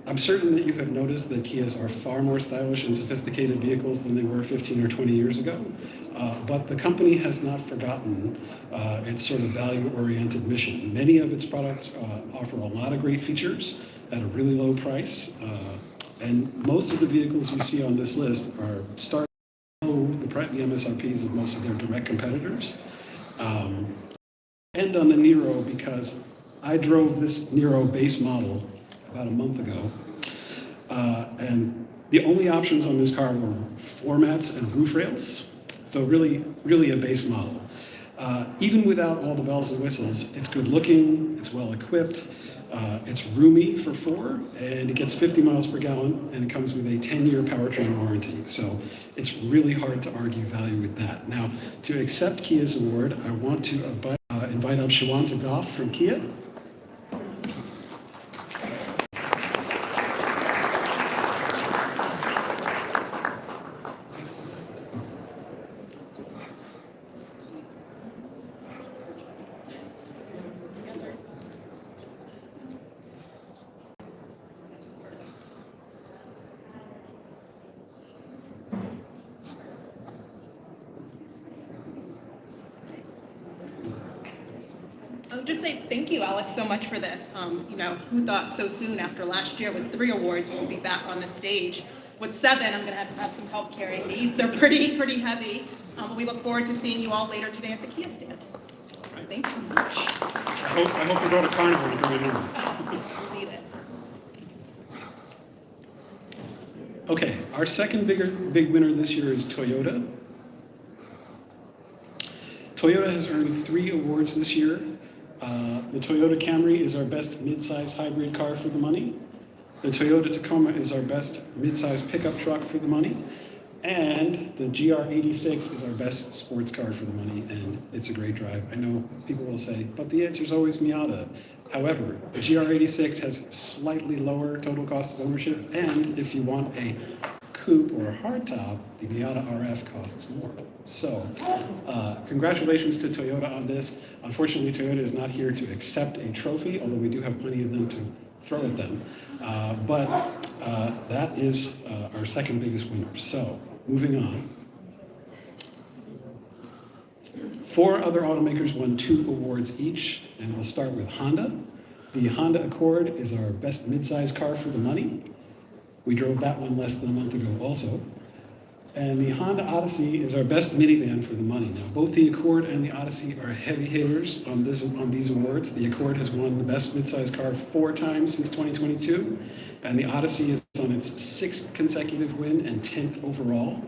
I'm certain that you have noticed that Kias are far more stylish and sophisticated vehicles than they were 15 or 20 years ago. But the company has not forgotten its sort of value-oriented mission. Many of its products offer a lot of great features at a really low price. And most of the vehicles you see on this list are starting below the MSRPs of most of their direct competitors. And on the Niro, because I drove this Niro base model about a month ago, and the only options on this car were floor mats and roof rails, so really a base model. Even without all the bells and whistles, it's good looking, it's well equipped, it's roomy for 4, and it gets 50 miles per gallon, and it comes with a 10-year powertrain warranty. So it's really hard to argue value with that. Now, to accept Kia's award, I want to invite up Shepardson Goff from Kia. just say thank you, Alex, so much for this. You know, who thought so soon after last year with 3 awards we'll be back on the stage. With 7, I'm going to have some help carrying these. They're pretty heavy. But we look forward to seeing you all later today at the Kia stand. Thanks so much. I hope you brought a carnival to bring it in. We'll need it. Okay, our second big winner this year is Toyota. Toyota has earned 3 awards this year. The Toyota Camry is our best midsize hybrid car for the money. The Toyota Tacoma is our best midsize pickup truck for the money. And the GR86 is our best sports car for the money, and it's a great drive. I know people will say, but the answer is always Miata. However, the GR86 has slightly lower total cost of ownership, and if you want a coupe or a hardtop, the Miata RF costs more. So, congratulations to Toyota on this. Unfortunately, Toyota is not here to accept a trophy, although we do have plenty of them to throw at them. But that is our second biggest winner. So, moving on. 4 other automakers won 2 awards each, and we'll start with Honda. The Honda Accord is our best midsize car for the money. We drove that one less than a month ago also. And the Honda Odyssey is our best minivan for the money. Now, both the Accord and the Odyssey are heavy hitters on these awards. The Accord has won the best midsize car 4 times since 2022, and the Odyssey is on its 6th consecutive win and 10th overall.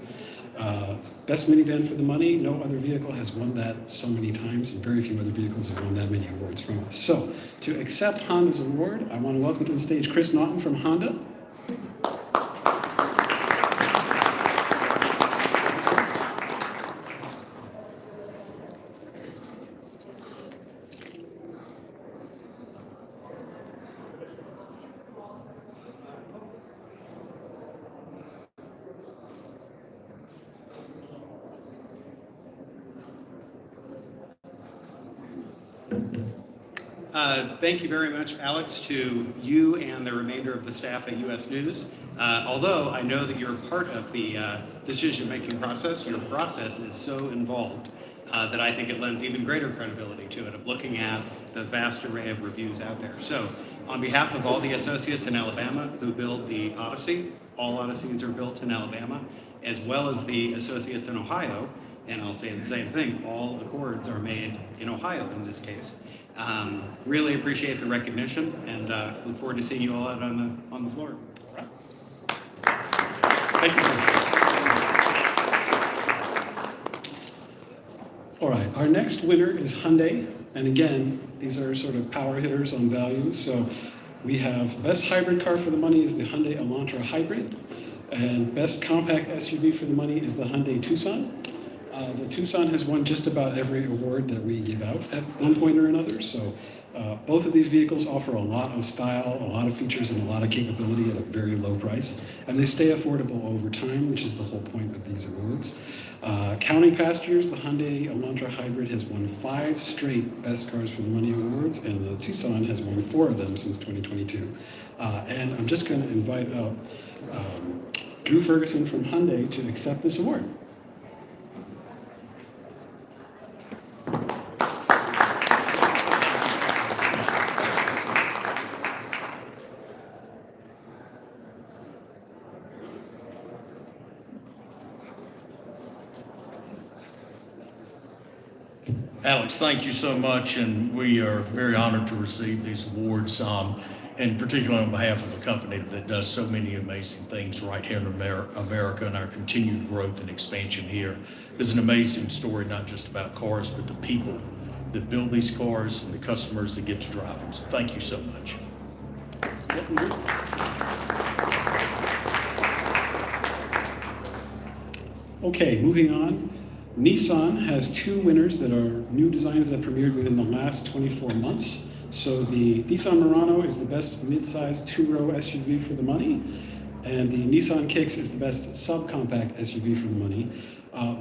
Best minivan for the money, no other vehicle has won that so many times, and very few other vehicles have won that many awards from us. So, to accept Honda's award, I want to welcome to the stage Chris Naughton from Honda. Thank you very much, Alex, to you and the remainder of the staff at U.S. News. Although I know that you're part of the decision-making process, your process is so involved that I think it lends even greater credibility to it of looking at the vast array of reviews out there. So on behalf of all the associates in Alabama who build the Odyssey, all Odysseys are built in Alabama, as well as the associates in Ohio, and I'll say the same thing, all Accords are made in Ohio in this case. Really appreciate the recognition and look forward to seeing you all out on the floor. Thank you. All right, our next winner is Hyundai. And again, these are sort of power hitters on value. So we have best hybrid car for the money is the Hyundai Elantra Hybrid. And best compact SUV for the money is the Hyundai Tucson. The Tucson has won just about every award that we give out at one point or another. So both of these vehicles offer a lot of style, a lot of features, and a lot of capability at a very low price. And they stay affordable over time, which is the whole point of these awards. Counting past years, the Hyundai Elantra Hybrid has won 5 straight Best Cars for the Money awards, and the Tucson has won 4 of them since 2022. And I'm just going to invite up Drew Ferguson from Hyundai to accept this award. Alex, thank you so much, and we are very honored to receive these awards, and particularly on behalf of a company that does so many amazing things right here in America, and our continued growth and expansion here is an amazing story, not just about cars, but the people that build these cars and the customers that get to drive them. So thank you so much. Okay, moving on. Nissan has 2 winners that are new designs that premiered within the last 24 months. So the Nissan Murano is the best mid-size 2-row SUV for the money, and the Nissan Kicks is the best subcompact SUV for the money.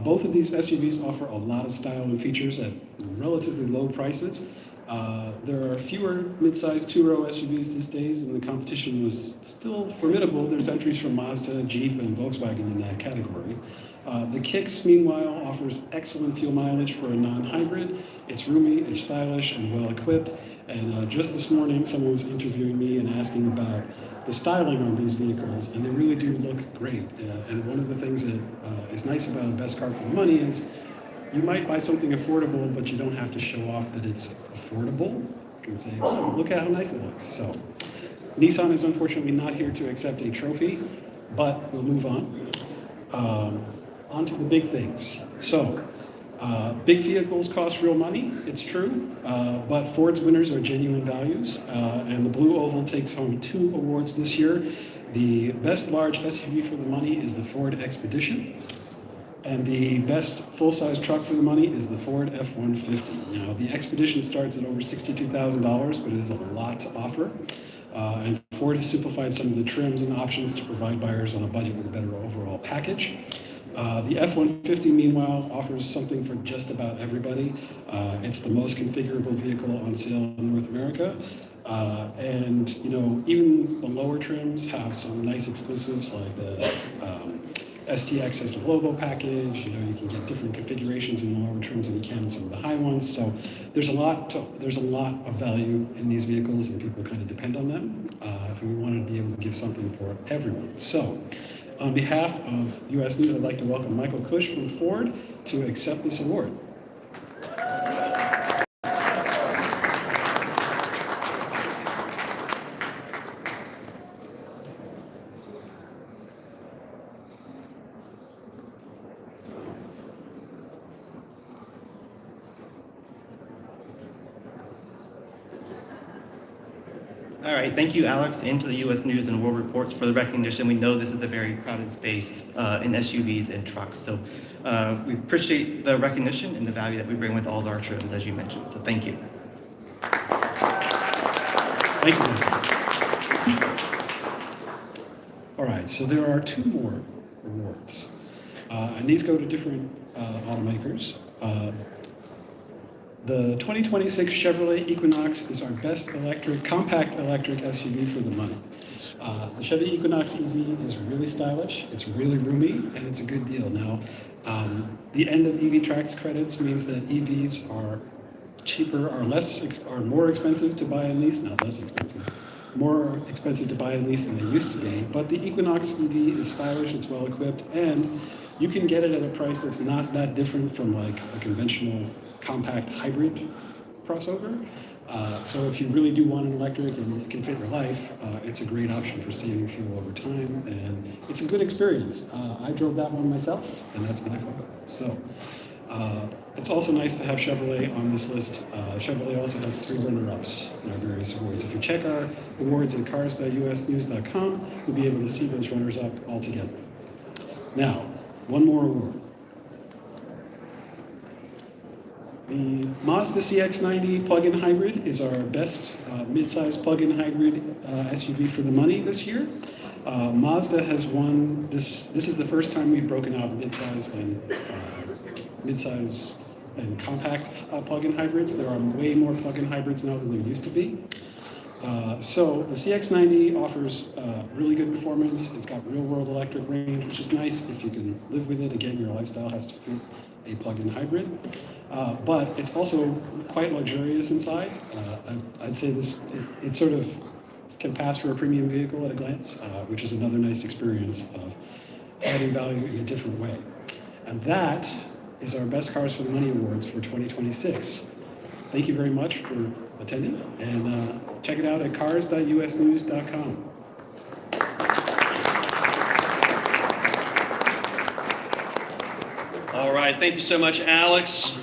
Both of these SUVs offer a lot of style and features at relatively low prices. There are fewer mid-size 2-row SUVs these days, and the competition was still formidable. There's entries from Mazda, Jeep, and Volkswagen in that category. The Kicks, meanwhile, offers excellent fuel mileage for a non-hybrid. It's roomy, it's stylish, and well-equipped. And just this morning, someone was interviewing me and asking about the styling on these vehicles, and they really do look great. And one of the things that is nice about a best car for the money is you might buy something affordable, but you don't have to show off that it's affordable. You can say, oh, look at how nice it looks. So Nissan is unfortunately not here to accept a trophy, but we'll move on. On to the big things. So, big vehicles cost real money, it's true, but Ford's winners are genuine values, and the Blue Oval takes home 2 awards this year. The best large SUV for the money is the Ford Expedition, and the best full-size truck for the money is the Ford F-150. Now, the Expedition starts at over $62,000, but it is a lot to offer. And Ford has simplified some of the trims and options to provide buyers on a budget with a better overall package. The F-150, meanwhile, offers something for just about everybody. It's the most configurable vehicle on sale in North America. And, you know, even the lower trims have some nice exclusives like the STX has the logo package. You know, you can get different configurations in the lower trims than you can in some of the high ones. So there's a lot of value in these vehicles, and people kind of depend on them. And we wanted to be able to give something for everyone. So on behalf of U.S. News, I'd like to welcome Michael Cush from Ford to accept this award. All right, thank you, Alex, and to the U.S. News and World Reports for the recognition. We know this is a very crowded space in SUVs and trucks, so we appreciate the recognition and the value that we bring with all of our trims, as you mentioned, so thank you. Thank you. All right, so there are 2 more awards, and these go to different automakers. The 2026 Chevrolet Equinox is our best compact electric SUV for the money. The Chevy Equinox EV is really stylish, it's really roomy, and it's a good deal. Now, the end of EV tax credits means that EVs are cheaper, are more expensive to buy and lease, not less expensive, more expensive to buy and lease than they used to be. But the Equinox EV is stylish, it's well equipped, and you can get it at a price that's not that different from like a conventional compact hybrid crossover. So if you really do want an electric and it can fit your life, it's a great option for saving fuel over time, and it's a good experience. I drove that one myself, and that's my photo. So it's also nice to have Chevrolet on this list. Chevrolet also has 3 runner-ups in our various awards. If you check our awards at cars.usnews.com, you'll be able to see those runners-up all together. Now, one more award. The Mazda CX-90 plug-in hybrid is our best mid-size plug-in hybrid SUV for the money this year. Mazda has won this. This is the first time we've broken out mid-size and compact plug-in hybrids. There are way more plug-in hybrids now than there used to be. So the CX-90 offers really good performance. It's got real-world electric range, which is nice if you can live with it. Again, your lifestyle has to fit a plug-in hybrid. But it's also quite luxurious inside. I'd say it sort of can pass for a premium vehicle at a glance, which is another nice experience of adding value in a different way. And that is our Best Cars for the Money Awards for 2026. Thank you very much for attending, and check it out at cars.usnews.com. All right, thank you so much, Alex.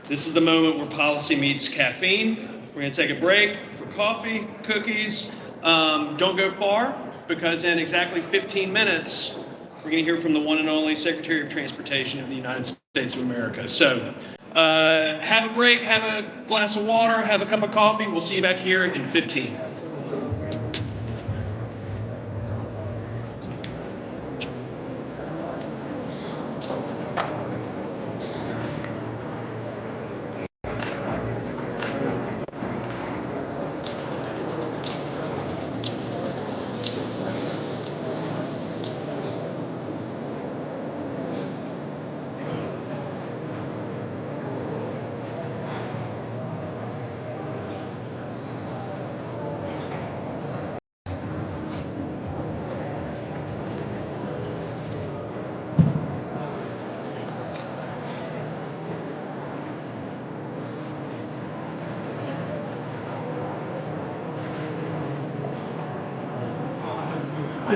This is the moment where policy meets caffeine. We're going to take a break for coffee, cookies. Don't go far, because in exactly 15 minutes, we're going to hear from the one and only Secretary of Transportation of the United States of America. So have a break, have a glass of water, have a cup of coffee. We'll see you back here in 15. No,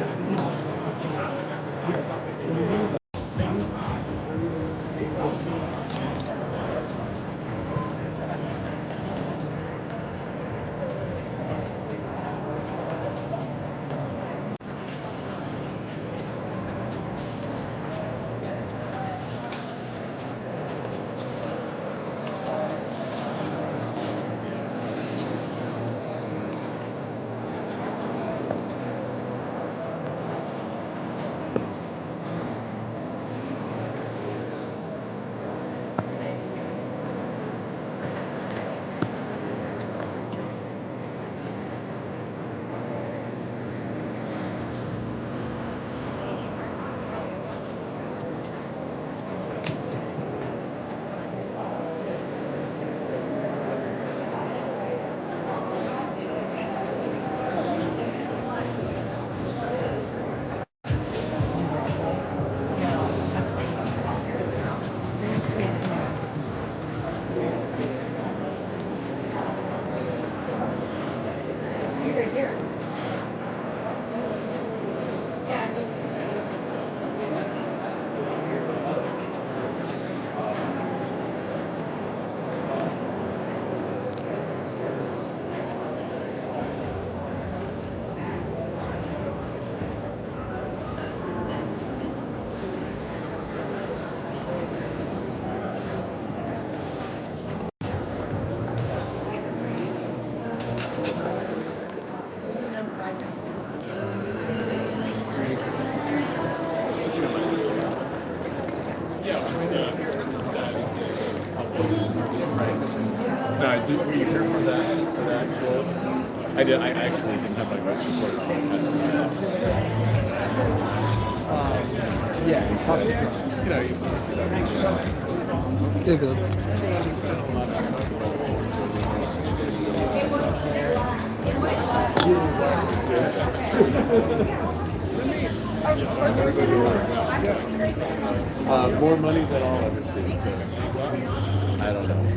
were you here for that quote? I did. I actually didn't have my voice recorded. Yeah, you know, more money than I'll ever see. I don't know.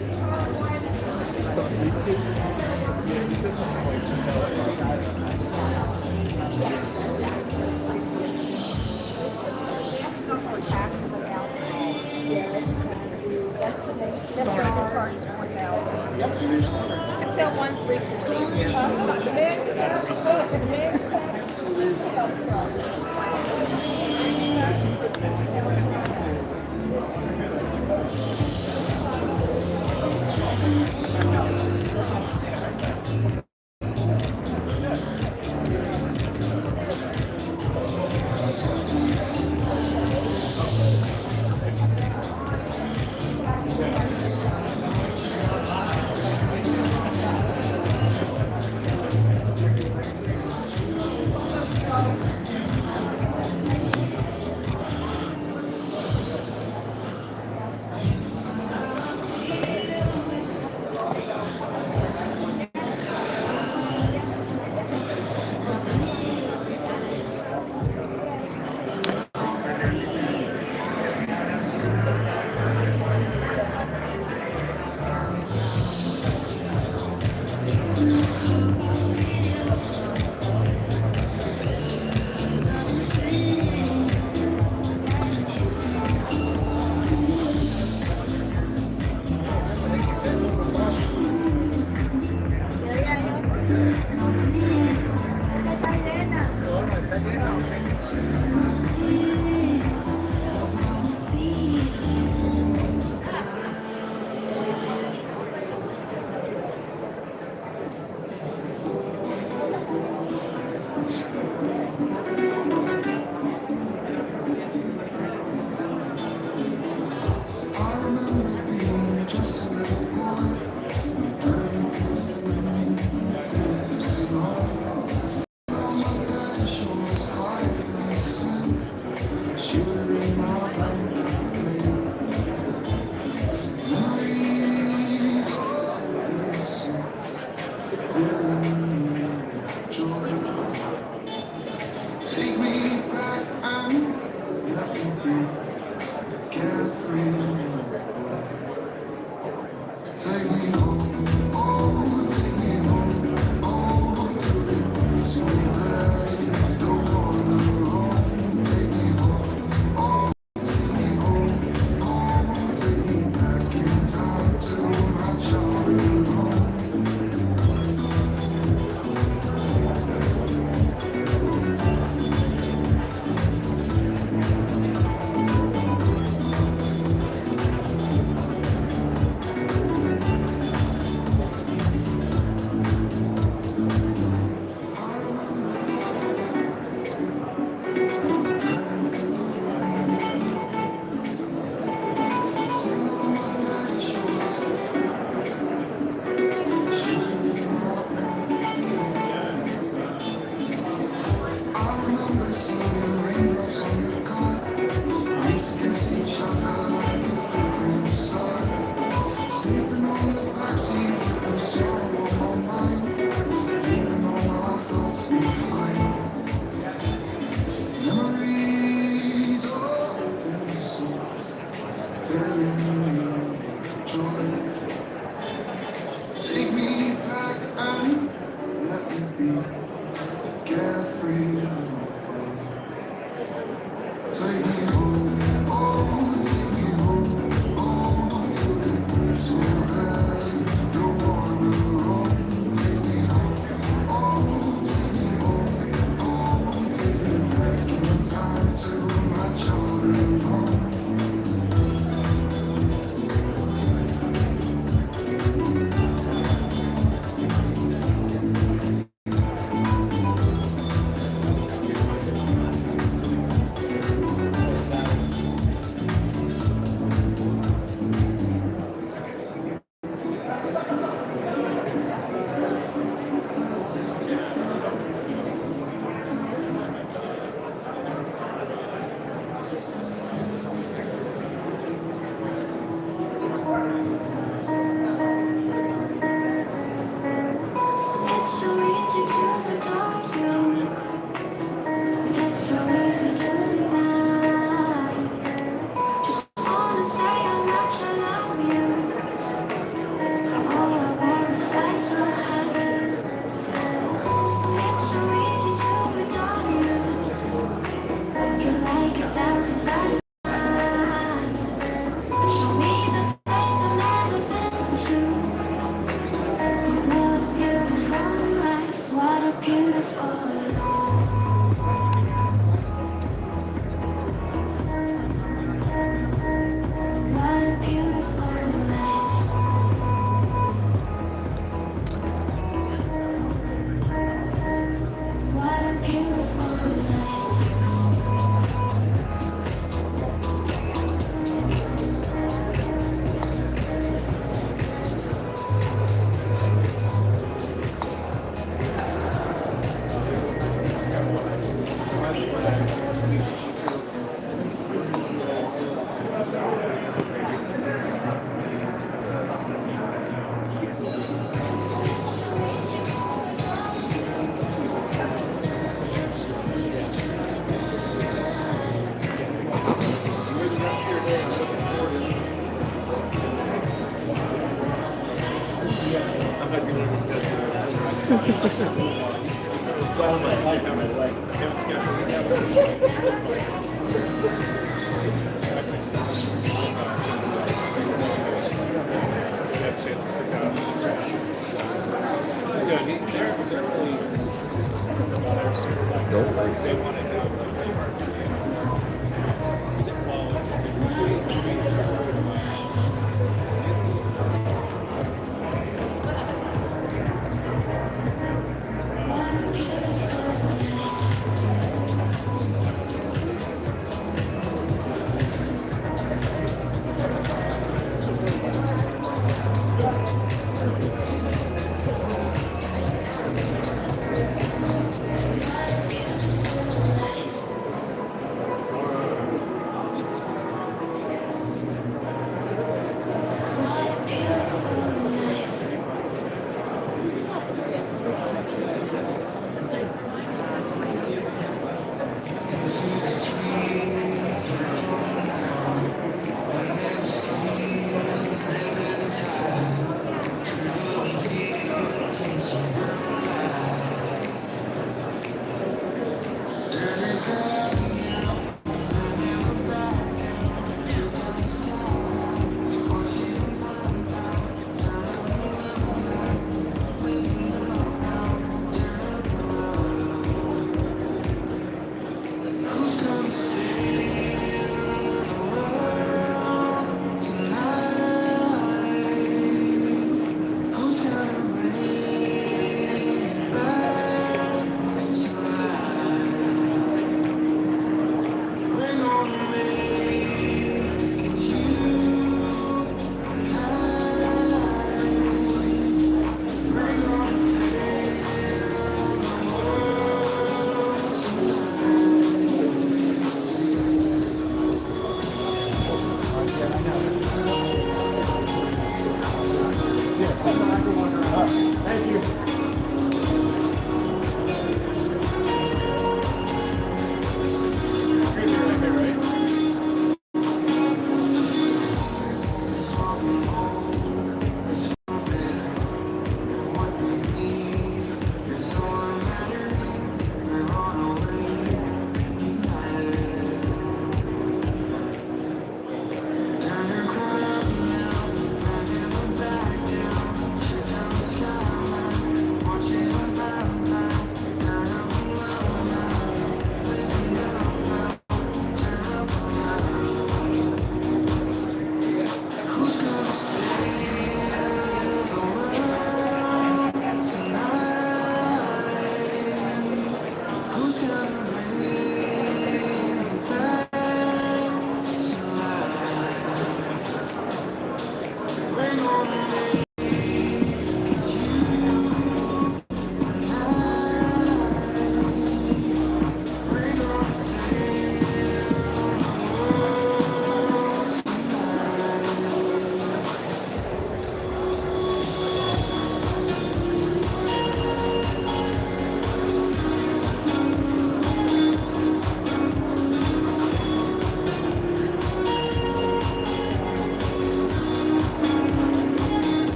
Beautiful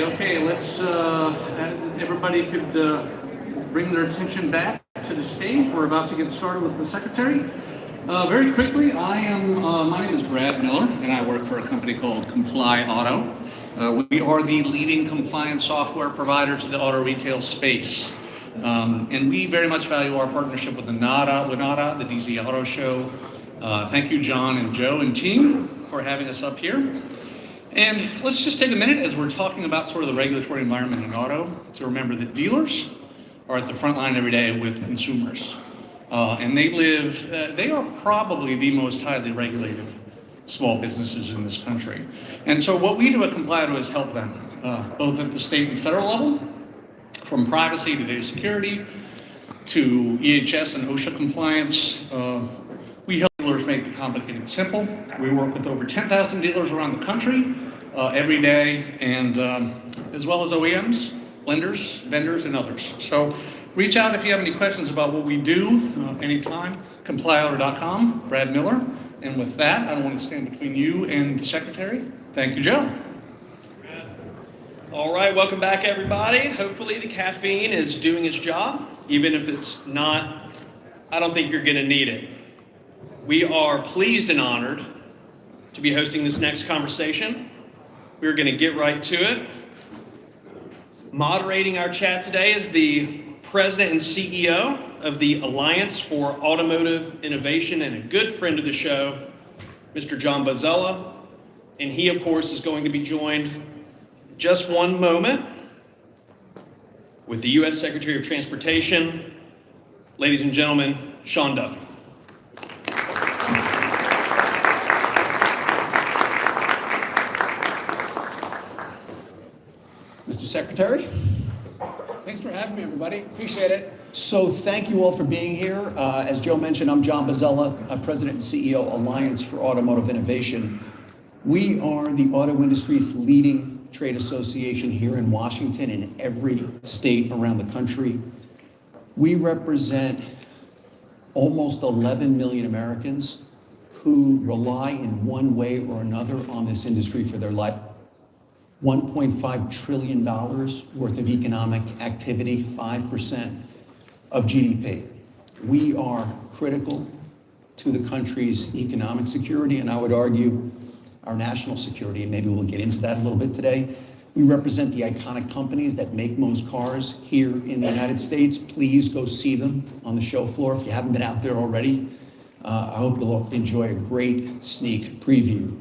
Okay, let's, everybody could bring their attention back to the stage. We're about to get started with the secretary. Very quickly, my name is Brad Miller, and I work for a company called Comply Auto. We are the leading compliance software provider to the auto retail space. And we very much value our partnership with the Latta, the DC Auto Show. Thank you, John and Joe and team, for having us up here. And let's just take a minute as we're talking about sort of the regulatory environment in auto to remember that dealers are at the front line every day with consumers. And they are probably the most highly regulated small businesses in this country. And so what we do at Comply Auto is help them, both at the state and federal level, from privacy to data security to EHS and OSHA compliance. We help dealers make the complicated simple. We work with over 10,000 dealers around the country every day, and as well as OEMs, lenders, vendors, and others. So reach out if you have any questions about what we do anytime. ComplyAuto.com, Brad Miller. And with that, I don't want to stand between you and the secretary. Thank you, Joe. All right, welcome back, everybody. Hopefully the caffeine is doing its job, even if it's not. I don't think you're going to need it. We are pleased and honored to be hosting this next conversation. We're going to get right to it. Moderating our chat today is the President and CEO of the Alliance for Automotive Innovation and a good friend of the show, Mr. John Bozzella. And he, of course, is going to be joined just one moment with the U.S. Secretary of Transportation, ladies and gentlemen, Sean Duffy. Mr. Secretary. Thanks for having me, everybody. Appreciate it. So thank you all for being here. As Joe mentioned, I'm John Bozzella, President and CEO, Alliance for Automotive Innovation. We are the auto industry's leading trade association here in Washington and every state around the country. We represent almost 11 million Americans who rely in one way or another on this industry for their life. $1.5 trillion worth of economic activity, 5% of GDP. We are critical to the country's economic security, and I would argue our national security, and maybe we'll get into that a little bit today. We represent the iconic companies that make most cars here in the United States. Please go see them on the show floor if you haven't been out there already. I hope you'll enjoy a great sneak preview.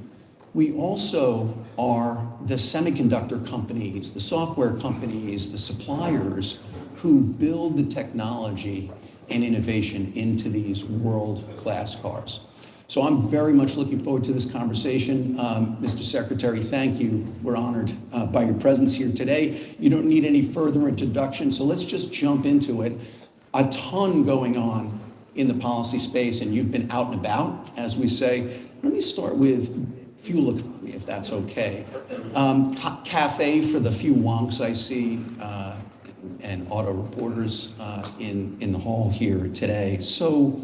We also are the semiconductor companies, the software companies, the suppliers who build the technology and innovation into these world-class cars. So I'm very much looking forward to this conversation. Mr. Secretary, thank you. We're honored by your presence here today. You don't need any further introduction, so let's just jump into it. a ton going on in the policy space, and you've been out and about, as we say. Let me start with fuel economy, if that's okay. Cafe for the few wonks I see, and auto reporters in the hall here today. So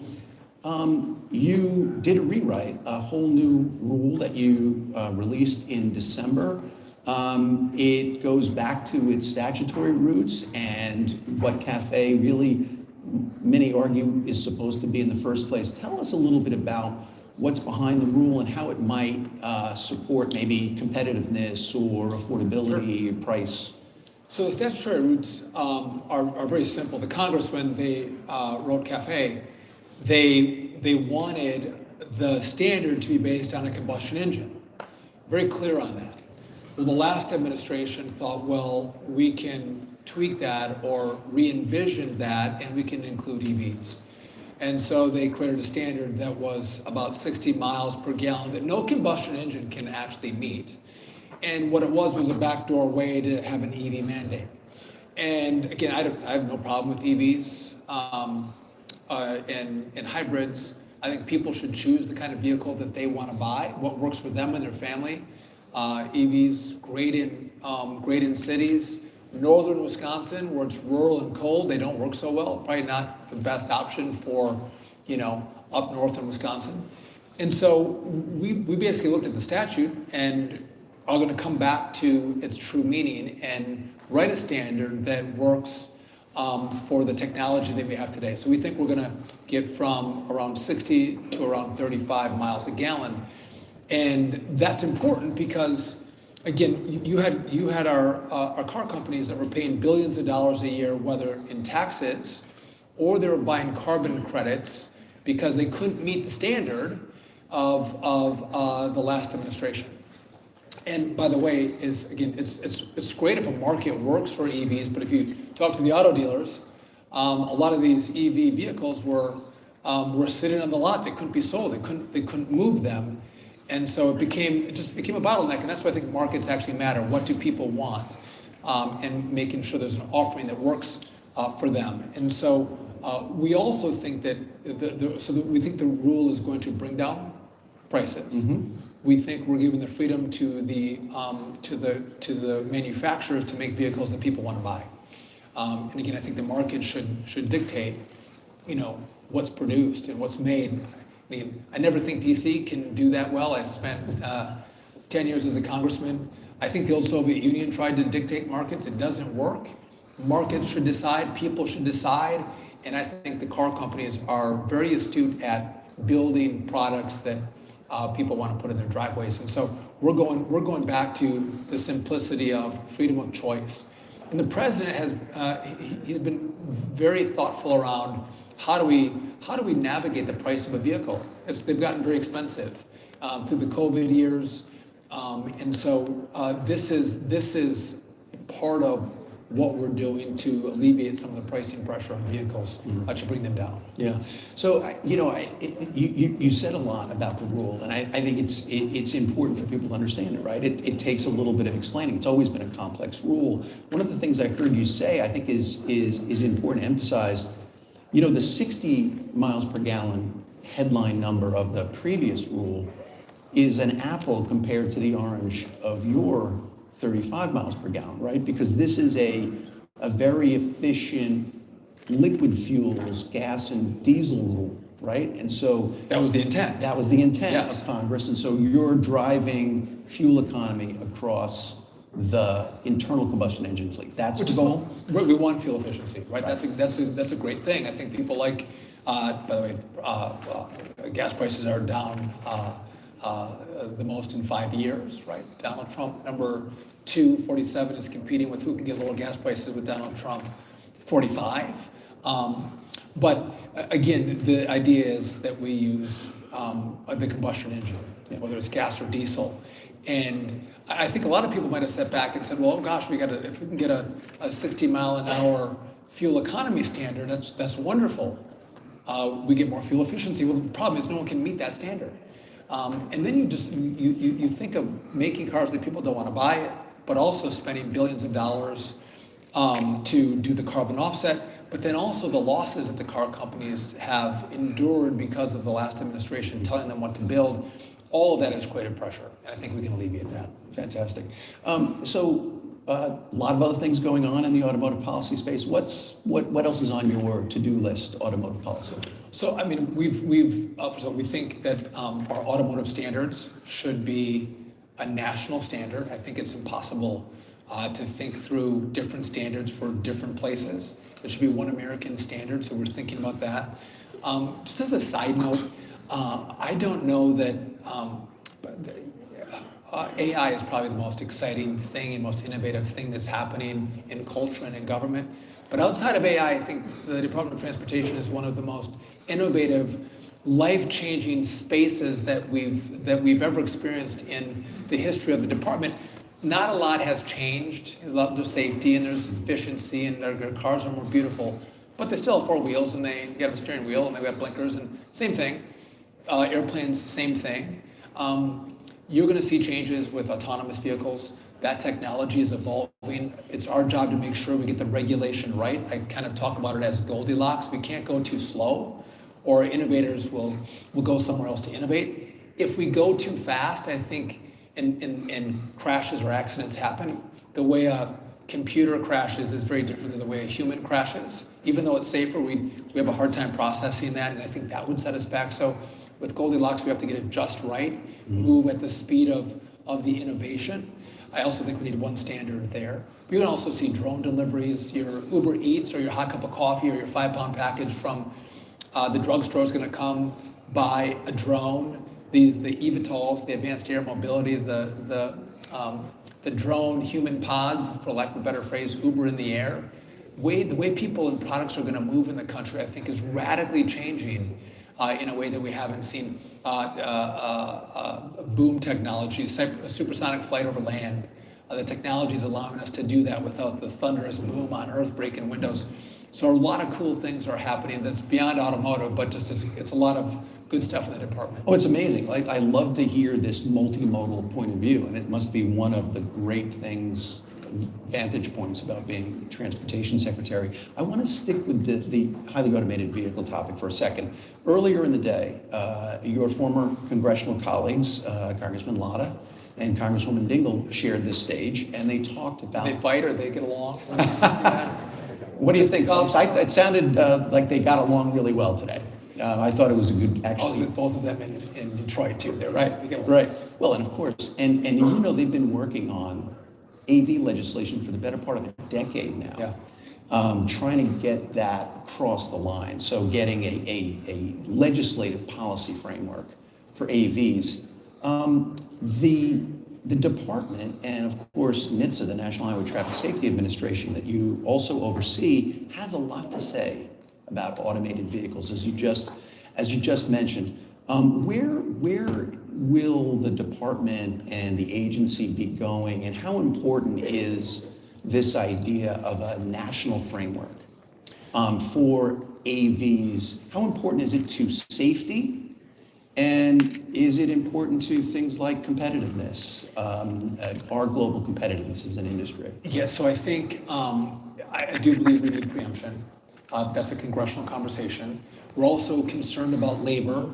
you did a rewrite, a whole new rule that you released in December. It goes back to its statutory roots and what Cafe really, many argue, is supposed to be in the first place. Tell us a little bit about what's behind the rule and how it might support maybe competitiveness or affordability, price. So the statutory roots are very simple. The Congressman, they wrote Cafe. They wanted the standard to be based on a combustion engine. Very clear on that. Well, the last administration thought, well, we can tweak that or re-envision that, and we can include EVs. And so they created a standard that was about 60 miles per gallon that no combustion engine can actually meet. And what it was a backdoor way to have an EV mandate. And again, I have no problem with EVs and hybrids. I think people should choose the kind of vehicle that they want to buy, what works for them and their family. EVs, great in cities. Northern Wisconsin, where it's rural and cold, they don't work so well. Probably not the best option for, up north in Wisconsin. And so we basically looked at the statute and are going to come back to its true meaning and write a standard that works for the technology that we have today. So we think we're going to get from around 60 to around 35 miles a gallon. And that's important because, again, you had our car companies that were paying billions of dollars a year, whether in taxes or they were buying carbon credits because they couldn't meet the standard of the last administration. And by the way, it's great if a market works for EVs, but if you talk to the auto dealers, a lot of these EV vehicles were sitting on the lot. They couldn't be sold. They couldn't move them. And so it just became a bottleneck, and that's why I think markets actually matter. What do people want? And making sure there's an offering that works for them. And so we also think that we think the rule is going to bring down prices. Mm-hmm. We think we're giving the freedom to the manufacturers to make vehicles that people want to buy. And again, I think the market should dictate, what's produced and what's made. I mean, I never think DC can do that well. I spent 10 years as a congressman. I think the old Soviet Union tried to dictate markets. It doesn't work. Markets should decide, people should decide, and I think the car companies are very astute at building products that people want to put in their driveways. And so we're going back to the simplicity of freedom of choice. And the president he's been very thoughtful around how do we navigate the price of a vehicle? They've gotten very expensive through the COVID years, and so this is part of what we're doing to alleviate some of the pricing pressure on vehicles to bring them down. Yeah. So you said a lot about the rule, and I think it's important for people to understand it, right? It takes a little bit of explaining. It's always been a complex rule. One of the things I heard you say, I think is important to emphasize. The 60 miles per gallon headline number of the previous rule is an apple compared to the orange of your 35 miles per gallon, right? Because this is a very efficient liquid fuels, gas and diesel rule, right? And so that was the intent. That was the intent of Congress. And so you're driving fuel economy across the internal combustion engine fleet. That's the goal. We want fuel efficiency, right? That's a great thing. I think people like. By the way, gas prices are down the most in 5 years, right? Donald Trump, number 2, 47, is competing with who can get lower gas prices with Donald Trump, 45. But again, the idea is that we use the combustion engine, whether it's gas or diesel. And I think a lot of people might have sat back and said, well, oh gosh, if we can get a 60 mile an hour fuel economy standard, that's wonderful. We get more fuel efficiency. Well, the problem is no one can meet that standard. And then you think of making cars that people don't want to buy, but also spending billions of dollars to do the carbon offset, but then also the losses that the car companies have endured because of the last administration telling them what to build. All of that has created pressure, and I think we can alleviate that. Fantastic. A lot of other things going on in the automotive policy space. What else is on your to-do list, automotive policy? So, I mean, first of all, we think that our automotive standards should be a national standard. I think it's impossible to think through different standards for different places. There should be one American standard, so we're thinking about that. Just as a side note, I don't know that AI is probably the most exciting thing and most innovative thing that's happening in culture and in government. But outside of AI, I think the Department of Transportation is one of the most innovative, life-changing spaces that we've ever experienced in the history of the department. Not a lot has changed. There's safety and there's efficiency and their cars are more beautiful, but they still have four wheels and they have a steering wheel and they have blinkers and same thing. Airplanes, same thing. You're going to see changes with autonomous vehicles. That technology is evolving. It's our job to make sure we get the regulation right. I kind of talk about it as Goldilocks. We can't go too slow, or innovators will go somewhere else to innovate. If we go too fast, I think, and crashes or accidents happen, the way a computer crashes is very different than the way a human crashes. Even though it's safer, we have a hard time processing that, and I think that would set us back. So with Goldilocks, we have to get it just right, move at the speed of the innovation. I also think we need one standard there. You can also see drone deliveries, your Uber Eats or your hot cup of coffee or your 5-pound package from the drugstore is going to come by a drone. The eVTOLs, the advanced air mobility, the drone human pods, for lack of a better phrase, Uber in the air. The way people and products are going to move in the country, I think, is radically changing in a way that we haven't seen. Boom technology, supersonic flight over land. The technology is allowing us to do that without the thunderous boom on Earth breaking windows. So a lot of cool things are happening that's beyond automotive, but it's a lot of good stuff in the department. Oh, it's amazing. I love to hear this multimodal point of view, and it must be one of the great things, vantage points about being transportation secretary. I want to stick with the highly automated vehicle topic for a second. Earlier in the day, your former congressional colleagues, Congressman Latta and Congresswoman Dingell, shared this stage, and they talked about... They fight or they get along? What do you think, folks? It sounded like they got along really well today. I thought it was a good, actually. I was with both of them in Detroit, too. They're right. Right. Well, and of course, and you know they've been working on AV legislation for the better part of a decade now. Yeah. Trying to get that across the line. So getting a legislative policy framework for AVs. The department, and of course NHTSA, the National Highway Traffic Safety Administration, that you also oversee, has a lot to say about automated vehicles, as you just mentioned. Where will the department and the agency be going, and how important is this idea of a national framework for AVs? How important is it to safety? And is it important to things like competitiveness, our global competitiveness as an industry? Yes, so I think, I do believe we need preemption. That's a congressional conversation. We're also concerned about labor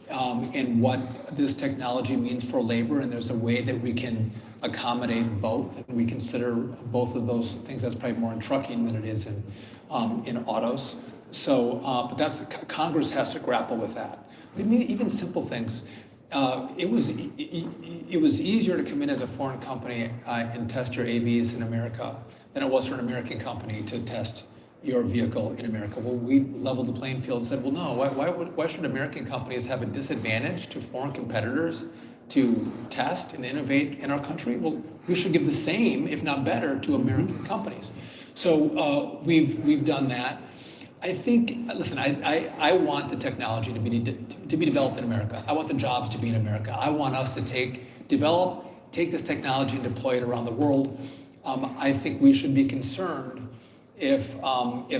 and what this technology means for labor, and there's a way that we can accommodate both. And we consider both of those things. That's probably more in trucking than it is in autos. So, but Congress has to grapple with that. I mean, even simple things. It was easier to come in as a foreign company and test your AVs in America than it was for an American company to test your vehicle in America. Well, we leveled the playing field and said, well, no, why should American companies have a disadvantage to foreign competitors to test and innovate in our country? Well, we should give the same, if not better, to American companies. So we've done that. I think, listen, I want the technology to be developed in America. I want the jobs to be in America. I want us to take this technology and deploy it around the world. I think we should be concerned if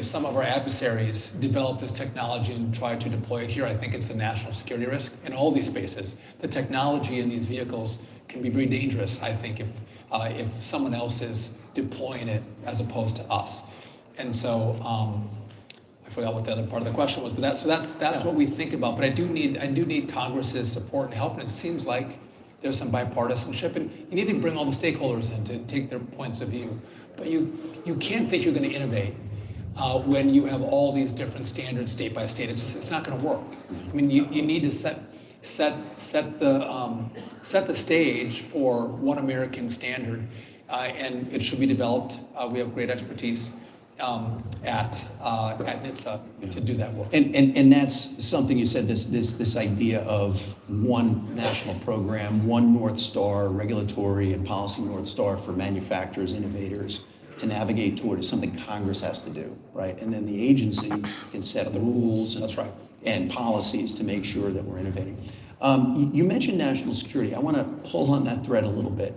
some of our adversaries develop this technology and try to deploy it here. I think it's a national security risk in all these spaces. The technology in these vehicles can be very dangerous, I think, if someone else is deploying it as opposed to us. And so I forgot what the other part of the question was, but that's what we think about. But I do need Congress's support and help, and it seems like there's some bipartisanship, and you need to bring all the stakeholders in to take their points of view. But you can't think you're going to innovate when you have all these different standards state by state. It's not going to work. I mean, you need to set the stage for one American standard, and it should be developed. We have great expertise at NHTSA to do that work. And that's something you said, this idea of one national program, one North Star, regulatory and policy North Star for manufacturers, innovators to navigate toward is something Congress has to do, right? And then the agency can set the rules and policies to make sure that we're innovating. You mentioned national security. I want to pull on that thread a little bit.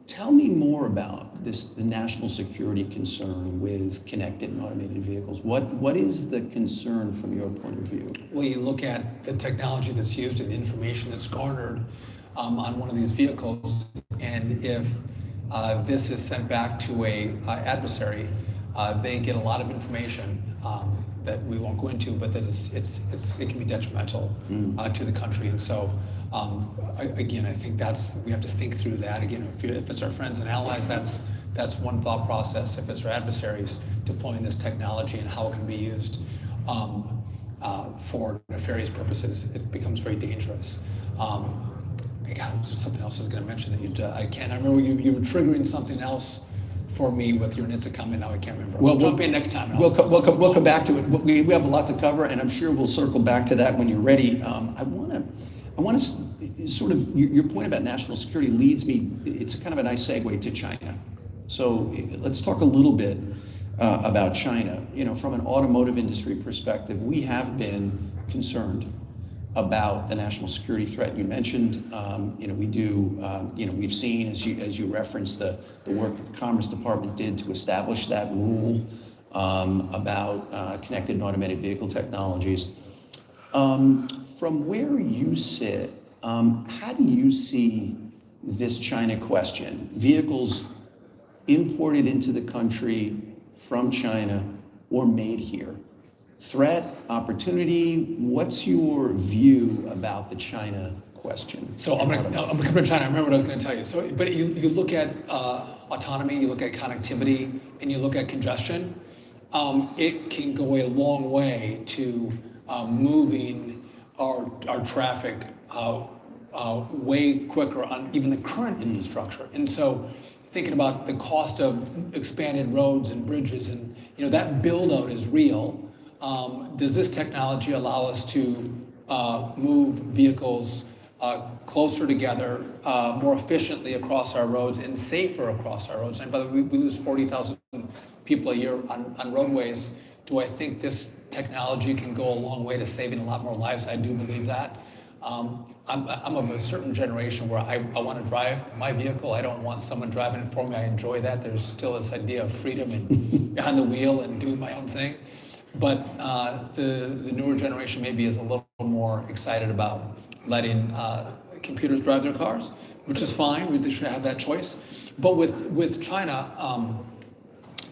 Tell me more about the national security concern with connected and automated vehicles. What is the concern from your point of view? Well, you look at the technology that's used and the information that's garnered on one of these vehicles, and if this is sent back to a adversary, they get a lot of information that we won't go into, but that it can be detrimental to the country. And so, again, I think we have to think through that. Again, if it's our friends and allies, that's one thought process. If it's our adversaries deploying this technology and how it can be used for nefarious purposes, it becomes very dangerous. God, something else I was going to mention that I can't. I remember you were triggering something else for me with your NHTSA comment. Now I can't remember. Well, We'll jump in next time. We'll come back to it. We have a lot to cover, and I'm sure we'll circle back to that when you're ready. I want to sort of your point about national security leads me. It's kind of a nice segue to China. So let's talk a little bit about China. You know, from an automotive industry perspective, we have been concerned about the national security threat you mentioned. We do, we've seen, as you referenced, the work that the Commerce Department did to establish that rule about connected and automated vehicle technologies. From where you sit, how do you see this China question? Vehicles imported into the country from China or made here? Threat, opportunity, what's your view about the China question? So I'm coming to China. I remember what I was going to tell you. So, but you look at autonomy, you look at connectivity, and you look at congestion. It can go a long way to moving our traffic way quicker on even the current infrastructure. And so, thinking about the cost of expanded roads and bridges, and that build out is real. Does this technology allow us to move vehicles closer together, more efficiently across our roads and safer across our roads? And by the way, we lose 40,000 people a year on roadways. Do I think this technology can go a long way to saving a lot more lives? I do believe that. I'm of a certain generation where I want to drive my vehicle. I don't want someone driving it for me. I enjoy that. There's still this idea of freedom and behind the wheel and doing my own thing. But the newer generation maybe is a little more excited about letting computers drive their cars, which is fine. We should have that choice. But with China,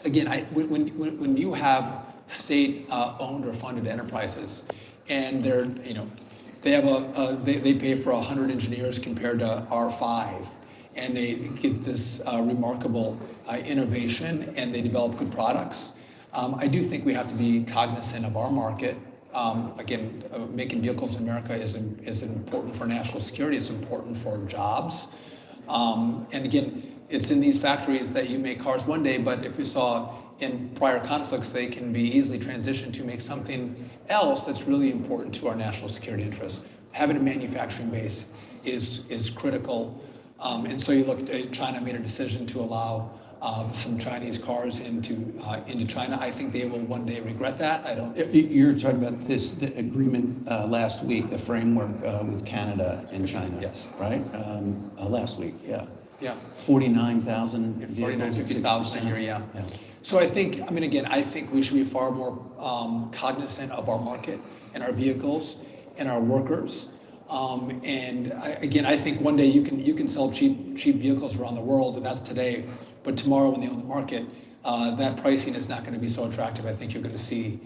again, when you have state-owned or funded enterprises, and they pay for 100 engineers compared to our 5, and they get this remarkable innovation, and they develop good products. I do think we have to be cognizant of our market. Again, making vehicles in America is important for national security. It's important for jobs. And again, it's in these factories that you make cars one day, but if you saw in prior conflicts, they can be easily transitioned to make something else that's really important to our national security interests. Having a manufacturing base is critical. And so you look at China made a decision to allow some Chinese cars into China. I think they will one day regret that. I don't. You're talking about the agreement last week, the framework with Canada and China. Yes. Right. Last week. Yeah. Yeah. 49,000. 50,000 a year. Yeah. So I think we should be far more cognizant of our market and our vehicles and our workers. I think one day you can sell cheap vehicles around the world, and that's today. But tomorrow when they own the market, that pricing is not going to be so attractive. I think you're going to see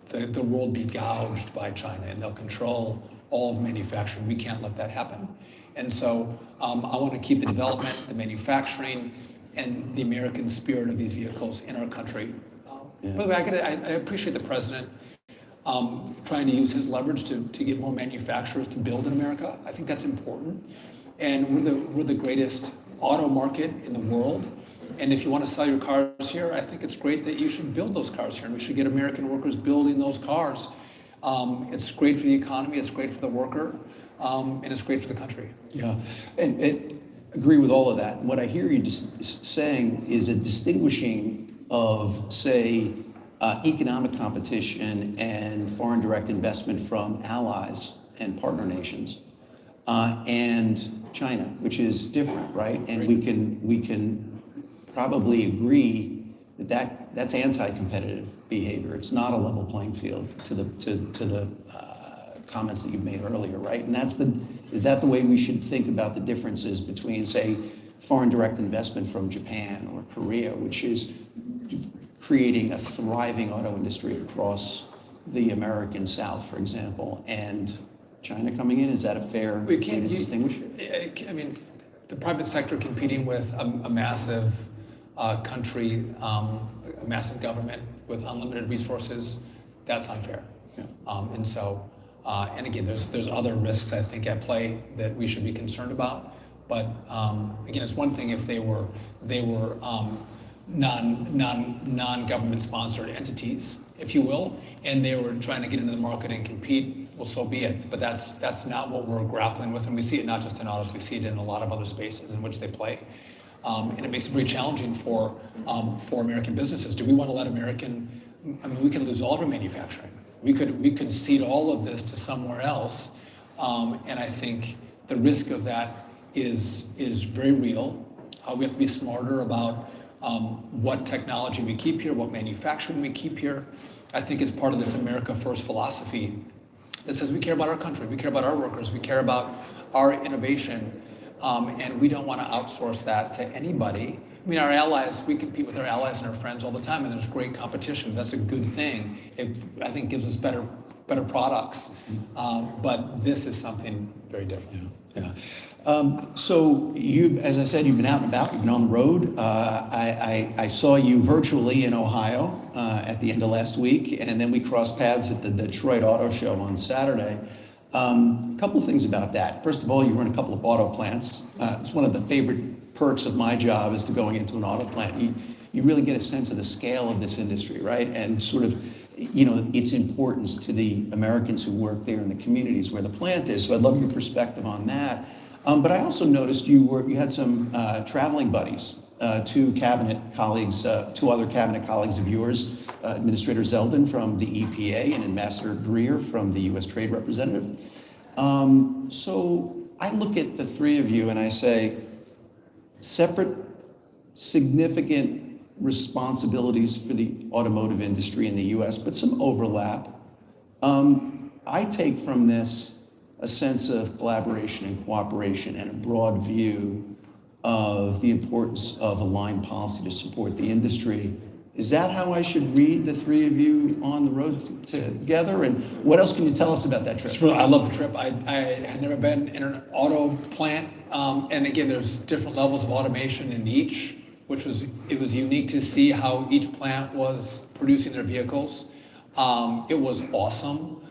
the world be gouged by China, and they'll control all of manufacturing. We can't let that happen. And so I want to keep the development, the manufacturing, and the American spirit of these vehicles in our country. By the way, I appreciate the president trying to use his leverage to get more manufacturers to build in America. I think that's important. And we're the greatest auto market in the world. And if you want to sell your cars here, I think it's great that you should build those cars here, and we should get American workers building those cars. It's great for the economy, it's great for the worker, and it's great for the country. Yeah, and agree with all of that. What I hear you just saying is a distinguishing of, say, economic competition and foreign direct investment from allies and partner nations, and China, which is different, right? And we can probably agree that that's anti-competitive behavior. It's not a level playing field to the comments that you made earlier, right? And is that the way we should think about the differences between, say, foreign direct investment from Japan or Korea, which is creating a thriving auto industry across the American South, for example, and China coming in? Is that a fair way to distinguish? I mean, the private sector competing with a massive country, a massive government with unlimited resources, that's unfair. Yeah. And so, and again, there's other risks I think at play that we should be concerned about. But again, it's one thing if they were non-government sponsored entities, if you will, and they were trying to get into the market and compete. Well, so be it. But that's not what we're grappling with, and we see it not just in autos. We see it in a lot of other spaces in which they play. And it makes it very challenging for American businesses. Do we want to let we can lose all of our manufacturing. We could cede all of this to somewhere else. And I think the risk of that is very real. We have to be smarter about what technology we keep here, what manufacturing we keep here. I think is part of this America First philosophy that says we care about our country, we care about our workers, we care about our innovation. And we don't want to outsource that to anybody. I mean, our allies, we compete with our allies and our friends all the time, and there's great competition. That's a good thing. It, I think, gives us better products. But this is something very different. Yeah. So you, as I said, you've been out and about, you've been on the road. I saw you virtually in Ohio at the end of last week, and then we crossed paths at the Detroit Auto Show on Saturday. A couple of things about that. First of all, you run a couple of auto plants. It's one of the favorite perks of my job is to going into an auto plant. You really get a sense of the scale of this industry, right? And sort of, its importance to the Americans who work there in the communities where the plant is. So I'd love your perspective on that. But I also noticed you had some traveling buddies, two other cabinet colleagues of yours, Administrator Zeldin from the EPA and Ambassador Greer from the U.S. Trade Representative. So I look at the three of you and I say, separate, significant responsibilities for the automotive industry in the U.S., but some overlap. I take from this a sense of collaboration and cooperation and a broad view of the importance of aligned policy to support the industry. Is that how I should read the three of you on the road together? And what else can you tell us about that trip? I love the trip. I had never been in an auto plant. And again, there's different levels of automation in each, it was unique to see how each plant was producing their vehicles. It was awesome.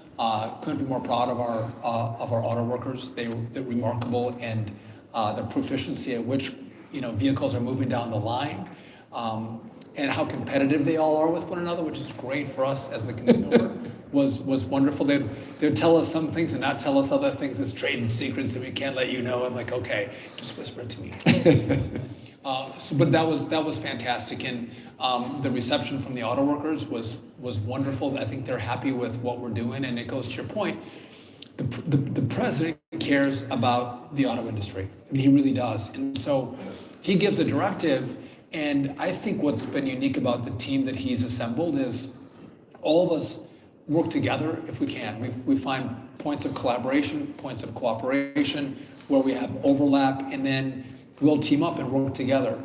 Couldn't be more proud of our auto workers. They're remarkable, and the proficiency at which vehicles are moving down the line, and how competitive they all are with one another, which is great for us as the consumer. was wonderful. They'd tell us some things and not tell us other things as trade secrets that we can't let you know. I'm like, okay, just whisper it to me. But that was fantastic, and the reception from the auto workers was wonderful. I think they're happy with what we're doing, and it goes to your point. The president cares about the auto industry. I mean, he really does, and so he gives a directive. And I think what's been unique about the team that he's assembled is all of us work together if we can. We find points of collaboration, points of cooperation where we have overlap, and then we'll team up and work together.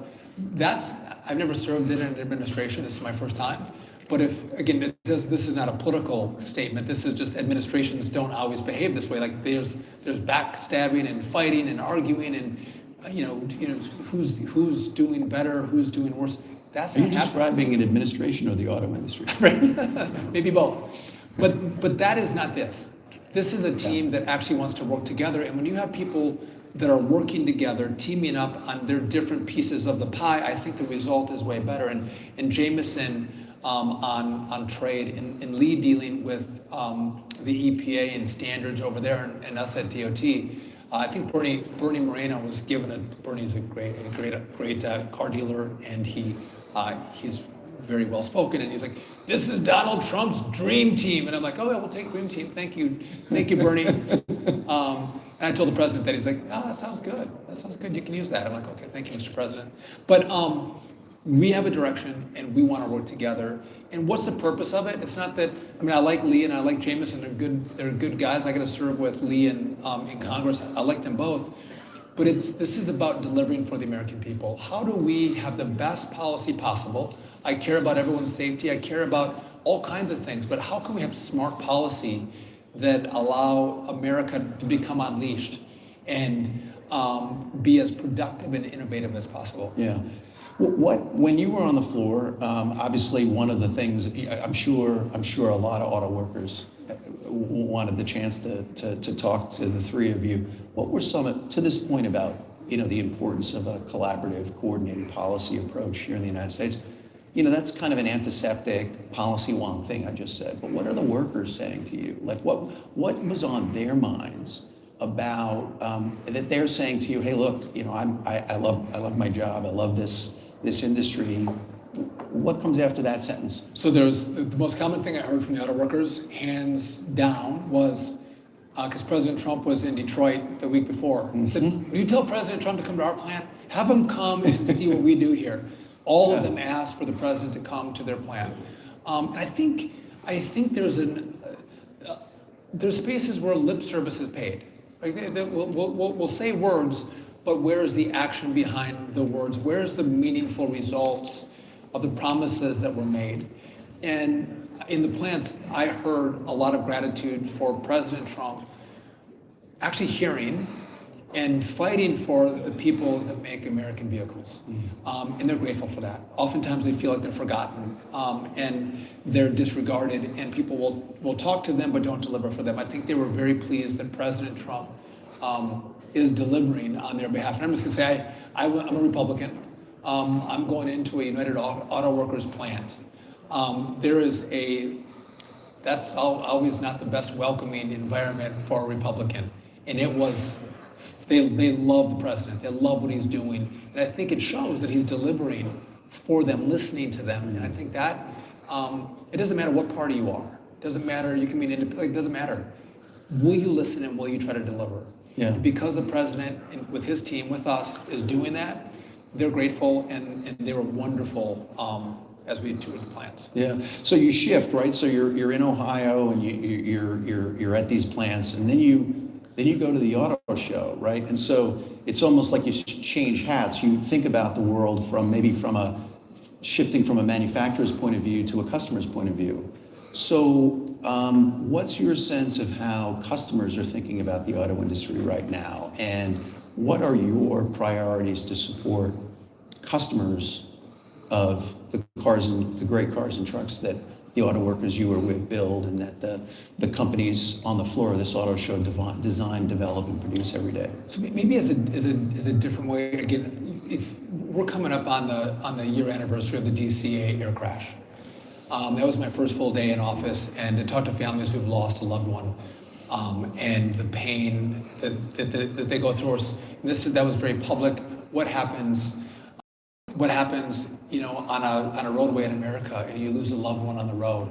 I've never served in an administration, this is my first time. But if, again, this is not a political statement, this is just administrations don't always behave this way. Like there's backstabbing and fighting and arguing and, who's doing better, who's doing worse. That's Are you not happening. describing an administration or the auto industry? Maybe both. But that is not this. This is a team that actually wants to work together. And when you have people that are working together, teaming up on their different pieces of the pie, I think the result is way better. And Jameson on trade and Lee dealing with the EPA and standards over there and us at DOT. I think Bernie Moreno was given Bernie's a great car dealer, and he's very well spoken, and he's like, this is Donald Trump's dream team, and I'm like, oh yeah, we'll take dream team, thank you Bernie. And I told the president that. He's like, oh, that sounds good, you can use that. I'm like, okay, thank you, Mr. President. But we have a direction and we want to work together. And what's the purpose of it? It's not that, I like Lee and I like Jameson, they're good guys. I got to serve with Lee in Congress. I like them both. But this is about delivering for the American people. How do we have the best policy possible? I care about everyone's safety. I care about all kinds of things. But how can we have smart policy that allow America to become unleashed and be as productive and innovative as possible? Yeah. When you were on the floor, obviously one of the things, I'm sure a lot of auto workers wanted the chance to talk to the three of you. What were some, to this point about, the importance of a collaborative, coordinated policy approach here in the United States? That's kind of an antiseptic, policy wonk thing I just said, but what are the workers saying to you? Like what was on their minds about, that they're saying to you, hey, look, I love my job, I love this industry. What comes after that sentence? So there's the most common thing I heard from the auto workers, hands down, was because President Trump was in Detroit the week before. He said, when you tell President Trump to come to our plant, have him come and see what we do here. All of them asked for the president to come to their plant. And I think there's spaces where lip service is paid. Like we'll say words, but where is the action behind the words? Where's the meaningful results of the promises that were made? And in the plants, I heard a lot of gratitude for President Trump actually hearing and fighting for the people that make American vehicles. And they're grateful for that. Oftentimes they feel like they're forgotten and they're disregarded, and people will talk to them but don't deliver for them. I think they were very pleased that President Trump is delivering on their behalf. And I'm just gonna say, I'm a Republican. I'm going into a United Auto Workers plant. That's always not the best welcoming environment for a Republican. And it was, they love the president, they love what he's doing. And I think it shows that he's delivering for them, listening to them. And I think that, it doesn't matter what party you are. It doesn't matter, you can be independent, it doesn't matter. Will you listen and will you try to deliver? Yeah. Because the president, with his team, with us, is doing that, they're grateful and they were wonderful as we toured the plants. Yeah. So you shift, right? So you're in Ohio and you're at these plants, and then you go to the auto show, right? And so it's almost like you change hats. You think about the world shifting from a manufacturer's point of view to a customer's point of view. So what's your sense of how customers are thinking about the auto industry right now? And what are your priorities to support customers of the great cars and trucks that the auto workers you were with build, and that the companies on the floor of this auto show design, develop, and produce every day? So maybe as a different way, again, if we're coming up on the year anniversary of the DC-8 air crash. That was my first full day in office, and to talk to families who've lost a loved one, and the pain that they go through. That was very public. What happens, on a roadway in America, and you lose a loved one on the road?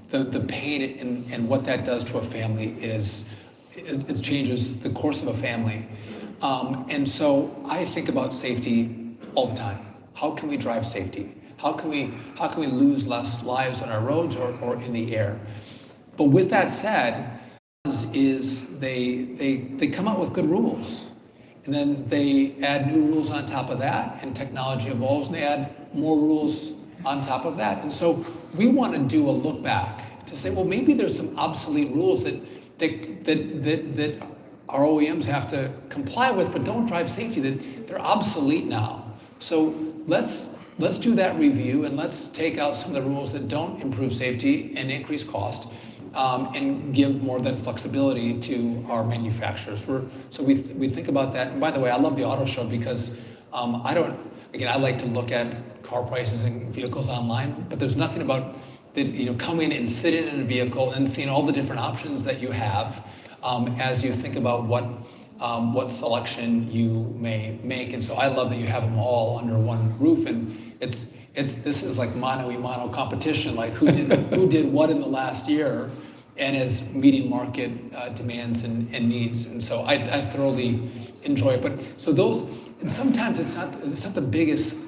The pain and what that does to a family it changes the course of a family. And so I think about safety all the time. How can we drive safety? How can we lose less lives on our roads or in the air? But with that said, they come out with good rules. and then they add new rules on top of that, and technology evolves, and they add more rules on top of that. And so we want to do a look back to say, well, maybe there's some obsolete rules that our OEMs have to comply with, but don't drive safety, that they're obsolete now. So let's do that review, and let's take out some of the rules that don't improve safety and increase cost, and give more than flexibility to our manufacturers. So we think about that. And by the way, I love the auto show because I like to look at car prices and vehicles online, but there's nothing about coming and sitting in a vehicle and seeing all the different options that you have as you think about what selection you may make. And so I love that you have them all under one roof, and this is like mano-a-mano competition, like who did what in the last year and is meeting market demands and needs. And so I thoroughly enjoy it. But so those, and sometimes it's not the biggest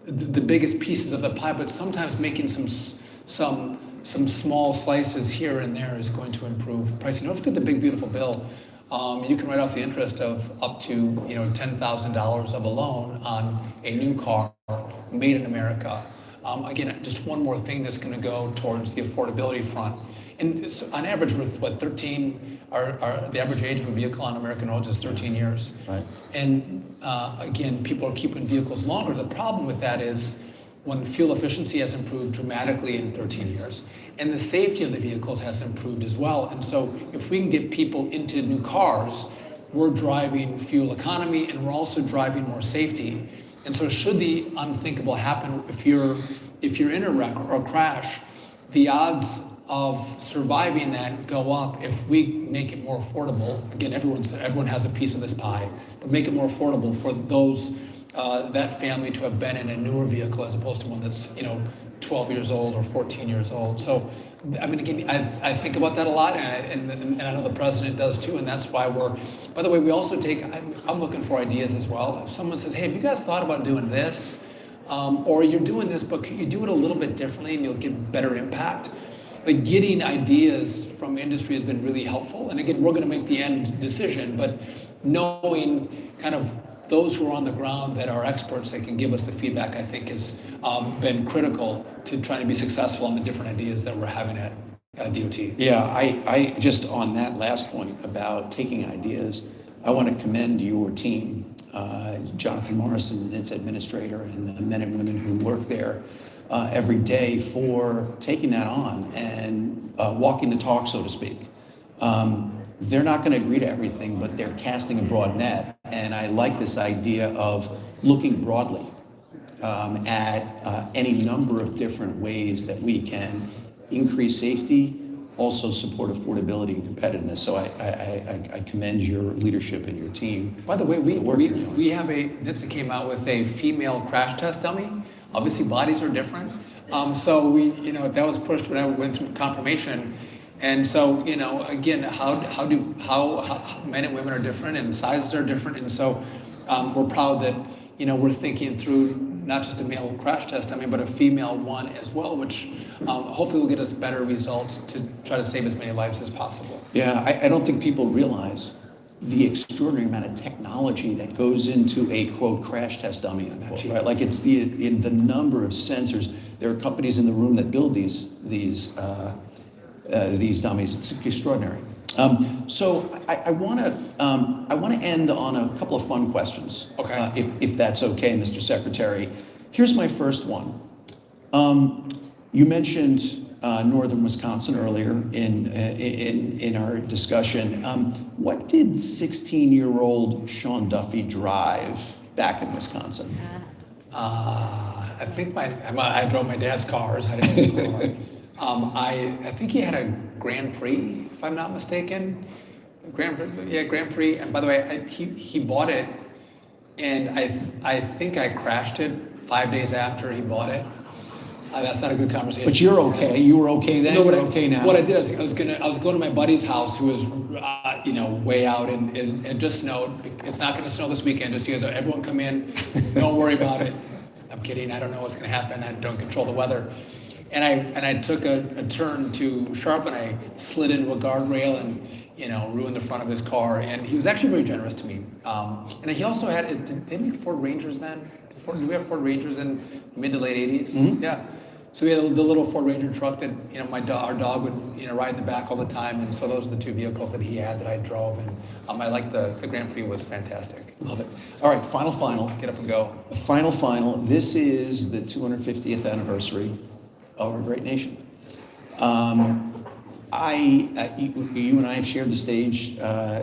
the biggest pieces of the pie, but sometimes making some small slices here and there is going to improve pricing. Don't forget the big beautiful bill. You can write off the interest of up to $10,000 of a loan on a new car made in America. Again, just one more thing that's going to go towards the affordability front. And so on average, with the average age of a vehicle on American roads is 13 years. Right. And again, people are keeping vehicles longer. The problem with that is when fuel efficiency has improved dramatically in 13 years, and the safety of the vehicles has improved as well. And so if we can get people into new cars, we're driving fuel economy, and we're also driving more safety. And so should the unthinkable happen, if you're in a wreck or a crash, the odds of surviving that go up if we make it more affordable. Again, everyone has a piece of this pie, but make it more affordable for those that family to have been in a newer vehicle as opposed to one that's 12 years old or 14 years old. So, I mean, again, I think about that a lot, and I know the president does too, and that's why by the way, we also I'm looking for ideas as well. If someone says, hey, have you guys thought about doing this? Or you're doing this, but can you do it a little bit differently and you'll get better impact? Like getting ideas from industry has been really helpful. And again, we're going to make the end decision, but knowing kind of those who are on the ground that are experts that can give us the feedback, I think has been critical to trying to be successful on the different ideas that we're having at DOT. Yeah, I just on that last point about taking ideas, I want to commend your team, Jonathan Morrison and its administrator, and the men and women who work there every day for taking that on and walking the talk, so to speak. They're not going to agree to everything, but they're casting a broad net. And I like this idea of looking broadly at any number of different ways that we can increase safety, also support affordability and competitiveness. So I commend your leadership and your team. By the way, we have NHTSA came out with a female crash test dummy. Obviously, bodies are different. So that was pushed when I went through confirmation. And so, again, how men and women are different and sizes are different. And so we're proud that, we're thinking through not just a male crash test dummy, but a female one as well, which hopefully will get us better results to try to save as many lives as possible. Yeah, I don't think people realize the extraordinary amount of technology that goes into a quote crash test dummy, unquote, right? Like it's the number of sensors. There are companies in the room that build these dummies. It's extraordinary. So I want to end on a couple of fun questions. Okay. If that's okay, Mr. Secretary. Here's my first one. You mentioned northern Wisconsin earlier in our discussion. What did 16-year-old Sean Duffy drive back in Wisconsin? I think I drove my dad's cars. I didn't. I think he had a Grand Prix, if I'm not mistaken. Grand Prix. And by the way, he bought it, and I think I crashed it 5 days after he bought it. That's not a good conversation. But you're okay. You were okay then. You're okay now. What I did is I was going to my buddy's house, who was way out, and just snowed. It's not going to snow this weekend. Just he goes, everyone come in. Don't worry about it. I'm kidding. I don't know what's going to happen. I don't control the weather. And I took a turn too sharp, and I slid into a guardrail, and ruined the front of his car. And he was actually very generous to me. And he also had, did they make Ford Rangers then? Did we have Ford Rangers in mid to late 80s? Mhm. Yeah. So we had the little Ford Ranger truck that, our dog would, ride in the back all the time. And so those are the two vehicles that he had that I drove. And I liked the Grand Prix was fantastic. Love it. All right, final. Get up and go. Final. This is the 250th anniversary of our great nation. You and I have shared the stage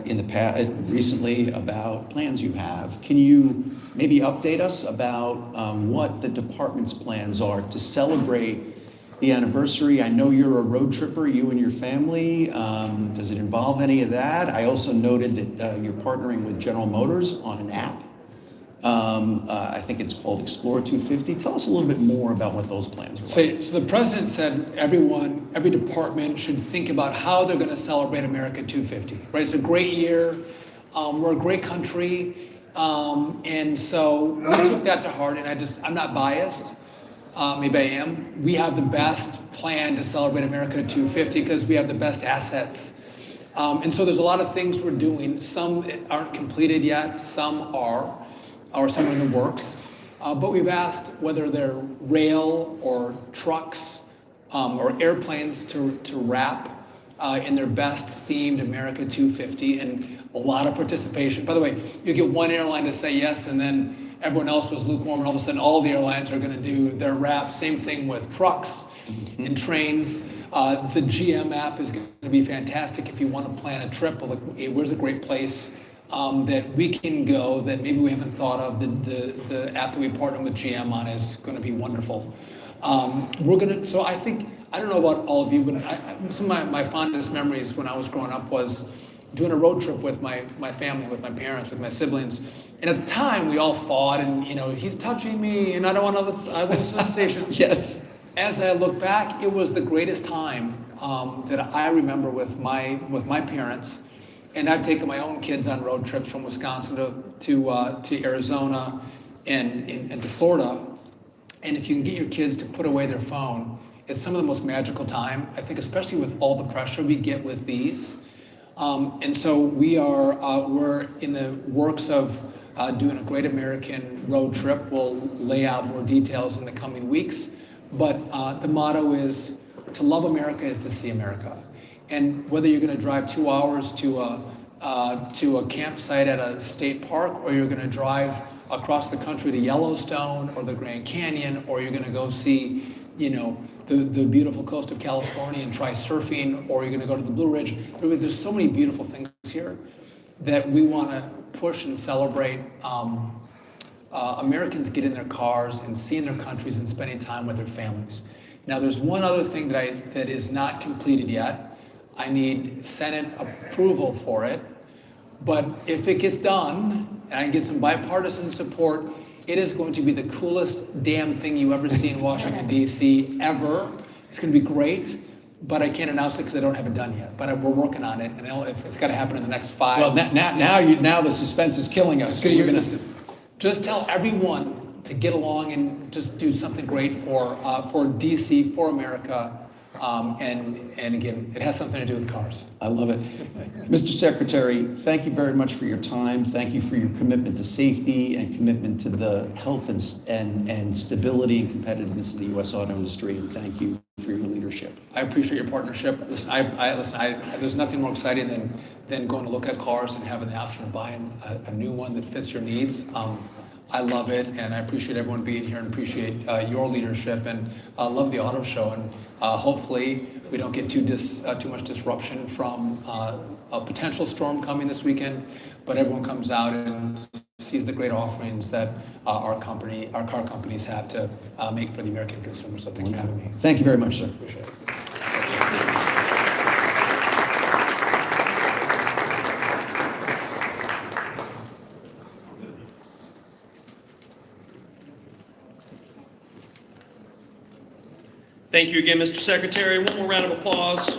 in the past recently about plans you have. Can you maybe update us about what the department's plans are to celebrate the anniversary? I know you're a road tripper, you and your family. Does it involve any of that? I also noted that you're partnering with General Motors on an app. I think it's called Explore 250. Tell us a little bit more about what those plans are. So the president said every department should think about how they're going to celebrate America 250, right? It's a great year. We're a great country. And so we took that to heart, and I'm not biased. Maybe I am. We have the best plan to celebrate America 250 because we have the best assets. And so there's a lot of things we're doing. Some aren't completed yet, some are, or some are in the works. But we've asked whether they're rail or trucks or airplanes to wrap in their best themed America 250, and a lot of participation. By the way, you get one airline to say yes, and then everyone else was lukewarm, and all of a sudden all the airlines are going to do their wrap. Same thing with trucks and trains. The GM app is going to be fantastic if you want to plan a trip. Like, where's a great place that we can go that maybe we haven't thought of? The app that we partner with GM on is going to be wonderful. So I think, I don't know about all of you, but some of my fondest memories when I was growing up was doing a road trip with my family, with my parents, with my siblings. And at the time, we all fought, and he's touching me, and I don't want to listen to the station. Yes. As I look back, it was the greatest time that I remember with my parents. And I've taken my own kids on road trips from Wisconsin to Arizona and to Florida. And if you can get your kids to put away their phone, it's some of the most magical time, I think, especially with all the pressure we get with these. And so we're in the works of doing a Great American Road Trip. We'll lay out more details in the coming weeks. But the motto is, to love America is to see America. And whether you're going to drive 2 hours to a campsite at a state park, or you're going to drive across the country to Yellowstone or the Grand Canyon, or you're going to go see, the beautiful coast of California and try surfing, or you're going to go to the Blue Ridge. There's so many beautiful things here that we want to push and celebrate. Americans get in their cars and seeing their countries and spending time with their families. Now, there's one other thing that is not completed yet. I need Senate approval for it. But if it gets done, and I can get some bipartisan support, it is going to be the coolest damn thing you ever see in Washington, D.C. ever. It's going to be great, but I can't announce it because I don't have it done yet. But we're working on it, and if it's got to happen in the next 5. Well, now the suspense is killing us. So you're going to just tell everyone to get along and just do something great for D.C., for America. And again, it has something to do with cars. I love it. Mr. Secretary, thank you very much for your time. Thank you for your commitment to safety and commitment to the health and stability and competitiveness of the U.S. auto industry. And thank you for your leadership. I appreciate your partnership. Listen, there's nothing more exciting than going to look at cars and having the option of buying a new one that fits your needs. I love it, and I appreciate everyone being here and appreciate your leadership, and love the auto show. And hopefully we don't get too much disruption from a potential storm coming this weekend, but everyone comes out and sees the great offerings that our car companies have to make for the American consumer. So thanks for having me. Thank you very much, sir. Appreciate it. Thank you again, Mr. Secretary. One more round of applause.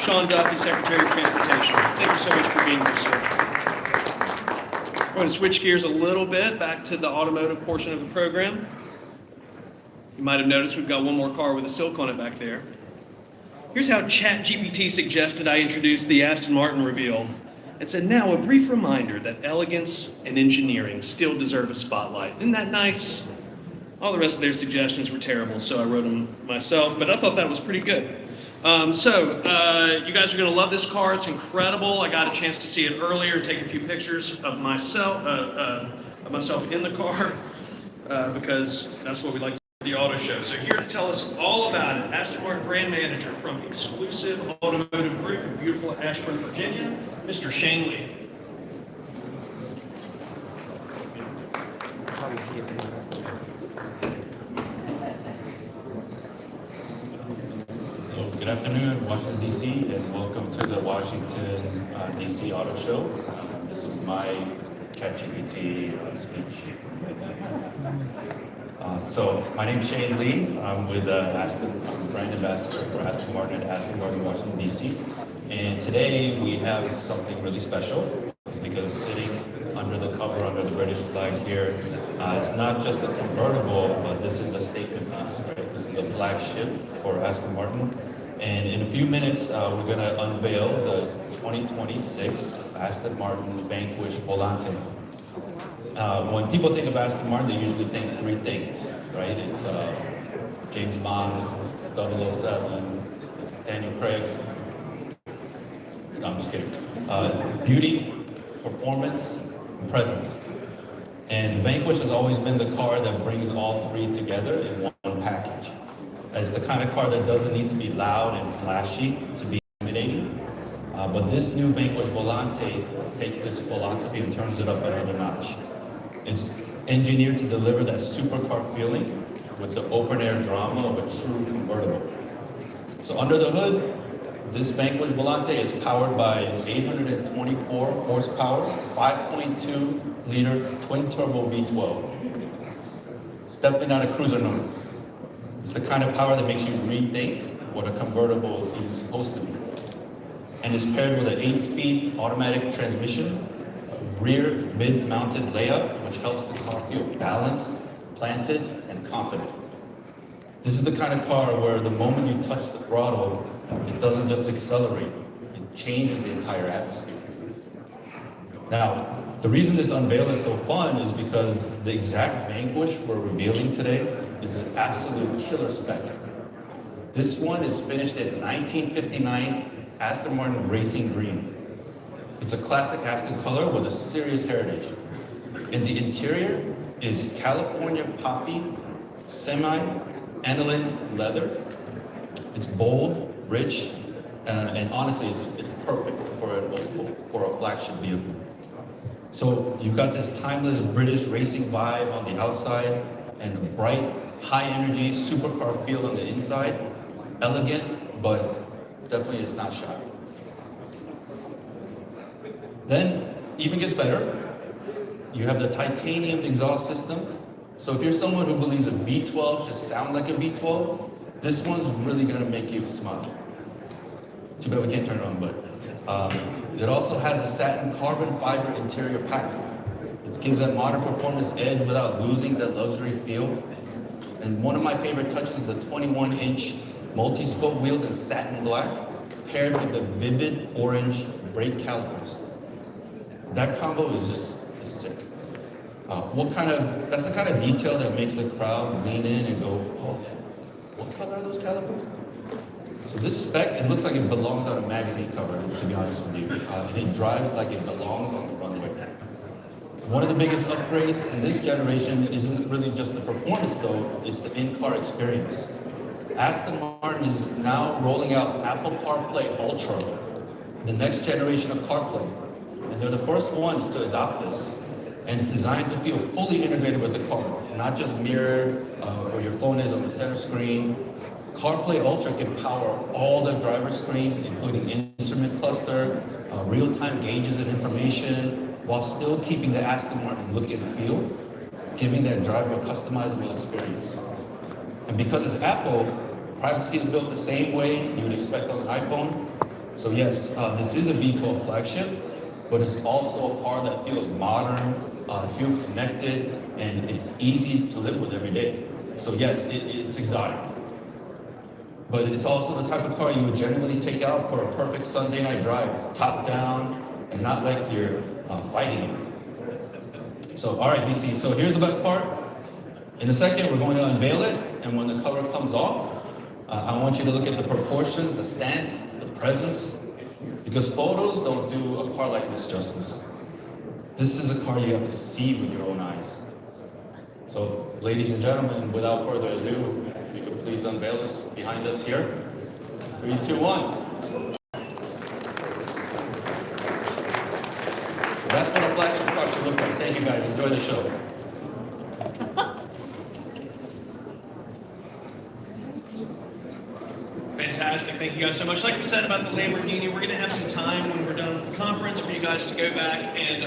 Sean Duffy, Secretary of Transportation. Thank you so much for being here, sir. We're going to switch gears a little bit back to the automotive portion of the program. You might have noticed we've got one more car with a silk on it back there. Here's how ChatGPT suggested I introduce the Aston Martin reveal. It said, now a brief reminder that elegance and engineering still deserve a spotlight. Isn't that nice? All the rest of their suggestions were terrible, so I wrote them myself, but I thought that was pretty good. You guys are gonna love this car, it's incredible. I got a chance to see it earlier and take a few pictures of myself in the car, because that's what we like to do at the auto show. So here to tell us all about it, Aston Martin brand manager from Exclusive Automotive Group in beautiful Ashburn, Virginia, Mr. Shane Lee. Good afternoon, Washington, D.C., and welcome to the Washington, D.C. Auto Show. This is my ChatGPT speech. So my name is Shane Lee. I'm with Aston. I'm brand ambassador for Aston Martin at Aston Martin, Washington, D.C. And today we have something really special because sitting under the cover, under the British flag here, it's not just a convertible, but this is a statement piece, right? This is a flagship for Aston Martin. And in a few minutes, we're going to unveil the 2026 Aston Martin Vanquish Volante. When people think of Aston Martin, they usually think three things, right? It's James Bond, 007, Daniel Craig. No, I'm just kidding. Beauty, performance, and presence. And the Vanquish has always been the car that brings all three together in one package. It's the kind of car that doesn't need to be loud and flashy to be intimidating. But this new Vanquish Volante takes this philosophy and turns it up another notch. It's engineered to deliver that supercar feeling with the open-air drama of a true convertible. So under the hood, this Vanquish Volante is powered by 824 horsepower, 5.2-liter twin-turbo V12. It's definitely not a cruiser number. It's the kind of power that makes you rethink what a convertible is even supposed to be. And it's paired with an 8-speed automatic transmission, a rear mid-mounted layout, which helps the car feel balanced, planted, and confident. This is the kind of car where the moment you touch the throttle, it doesn't just accelerate, it changes the entire atmosphere. Now, the reason this unveil is so fun is because the exact Vanquish we're revealing today is an absolute killer spec. This one is finished in 1959 Aston Martin Racing Green. It's a classic Aston color with a serious heritage. In the interior is California poppy, semi-aniline leather. It's bold, rich, and honestly, it's perfect for a flagship vehicle. So you've got this timeless British racing vibe on the outside and a bright, high-energy supercar feel on the inside. Elegant, but definitely it's not shy. Then, even gets better. You have the titanium exhaust system. So if you're someone who believes a V12 should sound like a V12, this one's really gonna make you smile. Too bad we can't turn it on, but it also has a satin carbon fiber interior pack. It gives that modern performance edge without losing that luxury feel. And one of my favorite touches is the 21-inch multi-spoke wheels in satin black, paired with the vivid orange brake calipers. That combo is just sick. That's the kind of detail that makes the crowd lean in and go, oh, what color are those calipers? So this spec, it looks like it belongs on a magazine cover, to be honest with you. And it drives like it belongs on the runway. One of the biggest upgrades in this generation isn't really just the performance though, it's the in-car experience. Aston Martin is now rolling out Apple CarPlay Ultra, the next generation of CarPlay. And they're the first ones to adopt this. And it's designed to feel fully integrated with the car, not just mirrored where your phone is on the center screen. CarPlay Ultra can power all the driver screens, including instrument cluster, real-time gauges and information, while still keeping the Aston Martin look and feel, giving that driver a customizable experience. And because it's Apple, privacy is built the same way you would expect on an iPhone. So yes, this is a V12 flagship, but it's also a car that feels modern, feels connected, and it's easy to live with every day. So yes, it's exotic. but it's also the type of car you would generally take out for a perfect Sunday night drive, top down, and not like you're fighting. So, all right, DC, so here's the best part. In a second, we're going to unveil it, and when the cover comes off, I want you to look at the proportions, the stance, the presence, because photos don't do a car like this justice. This is a car you have to see with your own eyes. So, ladies and gentlemen, without further ado, if you could please unveil this behind us here. 3, 2, 1. So that's what a flagship car should look like. Thank you guys, enjoy the show. Fantastic. Thank you guys so much. Like we said about the Lamborghini, we're going to have some time when we're done with the conference for you guys to go back and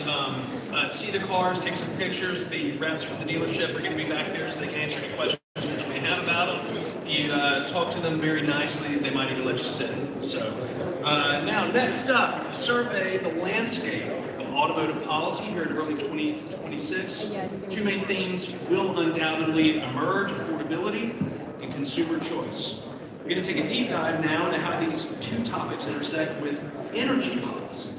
see the cars, take some pictures. The reps from the dealership are going to be back there so they can answer any questions that you may have about them. If you talk to them very nicely, they might even let you sit. So now, next up, to survey the landscape of automotive policy here in early 2026. Two main themes will undoubtedly emerge: affordability and consumer choice. We're going to take a deep dive now into how these two topics intersect with energy policy.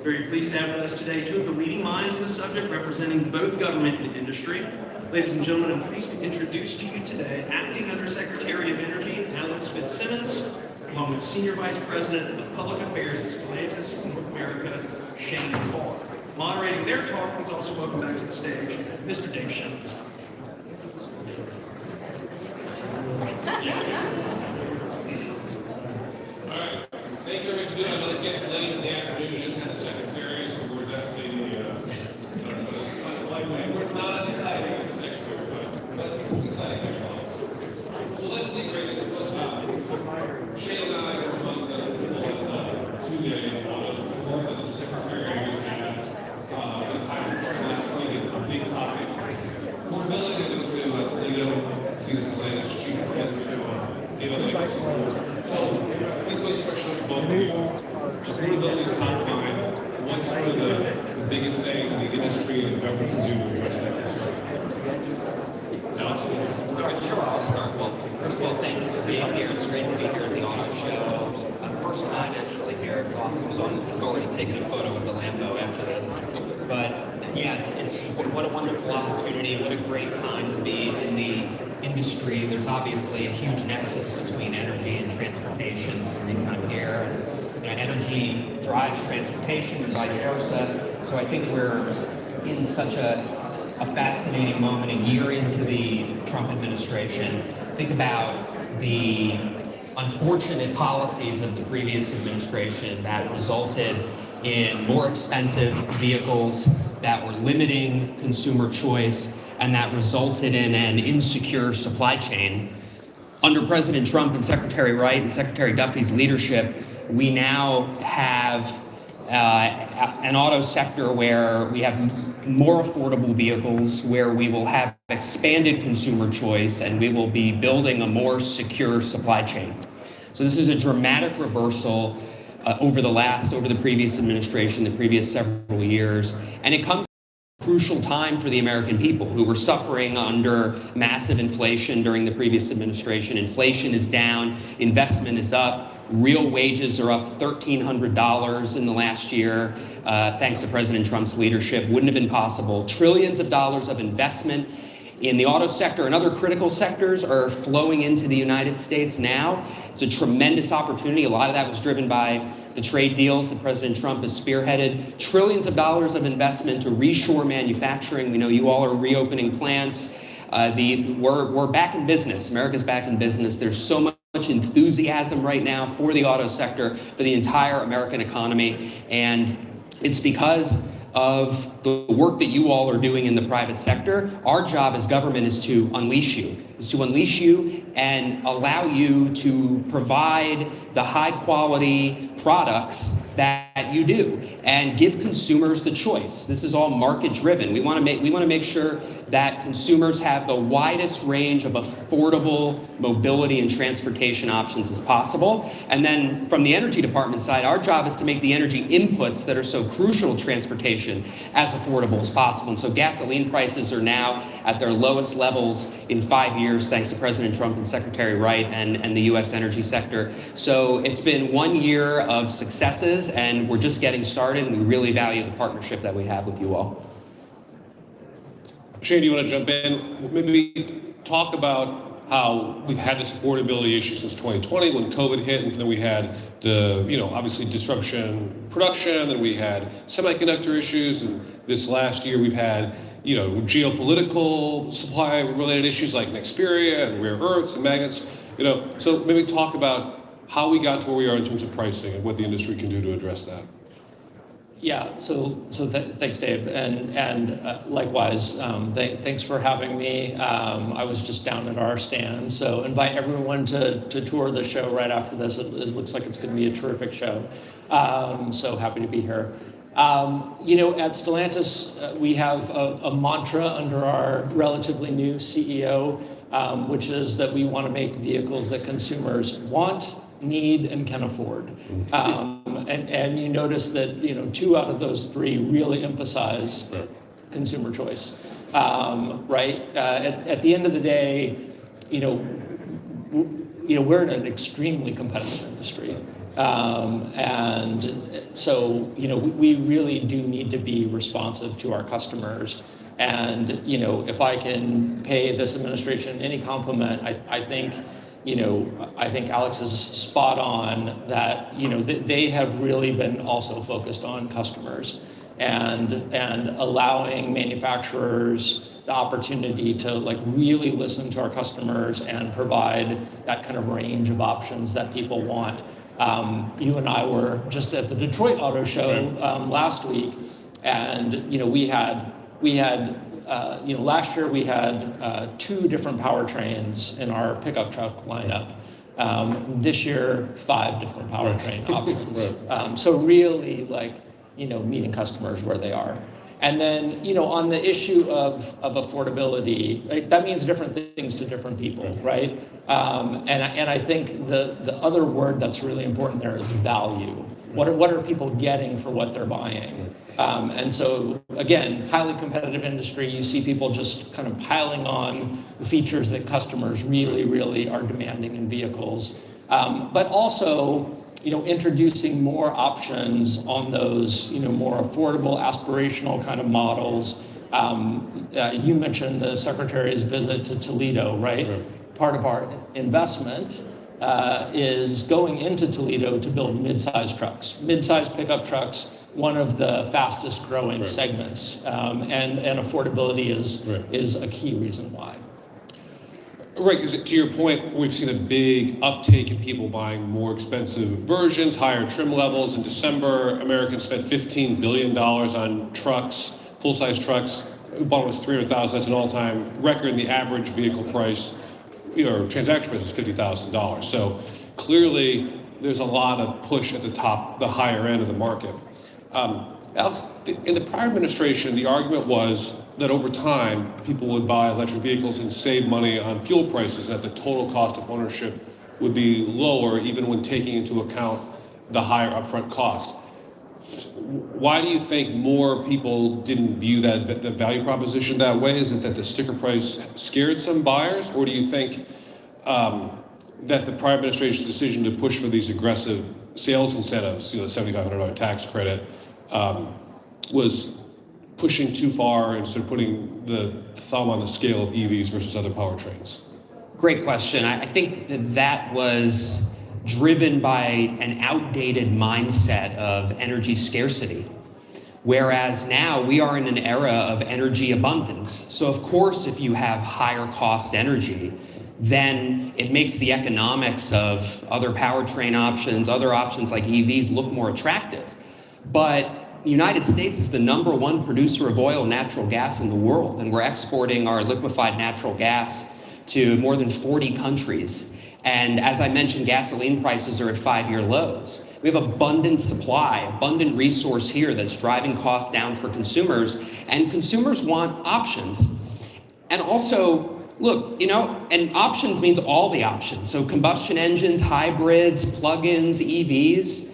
Very pleased to have with us today two of the leading minds on the subject, representing both government and industry. Ladies and gentlemen, I'm pleased to introduce to you today Acting Undersecretary of Energy, Alex Fitzsimmons, along with Senior Vice President of Public Affairs at Stellantis North America, Shane Carr. Moderating their talk, let's also welcome back to the stage Mr. Dave Shepardson. Alright, thanks everybody for doing it. Let's get late in the afternoon, just had a secretary, so we're definitely, we're not as exciting as the secretary, but it's exciting. So let's take right into it. Shane and I are among the people today, as the secretary, we have been hired last week, a big topic. Affordability to Toledo, see the Stellantis chief So, I think those questions both of you. Affordability is top of mind. What's sort of the biggest thing the industry and the government can do to address that concern? Sure, I'll start. Well, first of all, thank you for being here. It's great to be here at the auto show. First time actually here. It's awesome. So I'm looking forward to taking a photo with the Lambo after this. But yeah, it's what a wonderful opportunity. What a great time to be in the industry. There's obviously a huge nexus between energy and transportation. That's the reason I'm here. Energy drives transportation and vice versa. So I think we're in such a fascinating moment, a year into the Trump administration. Think about the unfortunate policies of the previous administration that resulted in more expensive vehicles, that were limiting consumer choice, and that resulted in an insecure supply chain. Under President Trump and Secretary Wright and Secretary Duffy's leadership, we now have an auto sector where we have more affordable vehicles, where we will have expanded consumer choice, and we will be building a more secure supply chain. So this is a dramatic reversal over the previous administration, the previous several years, and it comes at a crucial time for the American people who were suffering under massive inflation during the previous administration. Inflation is down, investment is up. Real wages are up $1,300 in the last year, thanks to President Trump's leadership. Wouldn't have been possible. Trillions of dollars of investment in the auto sector and other critical sectors are flowing into the United States now. It's a tremendous opportunity. A lot of that was driven by the trade deals that President Trump has spearheaded. Trillions of dollars of investment to reshore manufacturing. We know you all are reopening plants. We're back in business. America's back in business. There's so much enthusiasm right now for the auto sector, for the entire American economy, and it's because of the work that you all are doing in the private sector. Our job as government is to unleash you, and allow you to provide the high quality products that you do and give consumers the choice. This is all market driven. We want to make sure that consumers have the widest range of affordable mobility and transportation options as possible. And then from the energy department side, our job is to make the energy inputs that are so crucial to transportation as affordable as possible. And so gasoline prices are now at their lowest levels in 5 years. years, thanks to President Trump and Secretary Wright and the U.S. energy sector. So it's been 1 year of successes, and we're just getting started, and we really value the partnership that we have with you all. Shane, do you want to jump in? Maybe talk about how we've had this affordability issue since 2020 when COVID hit, and then we had the, obviously disruption in production, and we had semiconductor issues, and this last year we've had, geopolitical supply related issues like Nexperia and rare earths and magnets, so maybe talk about how we got to where we are in terms of pricing and what the industry can do to address that. Yeah, thanks, Dave, and likewise, thanks for having me. I was just down at our stand, so invite everyone to tour the show right after this. It looks like it's going to be a terrific show. So happy to be here. At Stellantis, we have a mantra under our relatively new CEO, which is that we want to make vehicles that consumers want, need, and can afford. And you notice that 2 out of those 3 really emphasize consumer choice, right? At the end of the day, we're in an extremely competitive industry, and so we really do need to be responsive to our customers. And if I can pay this administration any compliment, I think Alex is spot on that, they have really been also focused on customers and allowing manufacturers the opportunity to really listen to our customers and provide that kind of range of options that people want. You and I were just at the Detroit Auto Show last week, and last year we had 2 different powertrains in our pickup truck lineup. This year, 5 different powertrain options. So really, meeting customers where they are. And then, on the issue of affordability, right, that means different things to different people, right? And I think the other word that's really important there is value. What are people getting for what they're buying? And so, again, highly competitive industry, you see people just kind of piling on the features that customers really, really are demanding in vehicles. But also, introducing more options on those, more affordable, aspirational kind of models. You mentioned the Secretary's visit to Toledo, right? Part of our investment is going into Toledo to build mid-size trucks, mid-size pickup trucks, one of the fastest growing segments, and affordability is a key reason why. Right, because to your point, we've seen a big uptake in people buying more expensive versions, higher trim levels. In December, Americans spent $15 billion on trucks, full-size trucks. We bought was $300,000. That's an all-time record. And the average vehicle price, or transaction price, is $50,000. So clearly, there's a lot of push at the top, the higher end of the market. Alex, in the prior administration, the argument was that over time, people would buy electric vehicles and save money on fuel prices, that the total cost of ownership would be lower even when taking into account the higher upfront cost. Why do you think more people didn't view the value proposition that way? Is it that the sticker price scared some buyers, or do you think that the prior administration's decision to push for these aggressive sales incentives, the $7,500 tax credit, was pushing too far and sort of putting the thumb on the scale of EVs versus other powertrains? Great question. I think that was driven by an outdated mindset of energy scarcity. Whereas now we are in an era of energy abundance. So of course, if you have higher cost energy, then it makes the economics of other powertrain options, other options like EVs look more attractive. But the United States is the #1 producer of oil and natural gas in the world, and we're exporting our liquefied natural gas to more than 40 countries. And as I mentioned, gasoline prices are at 5-year lows. We have abundant supply, abundant resource here that's driving costs down for consumers, and consumers want options. And also, look, and options means all the options. So combustion engines, hybrids, plug-ins, EVs.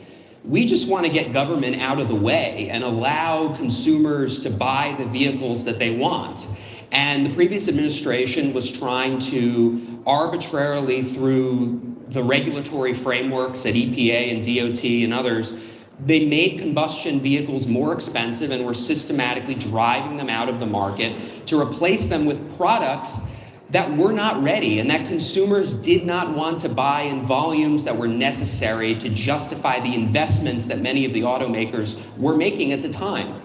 We just want to get government out of the way and allow consumers to buy the vehicles that they want. And the previous administration was trying to arbitrarily, through the regulatory frameworks at EPA and DOT and others, they made combustion vehicles more expensive and were systematically driving them out of the market to replace them with products that were not ready and that consumers did not want to buy in volumes that were necessary to justify the investments that many of the automakers were making at the time.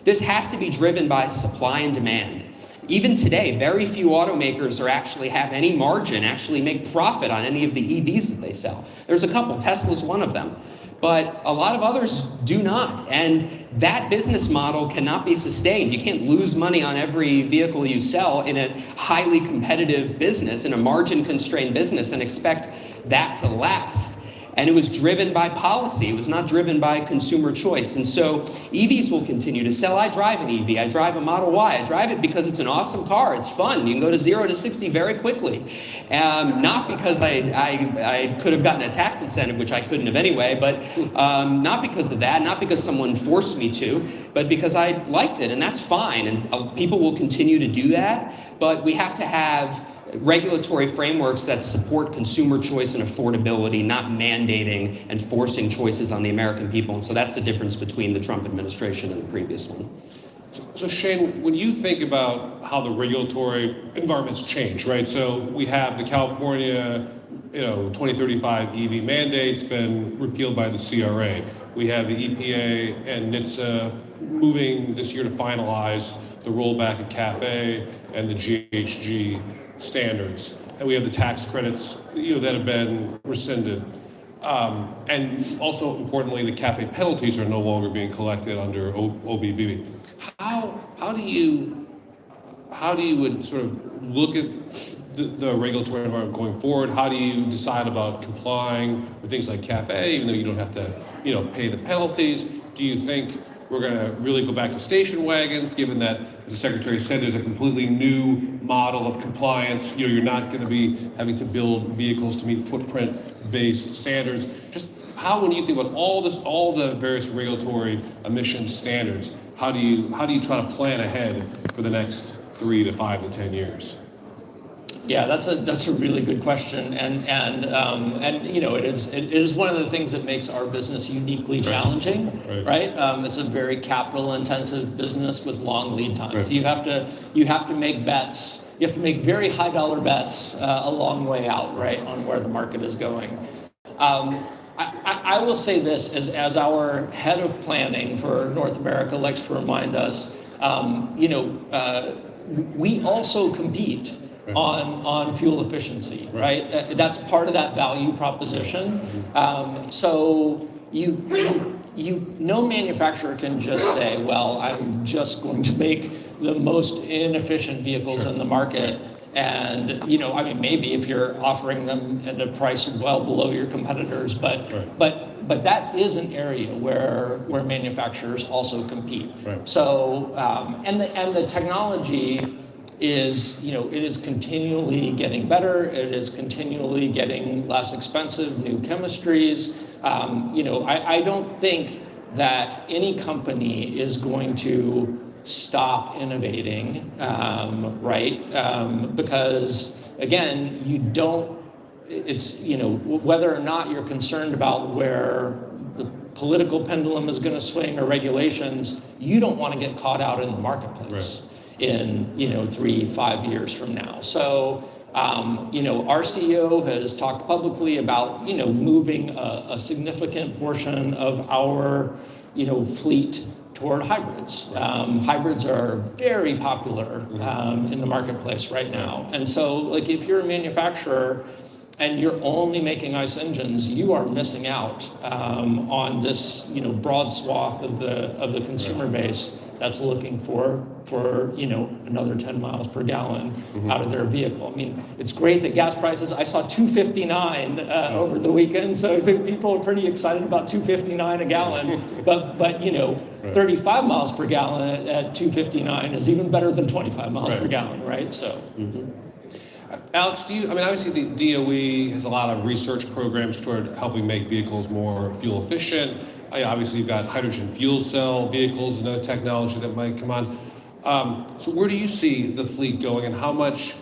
This has to be driven by supply and demand. Even today, very few automakers actually have any margin, actually make profit on any of the EVs that they sell. There's a couple, Tesla's one of them, but a lot of others do not. And that business model cannot be sustained. You can't lose money on every vehicle you sell in a highly competitive business, in a margin-constrained business, and expect that to last. And it was driven by policy. It was not driven by consumer choice. And so EVs will continue to sell. I drive an EV. I drive a Model Y. I drive it because it's an awesome car. It's fun. You can go to 0 to 60 very quickly. Not because I could have gotten a tax incentive, which I couldn't have anyway, but not because of that, not because someone forced me to, but because I liked it, and that's fine. And people will continue to do that, but we have to have regulatory frameworks that support consumer choice and affordability, not mandating and forcing choices on the American people. And so that's the difference between the Trump administration and the previous one. So Shane, when you think about how the regulatory environment's changed, right? So we have the California, 2035 EV mandate's been repealed by the CRA. We have the EPA and NHTSA moving this year to finalize the rollback of CAFE and the GHG standards, and we have the tax credits, that have been rescinded, and also importantly, the CAFE penalties are no longer being collected under OBBB. How do you would sort of look at the regulatory environment going forward? How do you decide about complying with things like CAFE, even though you don't have to, pay the penalties? Do you think we're going to really go back to station wagons, given that, as the Secretary said, there's a completely new model of compliance? You're not going to be having to build vehicles to meet footprint-based standards. Just how, when you think about all the various regulatory emission standards, how do you try to plan ahead for the next 3 to 5 to 10 years? Yeah, that's a really good question, and it is one of the things that makes our business uniquely challenging, right? It's a very capital intensive business with long lead times. Right. You have to make bets. You have to make very high dollar bets a long way out, right, on where the market is going. I will say this as our head of planning for North America likes to remind us, we also compete on fuel efficiency, right? That's part of that value proposition. So no manufacturer can just say, well, I'm just going to make the most inefficient vehicles in the market. And, maybe if you're offering them at a price well below your competitors, but that is an area where manufacturers also compete. Right. So, and the technology is, it is continually getting better. It is continually getting less expensive, new chemistries. I don't think that any company is going to stop innovating, right? Because again, it's, whether or not you're concerned about where the political pendulum is going to swing or regulations, you don't want to get caught out in the marketplace. Right. In 3-5 years from now. So our CEO has talked publicly about moving a significant portion of our fleet toward hybrids. Hybrids are very popular in the marketplace right now, and so if you're a manufacturer and you're only making ICE engines, you are missing out on this broad swath of the consumer base that's looking for another 10 miles per gallon out of their vehicle. I mean, it's great that gas prices, I saw $2.59 over the weekend, so I think people are pretty excited about $2.59 a gallon, but 35 miles per gallon at $2.59 is even better than 25 miles per gallon, right? So. Alex, obviously the DOE has a lot of research programs toward helping make vehicles more fuel efficient. Obviously, you've got hydrogen fuel cell vehicles, another technology that might come on. So where do you see the fleet going, and how much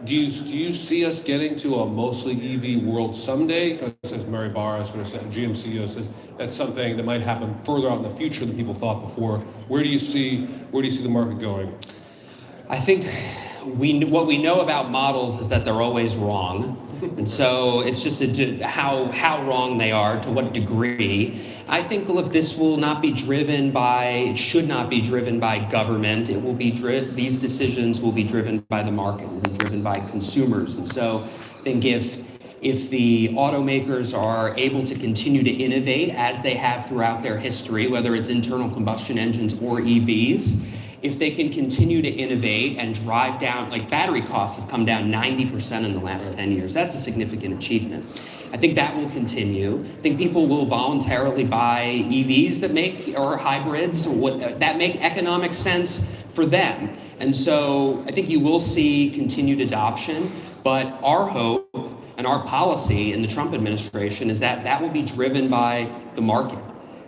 do you see us getting to a mostly EV world someday? Because as Mary Barra sort of said, GM CEO says that's something that might happen further out in the future than people thought before. Where do you see the market going? I think what we know about models is that they're always wrong. And so it's just how wrong they are, to what degree. I think, look, this will not be driven by, it should not be driven by government. It will be these decisions will be driven by the market, will be driven by consumers. And so I think if the automakers are able to continue to innovate as they have throughout their history, whether it's internal combustion engines or EVs, if they can continue to innovate and drive down, like battery costs have come down 90% in the last 10 years. That's a significant achievement. I think that will continue. I think people will voluntarily buy EVs that make, or hybrids, that make economic sense for them. And so I think you will see continued adoption, but our hope and our policy in the Trump administration is that that will be driven by the market,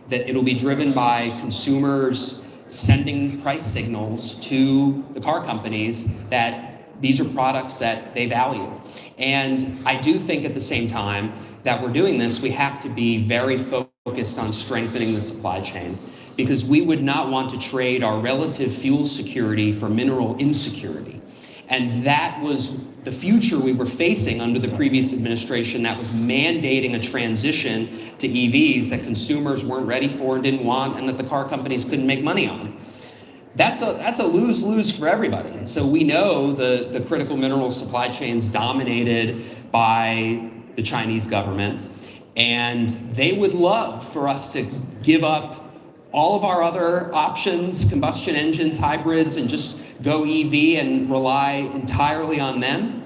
that it'll be driven by consumers sending price signals to the car companies that these are products that they value. And I do think at the same time that we're doing this, we have to be very focused on strengthening the supply chain, because we would not want to trade our relative fuel security for mineral insecurity. And that was the future we were facing under the previous administration that was mandating a transition to EVs that consumers weren't ready for and didn't want, and that the car companies couldn't make money on. That's a lose-lose for everybody. And so we know the critical mineral supply chains dominated by the Chinese government, and they would love for us to give up all of our other options, combustion engines, hybrids, and just go EV and rely entirely on them.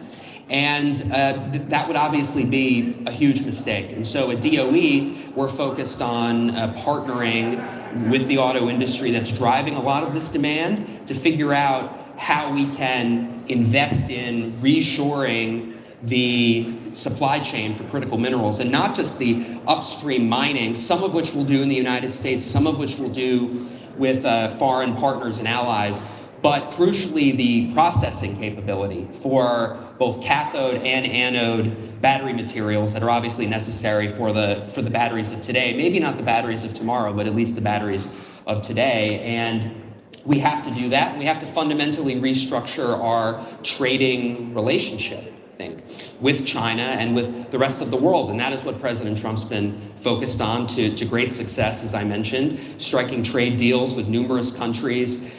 And that would obviously be a huge mistake. And so at DOE, we're focused on partnering with the auto industry that's driving a lot of this demand to figure out how we can invest in reshoring the supply chain for critical minerals, and not just the upstream mining, some of which we'll do in the United States, some of which we'll do with foreign partners and allies, but crucially the processing capability for both cathode and anode battery materials that are obviously necessary for the batteries of today. Maybe not the batteries of tomorrow, but at least the batteries of today. And we have to do that. We have to fundamentally restructure our trading relationship, I think, with China and with the rest of the world. And that is what President Trump's been focused on to great success, as I mentioned, striking trade deals with numerous countries,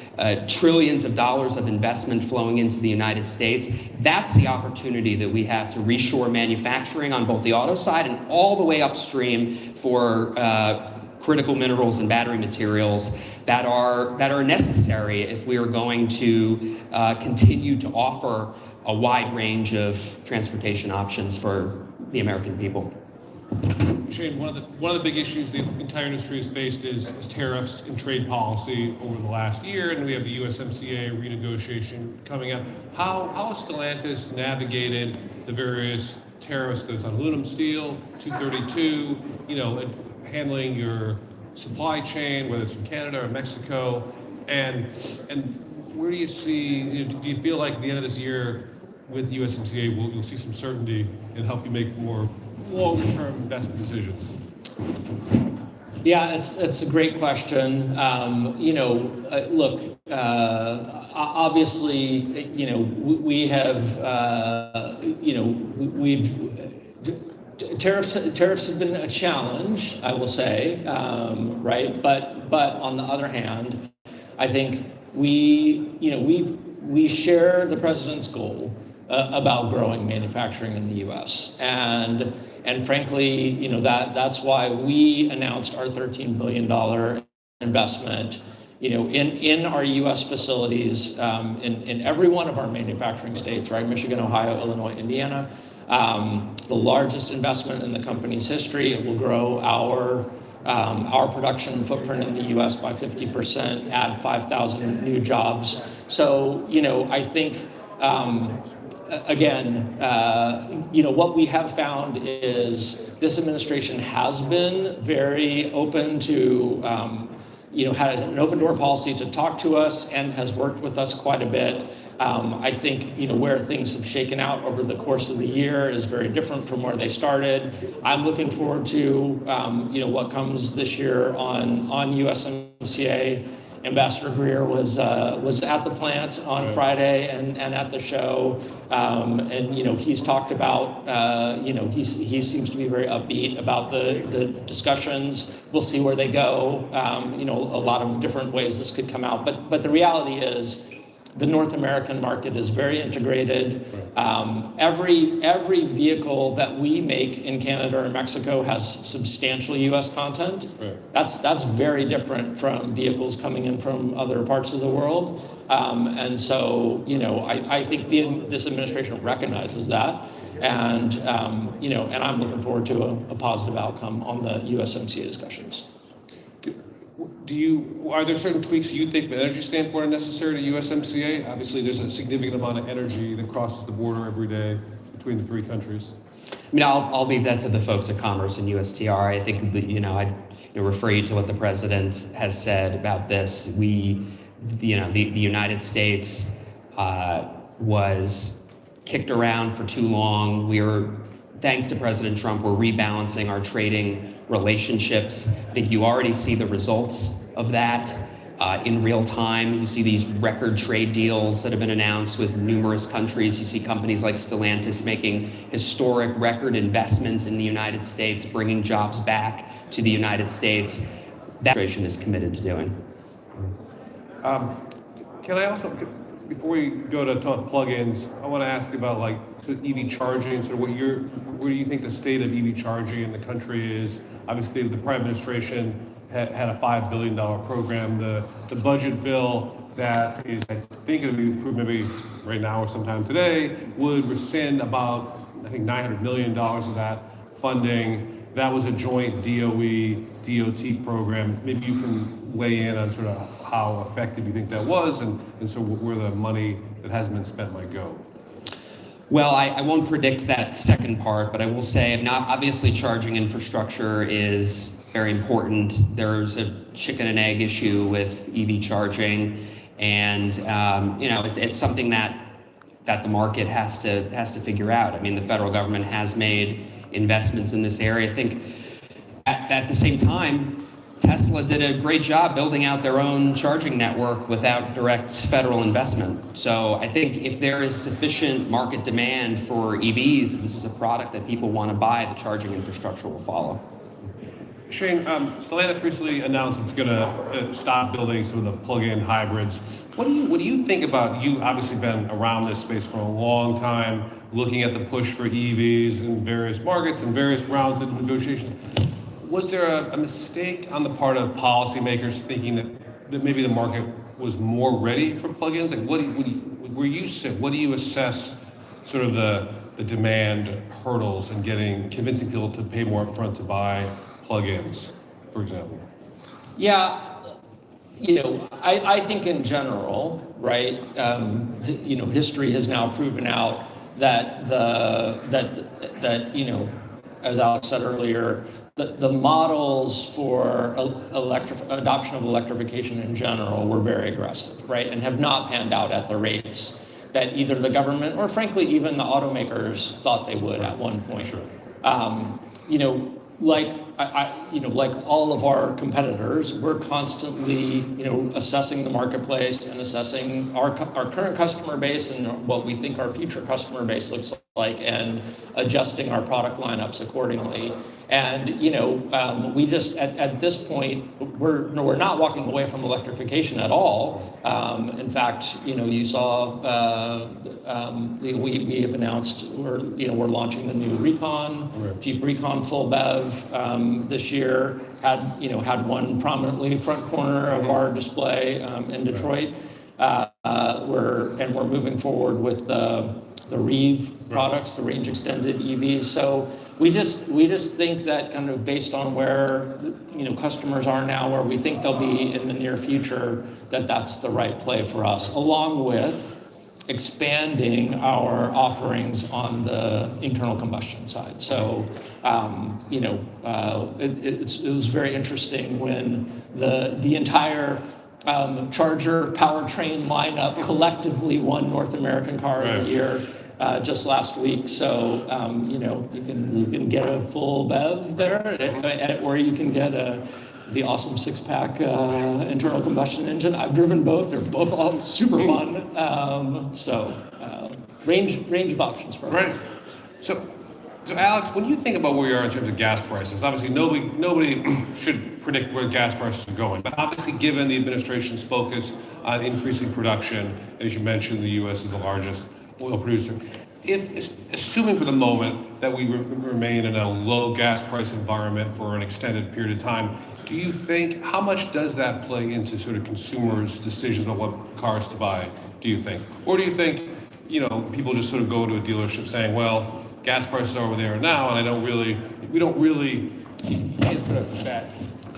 trillions of dollars of investment flowing into the United States. That's the opportunity that we have to reshore manufacturing on both the auto side and all the way upstream for critical minerals and battery materials that are necessary if we are going to continue to offer a wide range of transportation options for the American people. Shane, one of the big issues the entire industry has faced is tariffs and trade policy over the last year, and we have the USMCA renegotiation coming up. How has Stellantis navigated the various tariffs that's on aluminum, steel, 232, and handling your supply chain, whether it's from Canada or Mexico, and where do you see, do you feel like at the end of this year with USMCA you'll see some certainty and help you make more long-term investment decisions? Yeah, it's a great question. Look, obviously, we have, tariffs have been a challenge, I will say, right? But on the other hand, I think we share the president's goal about growing manufacturing in the U.S. And frankly, that's why we announced our $13 billion investment, in our U.S. facilities, in every one of our manufacturing states, right? Michigan, Ohio, Illinois, Indiana. The largest investment in the company's history. It will grow our production footprint in the U.S. by 50%, add 5,000 new jobs. So, I think, again, what we have found is this administration has been very open to, had an open door policy to talk to us and has worked with us quite a bit. I think, where things have shaken out over the course of the year is very different from where they started. I'm looking forward to, what comes this year on USMCA. Ambassador Greer was at the plant on Friday and at the show, and he's talked about he seems to be very upbeat about the discussions. We'll see where they go. A lot of different ways this could come out, but the reality is, the North American market is very integrated. Every vehicle that we make in Canada or Mexico has substantial U.S. content. That's very different from vehicles coming in from other parts of the world. And so, I think this administration recognizes that. And, and I'm looking forward to a positive outcome on the USMCA discussions. Are there certain tweaks you think from an energy standpoint are necessary to USMCA? Obviously, there's a significant amount of energy that crosses the border every day between the three countries. I'll leave that to the folks at Commerce and USTR. I think I'd refer you to what the president has said about this. The United States was kicked around for too long. Thanks to President Trump, we're rebalancing our trading relationships. I think you already see the results of that in real time. You see these record trade deals that have been announced with numerous countries. You see companies like Stellantis making historic record investments in the United States, bringing jobs back to the United States. That administration is committed to doing. Can I also, before we go to talk plugins, I want to ask about EV charging. So where do you think the state of EV charging in the country is? Obviously, the prior administration had a $5 billion program. The budget bill that is, I think it'll be approved maybe right now or sometime today, would rescind about, I think, $900 million of that funding. That was a joint DOE-DOT program. Maybe you can weigh in on sort of how effective you think that was and so where the money that hasn't been spent might go. Well, I won't predict that second part, but I will say, obviously charging infrastructure is very important. There's a chicken and egg issue with EV charging, and it's something that the market has to figure out. The federal government has made investments in this area. I think at the same time, Tesla did a great job building out their own charging network without direct federal investment. So I think if there is sufficient market demand for EVs, if this is a product that people want to buy, the charging infrastructure will follow. Shane, Stellantis recently announced it's going to stop building some of the plug-in hybrids. What do you think about, you obviously been around this space for a long time, looking at the push for EVs in various markets and various rounds of negotiations. Was there a mistake on the part of policymakers thinking that maybe the market was more ready for plug-ins? What do you assess sort of the demand hurdles and convincing people to pay more upfront to buy plug-ins, for example? Yeah, I think in general, right, history has now proven out that as Alex said earlier, the models for adoption of electrification in general were very aggressive, right, and have not panned out at the rates that either the government or frankly even the automakers thought they would at one point. Sure. Like all of our competitors, we're constantly, assessing the marketplace and assessing our current customer base and what we think our future customer base looks like, and adjusting our product lineups accordingly. And we just at this point we're not walking away from electrification at all. In fact, you saw we have announced we're launching the new Recon, Jeep Recon full BEV this year. Had one prominently front corner of our display in Detroit. We're moving forward with the Reeve products, the range extended EVs. So we just think that kind of based on where customers are now, where we think they'll be in the near future, that's the right play for us, along with expanding our offerings on the internal combustion side. So, it was very interesting when the entire Charger powertrain lineup collectively won North American Car of the Year just last week. So, you can get a full BEV there, or you can get the awesome six-pack internal combustion engine. I've driven both. They're both all super fun. Range of options for us. So Alex, when you think about where you are in terms of gas prices, obviously nobody should predict where gas prices are going, but obviously given the administration's focus on increasing production, as you mentioned, the U.S. is the largest oil producer. Assuming for the moment that we remain in a low gas price environment for an extended period of time, do you think, how much does that play into sort of consumers' decisions on what cars to buy, do you think? Or do you think, people just sort of go to a dealership saying, well, gas prices are over there now, and you can't sort of bet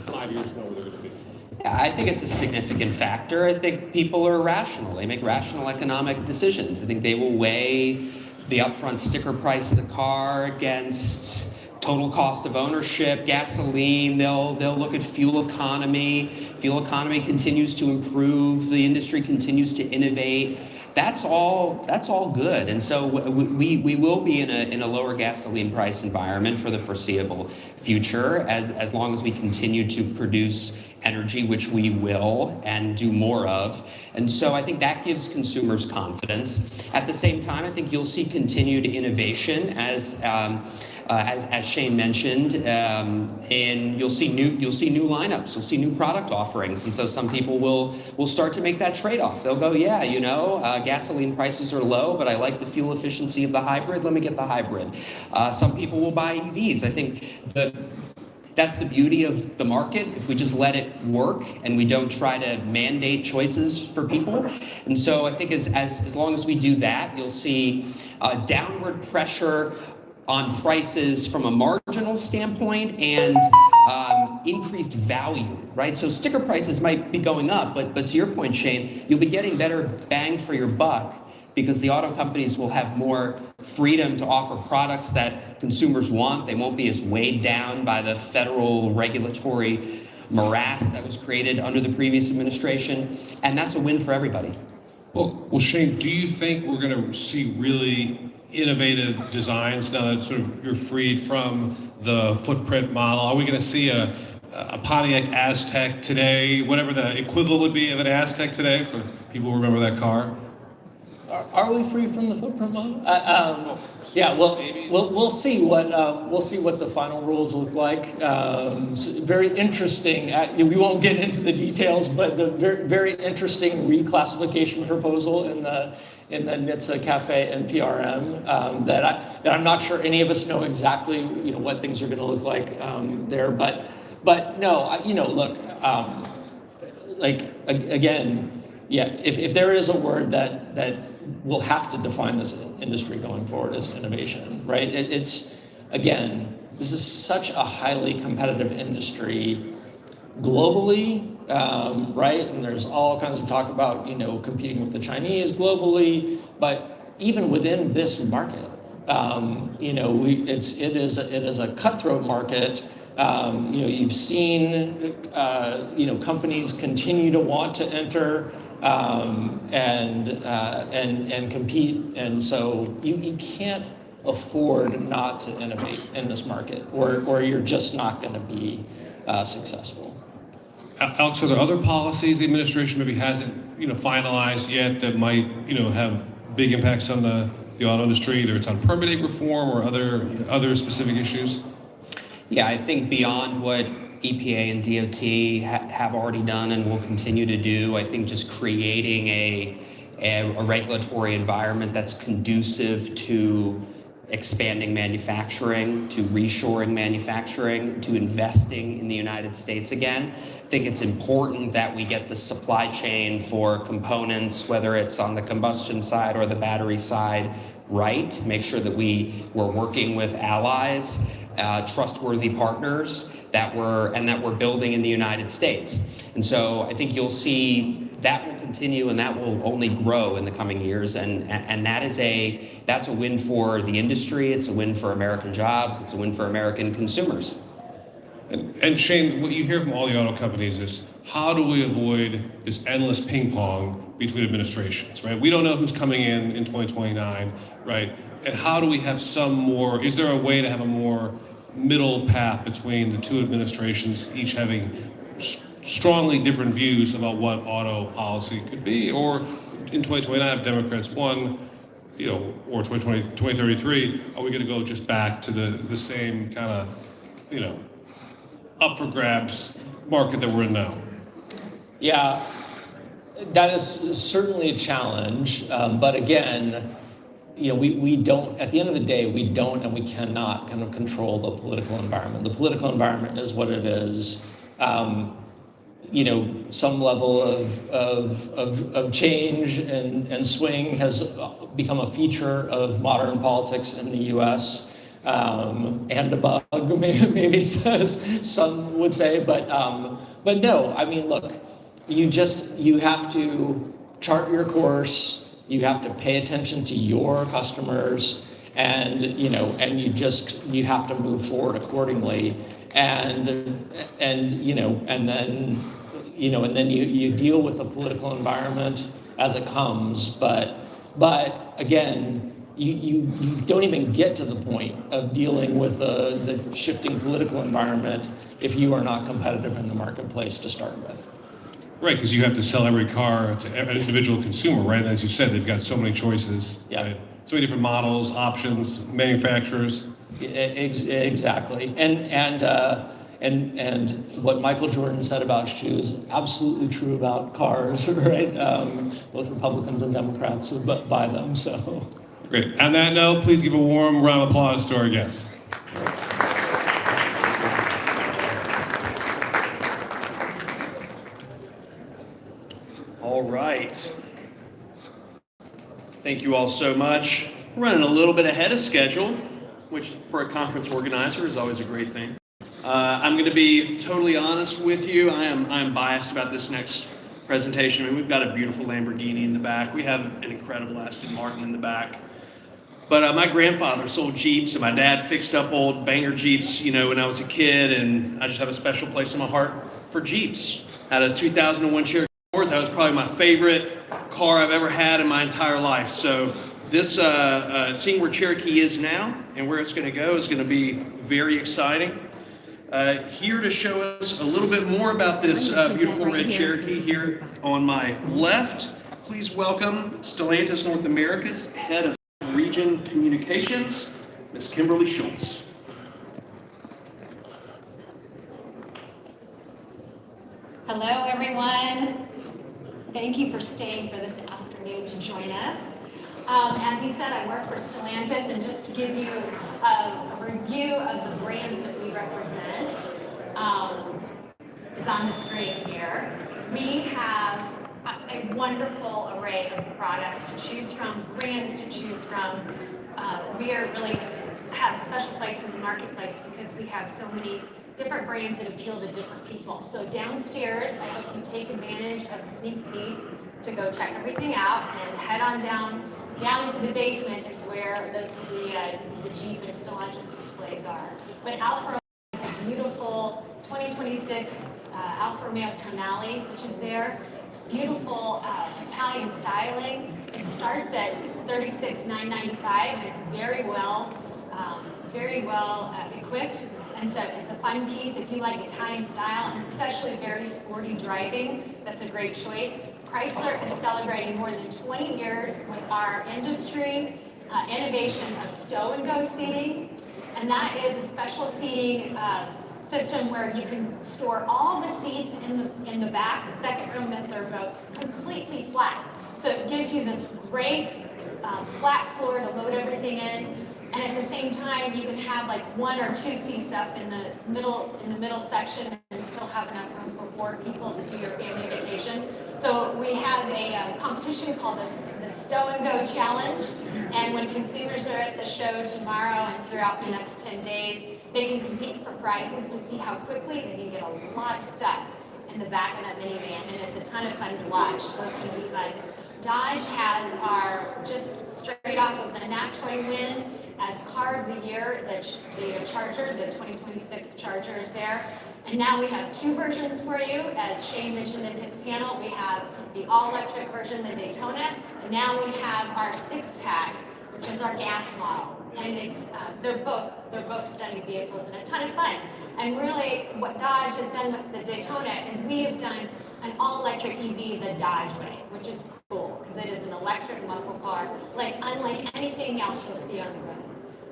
5 years from now where they're going to be. Yeah, I think it's a significant factor. I think people are rational. They make rational economic decisions. I think they will weigh the upfront sticker price of the car against total cost of ownership, gasoline. They'll look at fuel economy. Fuel economy continues to improve. The industry continues to innovate. That's all good. And so we will be in a lower gasoline price environment for the foreseeable future as long as we continue to produce energy, which we will and do more of. And so I think that gives consumers confidence. At the same time, I think you'll see continued innovation as Shane mentioned, and you'll see new lineups, you'll see new product offerings, and so some people will start to make that trade-off. They'll go, gasoline prices are low, but I like the fuel efficiency of the hybrid. Let me get the hybrid. Some people will buy EVs. I think that's the beauty of the market, if we just let it work and we don't try to mandate choices for people. And so I think as long as we do that, you'll see downward pressure on prices from a marginal standpoint and increased value, right? So sticker prices might be going up, but to your point, Shane, you'll be getting better bang for your buck because the auto companies will have more freedom to offer products that consumers want. They won't be as weighed down by the federal regulatory morass that was created under the previous administration, and that's a win for everybody. Well, Shane, do you think we're going to see really innovative designs now that sort of you're freed from the footprint model? Are we going to see a Pontiac Aztec today, whatever the equivalent would be of an Aztec today for people who remember that car? Are we free from the footprint model? We'll see what the final rules look like. Very interesting. We won't get into the details, but the very interesting reclassification proposal in the NHTSA Cafe and PRM that I'm not sure any of us know exactly what things are going to look like there. But no, look, again, if there is a word that will have to define this industry going forward as innovation, right? This is such a highly competitive industry globally, right? And there's all kinds of talk about, competing with the Chinese globally, but even within this market, it is a cutthroat market. You've seen, companies continue to want to enter and compete, and so you can't afford not to innovate in this market, or you're just not going to be successful. Alex, are there other policies the administration maybe hasn't finalized yet that might have big impacts on the auto industry, either it's on permitting reform or other specific issues? Yeah, I think beyond what EPA and DOT have already done and will continue to do, I think just creating a regulatory environment that's conducive to expanding manufacturing, to reshoring manufacturing, to investing in the United States again. I think it's important that we get the supply chain for components, whether it's on the combustion side or the battery side, right. Make sure that we're working with allies, trustworthy partners that we're building in the United States. And so I think you'll see that will continue and that will only grow in the coming years. And that's a win for the industry. It's a win for American jobs. It's a win for American consumers. And Shane, what you hear from all the auto companies is, how do we avoid this endless ping pong between administrations, right? We don't know who's coming in 2029, right? And how do we have is there a way to have a more middle path between the two administrations, each having strongly different views about what auto policy could be? Or in 2029, if Democrats won, or 2033, are we going to go just back to the same kind of, up for grabs market that we're in now? Yeah, that is certainly a challenge. But again, we don't, at the end of the day, we don't and we cannot kind of control the political environment. The political environment is what it is. Some level of change and swing has become a feature of modern politics in the U.S. And a bug, maybe some would say, but no. I mean, look, you have to chart your course. You have to pay attention to your customers, and you have to move forward accordingly. And then you deal with the political environment as it comes. But again, you don't even get to the point of dealing with the shifting political environment if you are not competitive in the marketplace to start with. Right, because you have to sell every car to every individual consumer, right? As you said, they've got so many choices, right? So many different models, options, manufacturers. Exactly, and what Michael Jordan said about shoes, absolutely true about cars, right? Both Republicans and Democrats buy them, so. Great. On that note, please give a warm round of applause to our guests. All right. Thank you all so much. We're running a little bit ahead of schedule, which for a conference organizer is always a great thing. I'm going to be totally honest with you. I am biased about this next presentation. I mean, we've got a beautiful Lamborghini in the back. We have an incredible Aston Martin in the back. But my grandfather sold Jeeps, and my dad fixed up old banger Jeeps, when I was a kid, and I just have a special place in my heart for Jeeps. I had a 2001 Cherokee. That was probably my favorite car I've ever had in my entire life. So this, seeing where Cherokee is now and where it's going to go is going to be very exciting. Here to show us a little bit more about this beautiful red Cherokee here on my left, please welcome Stellantis North America's Head of Region Communications, Ms. Kimberly Schultz. Hello, everyone. Thank you for staying for this afternoon to join us. As you said, I work for Stellantis, and just to give you a review of the brands that we represent is on the screen here. We have a wonderful array of products to choose from, brands to choose from. We are really have a special place in the marketplace because we have so many different brands that appeal to different people. So downstairs, I hope you take advantage of the sneak peek to go check everything out, and head on down into the basement is where the Jeep and Stellantis displays are. But Alfa Romeo is a beautiful 2026 Alfa Romeo Tonale, which is there. It's beautiful Italian styling. It starts at $36,995, and it's very well equipped. And so it's a fun piece if you like Italian style, and especially very sporty driving. That's a great choice. Chrysler is celebrating more than 20 years with our industry innovation of stow-and-go seating. And that is a special seating system where you can store all the seats in the back, the second row and the third row, completely flat. So it gives you this great flat floor to load everything in. And at the same time, you can have like one or two seats up in the middle section and still have enough room for 4 people to do your family vacation. So we have a competition called the Stow and Go Challenge. And when consumers are at the show tomorrow and throughout the next 10 days, they can compete for prizes to see how quickly they can get a lot of stuff in the back of that minivan, and it's a ton of fun to watch, so it's going to be fun. Dodge has our, just straight off of the NACTOY win, as Car of the Year, the Charger, the 2026 Charger is there. And now we have two versions for you. As Shane mentioned in his panel, we have the all-electric version, the Daytona, and now we have our six-pack, which is our gas model. And it's they're both stunning vehicles and a ton of fun. And really, what Dodge has done with the Daytona is we have done an all-electric EV the Dodge way, which is cool because it is an electric muscle car, unlike anything else you'll see on the road.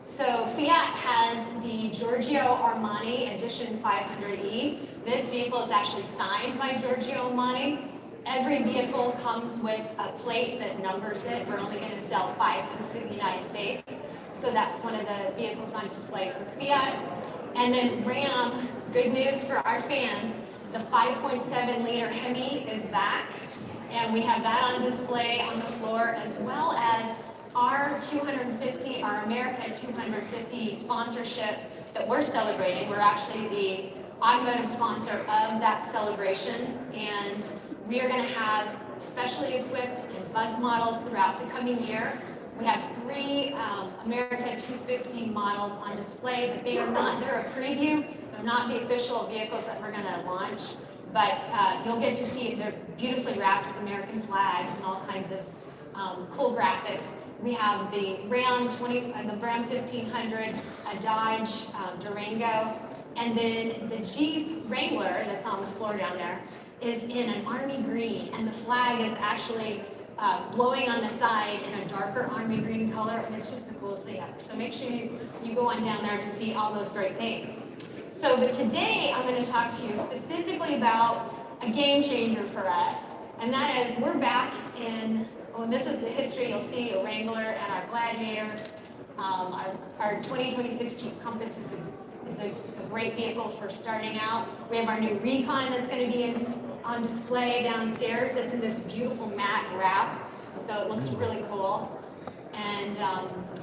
So Fiat has the Giorgio Armani Edition 500e. This vehicle is actually signed by Giorgio Armani. Every vehicle comes with a plate that numbers it. We're only going to sell 500 in the United States. So that's one of the vehicles on display for Fiat. And then Ram, good news for our fans, the 5.7 liter Hemi is back. And we have that on display on the floor, as well as our 250, our America 250 sponsorship that we're celebrating. We're actually the automotive sponsor of that celebration, and we are going to have specially equipped and buzz models throughout the coming year. We have 3 America 250 models on display, but they're a preview. They're not the official vehicles that we're going to launch, but you'll get to see it. They're beautifully wrapped with American flags and all kinds of cool graphics. We have the Ram 1500, a Dodge Durango, and then the Jeep Wrangler that's on the floor down there is in an army green, and the flag is actually blowing on the side in a darker army green color, and it's just the coolest thing ever. So make sure you go on down there to see all those great things. But today I'm going to talk to you specifically about a game changer for us, and that is we're back in. Well, this is the history. You'll see a Wrangler and our Gladiator. Our 2026 Jeep Compass is a great vehicle for starting out. We have our new Recon that's going to be on display downstairs. That's in this beautiful matte wrap, so it looks really cool. And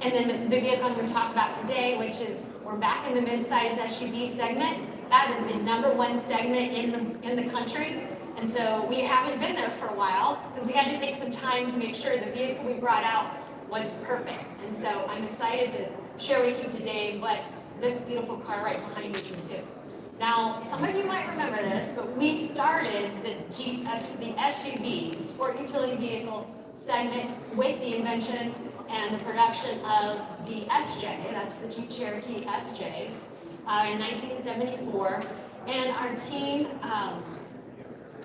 then the vehicle I'm going to talk about today, which is we're back in the mid-size SUV segment. That is the #1 segment in the country. And so we haven't been there for a while because we had to take some time to make sure the vehicle we brought out was perfect. And so I'm excited to share with you today what this beautiful car right behind me can do. Now, some of you might remember this, but we started the SUV, the sport utility vehicle segment, with the invention and the production of the SJ, that's the Jeep Cherokee SJ, in 1974. And our team,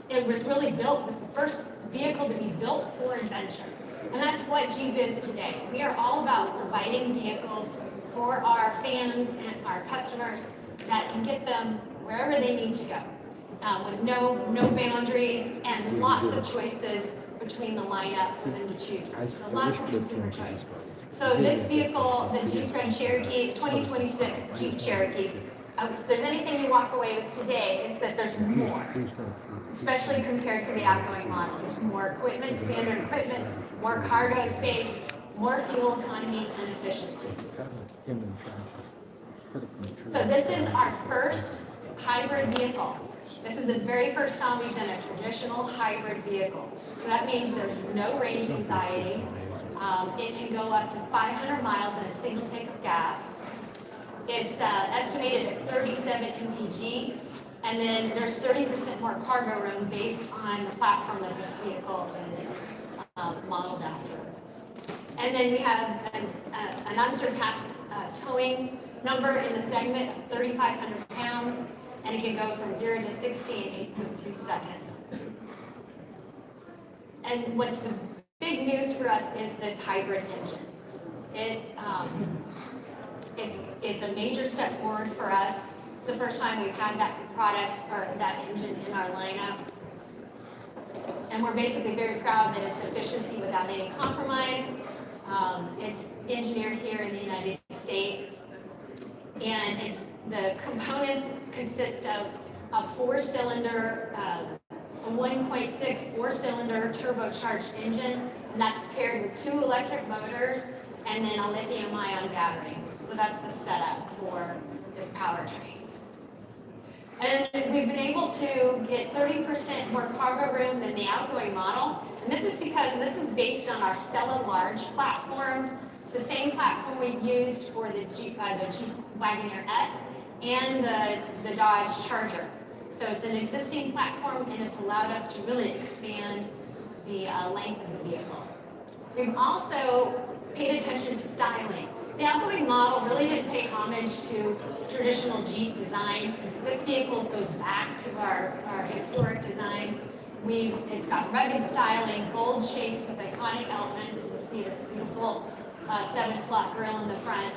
it was really built, was the first vehicle to be built for adventure. And that's what Jeep is today. We are all about providing vehicles for our fans and our customers that can get them wherever they need to go, with no boundaries and lots of choices between the lineup for them to choose from. So lots of consumer choice. So this vehicle, the Jeep Grand Cherokee, 2026 Jeep Cherokee, if there's anything you walk away with today, it's that there's more, especially compared to the outgoing model. There's more equipment, standard equipment, more cargo space, more fuel economy and efficiency. So this is our first hybrid vehicle. This is the very first time we've done a traditional hybrid vehicle. So that means there's no range anxiety. It can go up to 500 miles in a single tank of gas. It's estimated at 37 mpg, and then there's 30% more cargo room based on the platform that this vehicle is modeled after. And then we have an unsurpassed towing number in the segment of 3,500 pounds, and it can go from 0 to 60 in 8.3 seconds. And what's the big news for us is this hybrid engine. It's a major step forward for us. It's the first time we've had that product or that engine in our lineup. And we're basically very proud that it's efficiency without any compromise. It's engineered here in the United States. And the components consist of a 4-cylinder, a 1.6 4-cylinder turbocharged engine, and that's paired with 2 electric motors and then a lithium-ion battery. So that's the setup for this powertrain. And we've been able to get 30% more cargo room than the outgoing model. And this is because this is based on our Stella Large platform. It's the same platform we've used for the Jeep Wagoneer S and the Dodge Charger. So it's an existing platform, and it's allowed us to really expand the length of the vehicle. We've also paid attention to styling. The outgoing model really didn't pay homage to traditional Jeep design. This vehicle goes back to our historic designs. It's got rugged styling, bold shapes with iconic elements. You'll see this beautiful 7-slot grille in the front.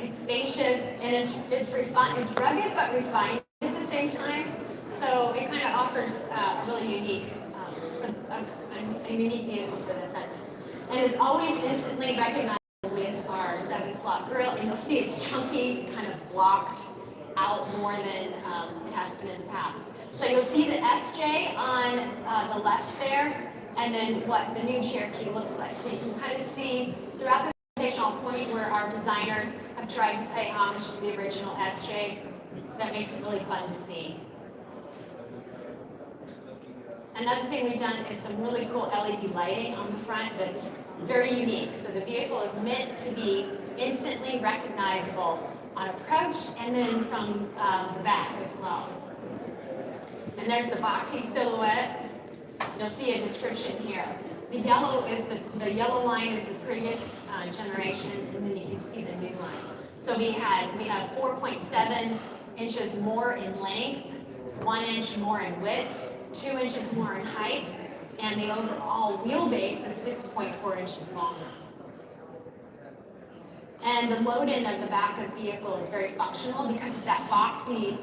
It's spacious, and it's refined. It's rugged but refined at the same time. So it kind of offers a really unique, a unique vehicle for this segment. And it's always instantly recognized with our 7-slot grille, and you'll see it's chunky, kind of blocked out more than it has been in the past. So you'll see the SJ on the left there, and then what the new Cherokee looks like. So you can kind of see throughout this presentation, I'll point where our designers have tried to pay homage to the original SJ. That makes it really fun to see. Another thing we've done is some really cool LED lighting on the front that's very unique. So the vehicle is meant to be instantly recognizable on approach and then from the back as well. And there's the boxy silhouette. You'll see a description here. The yellow yellow line is the previous generation, and then you can see the new line. So we have 4.7 inches more in length, 1 inch more in width, 2 inches more in height, and the overall wheelbase is 6.4 inches longer. And the load-in of the back of the vehicle is very functional because of that boxy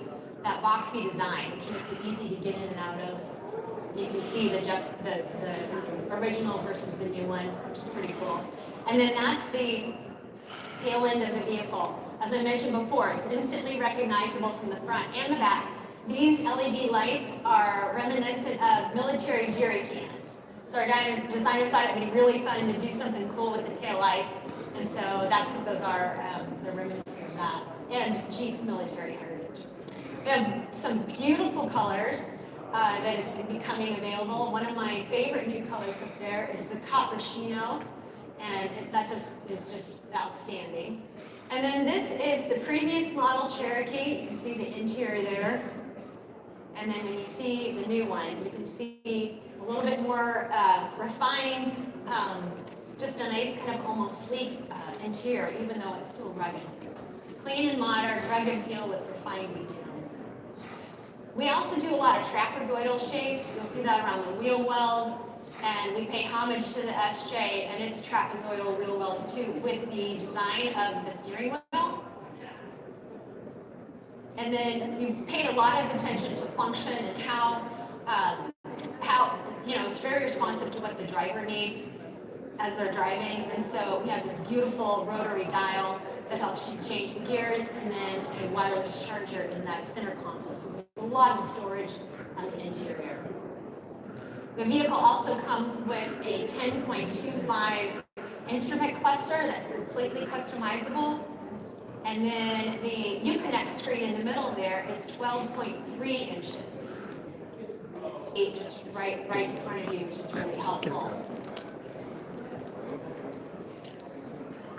design, which makes it easy to get in and out of. You can see the original versus the new one, which is pretty cool. And then that's the tail end of the vehicle. As I mentioned before, it's instantly recognizable from the front and the back. These LED lights are reminiscent of military jerry cans. So our designers thought it would be really fun to do something cool with the tail lights, and so that's what those are. They're reminiscent of that, and Jeep's military heritage. We have some beautiful colors that it's becoming available. One of my favorite new colors up there is the copper chino, and that is just outstanding. And then this is the previous model Cherokee. You can see the interior there. And then when you see the new one, you can see a little bit more refined, just a nice kind of almost sleek interior, even though it's still rugged. Clean and modern, rugged feel with refined details. We also do a lot of trapezoidal shapes. You'll see that around the wheel wells. And we pay homage to the SJ and its trapezoidal wheel wells too, with the design of the steering wheel. And then we've paid a lot of attention to function and how it's very responsive to what the driver needs as they're driving. And so we have this beautiful rotary dial that helps you change the gears, and then a wireless charger in that center console. So there's a lot of storage on the interior. The vehicle also comes with a 10.25 instrument cluster that's completely customizable. And then the Uconnect screen in the middle there is 12.3 inches. Just right in front of you, which is really helpful.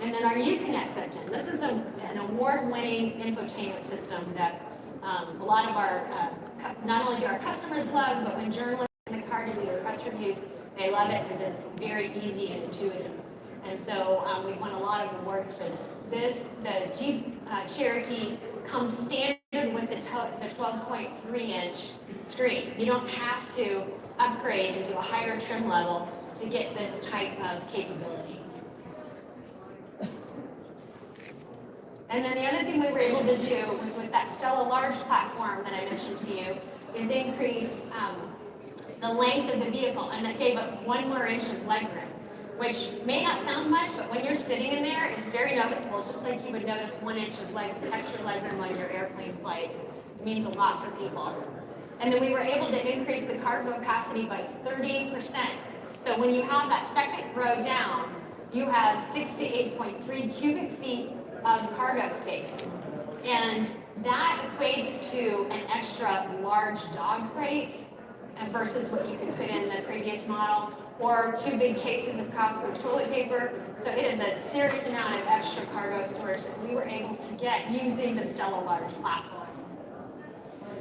And then our Uconnect section. This is an award-winning infotainment system that a lot of our, not only do our customers love, but when journalists in the car to do their press reviews, they love it because it's very easy and intuitive. And so we've won a lot of awards for this. The Jeep Cherokee comes standard with the 12.3-inch screen. You don't have to upgrade into a higher trim level to get this type of capability. And then the other thing we were able to do was with that Stella Large platform that I mentioned to you, is increase the length of the vehicle, and that gave us 1 more inch of legroom, which may not sound much, but when you're sitting in there, it's very noticeable, just like you would notice 1 inch of extra legroom on your airplane flight. It means a lot for people. And then we were able to increase the cargo capacity by 30%. So when you have that second row down, you have 6 to 8.3 cubic feet of cargo space. And That equates to an extra large dog crate versus what you could put in the previous model, or 2 big cases of Costco toilet paper. So it is a serious amount of extra cargo storage that we were able to get using the Stella Large platform.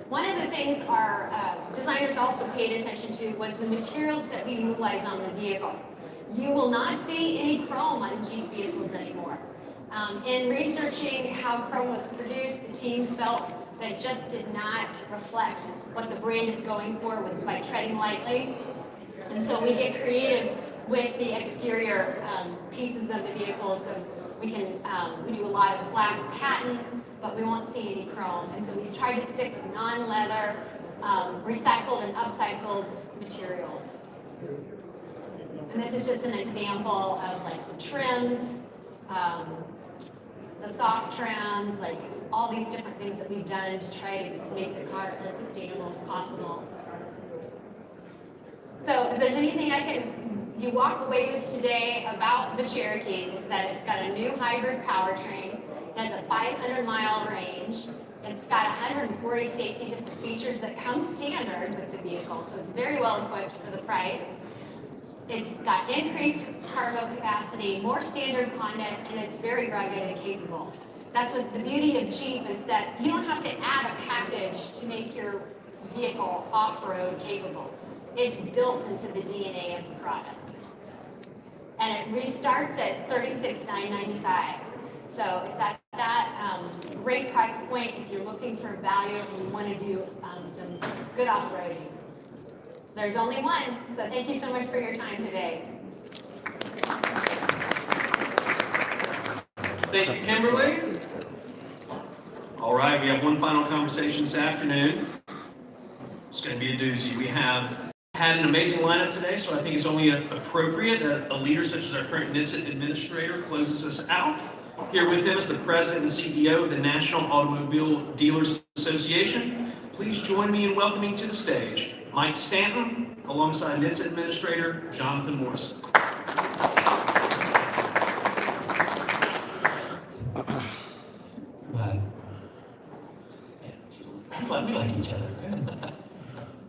One of the things our designers also paid attention to was the materials that we utilize on the vehicle. You will not see any chrome on Jeep vehicles anymore. In researching how chrome was produced, the team felt that it just did not reflect what the brand is going for by treading lightly. And so we get creative with the exterior pieces of the vehicle. So we do a lot of black patent, but we won't see any chrome. And so we try to stick with non-leather, recycled and upcycled materials. And this is just an example of like the trims, the soft trims, like all these different things that we've done to try to make the car as sustainable as possible. So if there's anything you walk away with today about the Cherokee, is that it's got a new hybrid powertrain, it has a 500-mile range, it's got 140 safety different features that come standard with the vehicle, so it's very well equipped for the price. It's got increased cargo capacity, more standard content, and it's very rugged and capable. That's what the beauty of Jeep is, that you don't have to add a package to make your vehicle off-road capable. It's built into the DNA of the product. And it restarts at $36,995. So it's at that great price point if you're looking for value and you want to do some good off-roading. There's only one, so thank you so much for your time today. Thank you, Kimberly. All right, we have one final conversation this afternoon. It's going to be a doozy. We have had an amazing lineup today, so I think it's only appropriate that a leader such as our current NHTSA administrator closes us out. Here with him is the president and CEO of the National Automobile Dealers Association. Please join me in welcoming to the stage Mike Stanton, alongside NHTSA Administrator Jonathan Morrison. We like each other.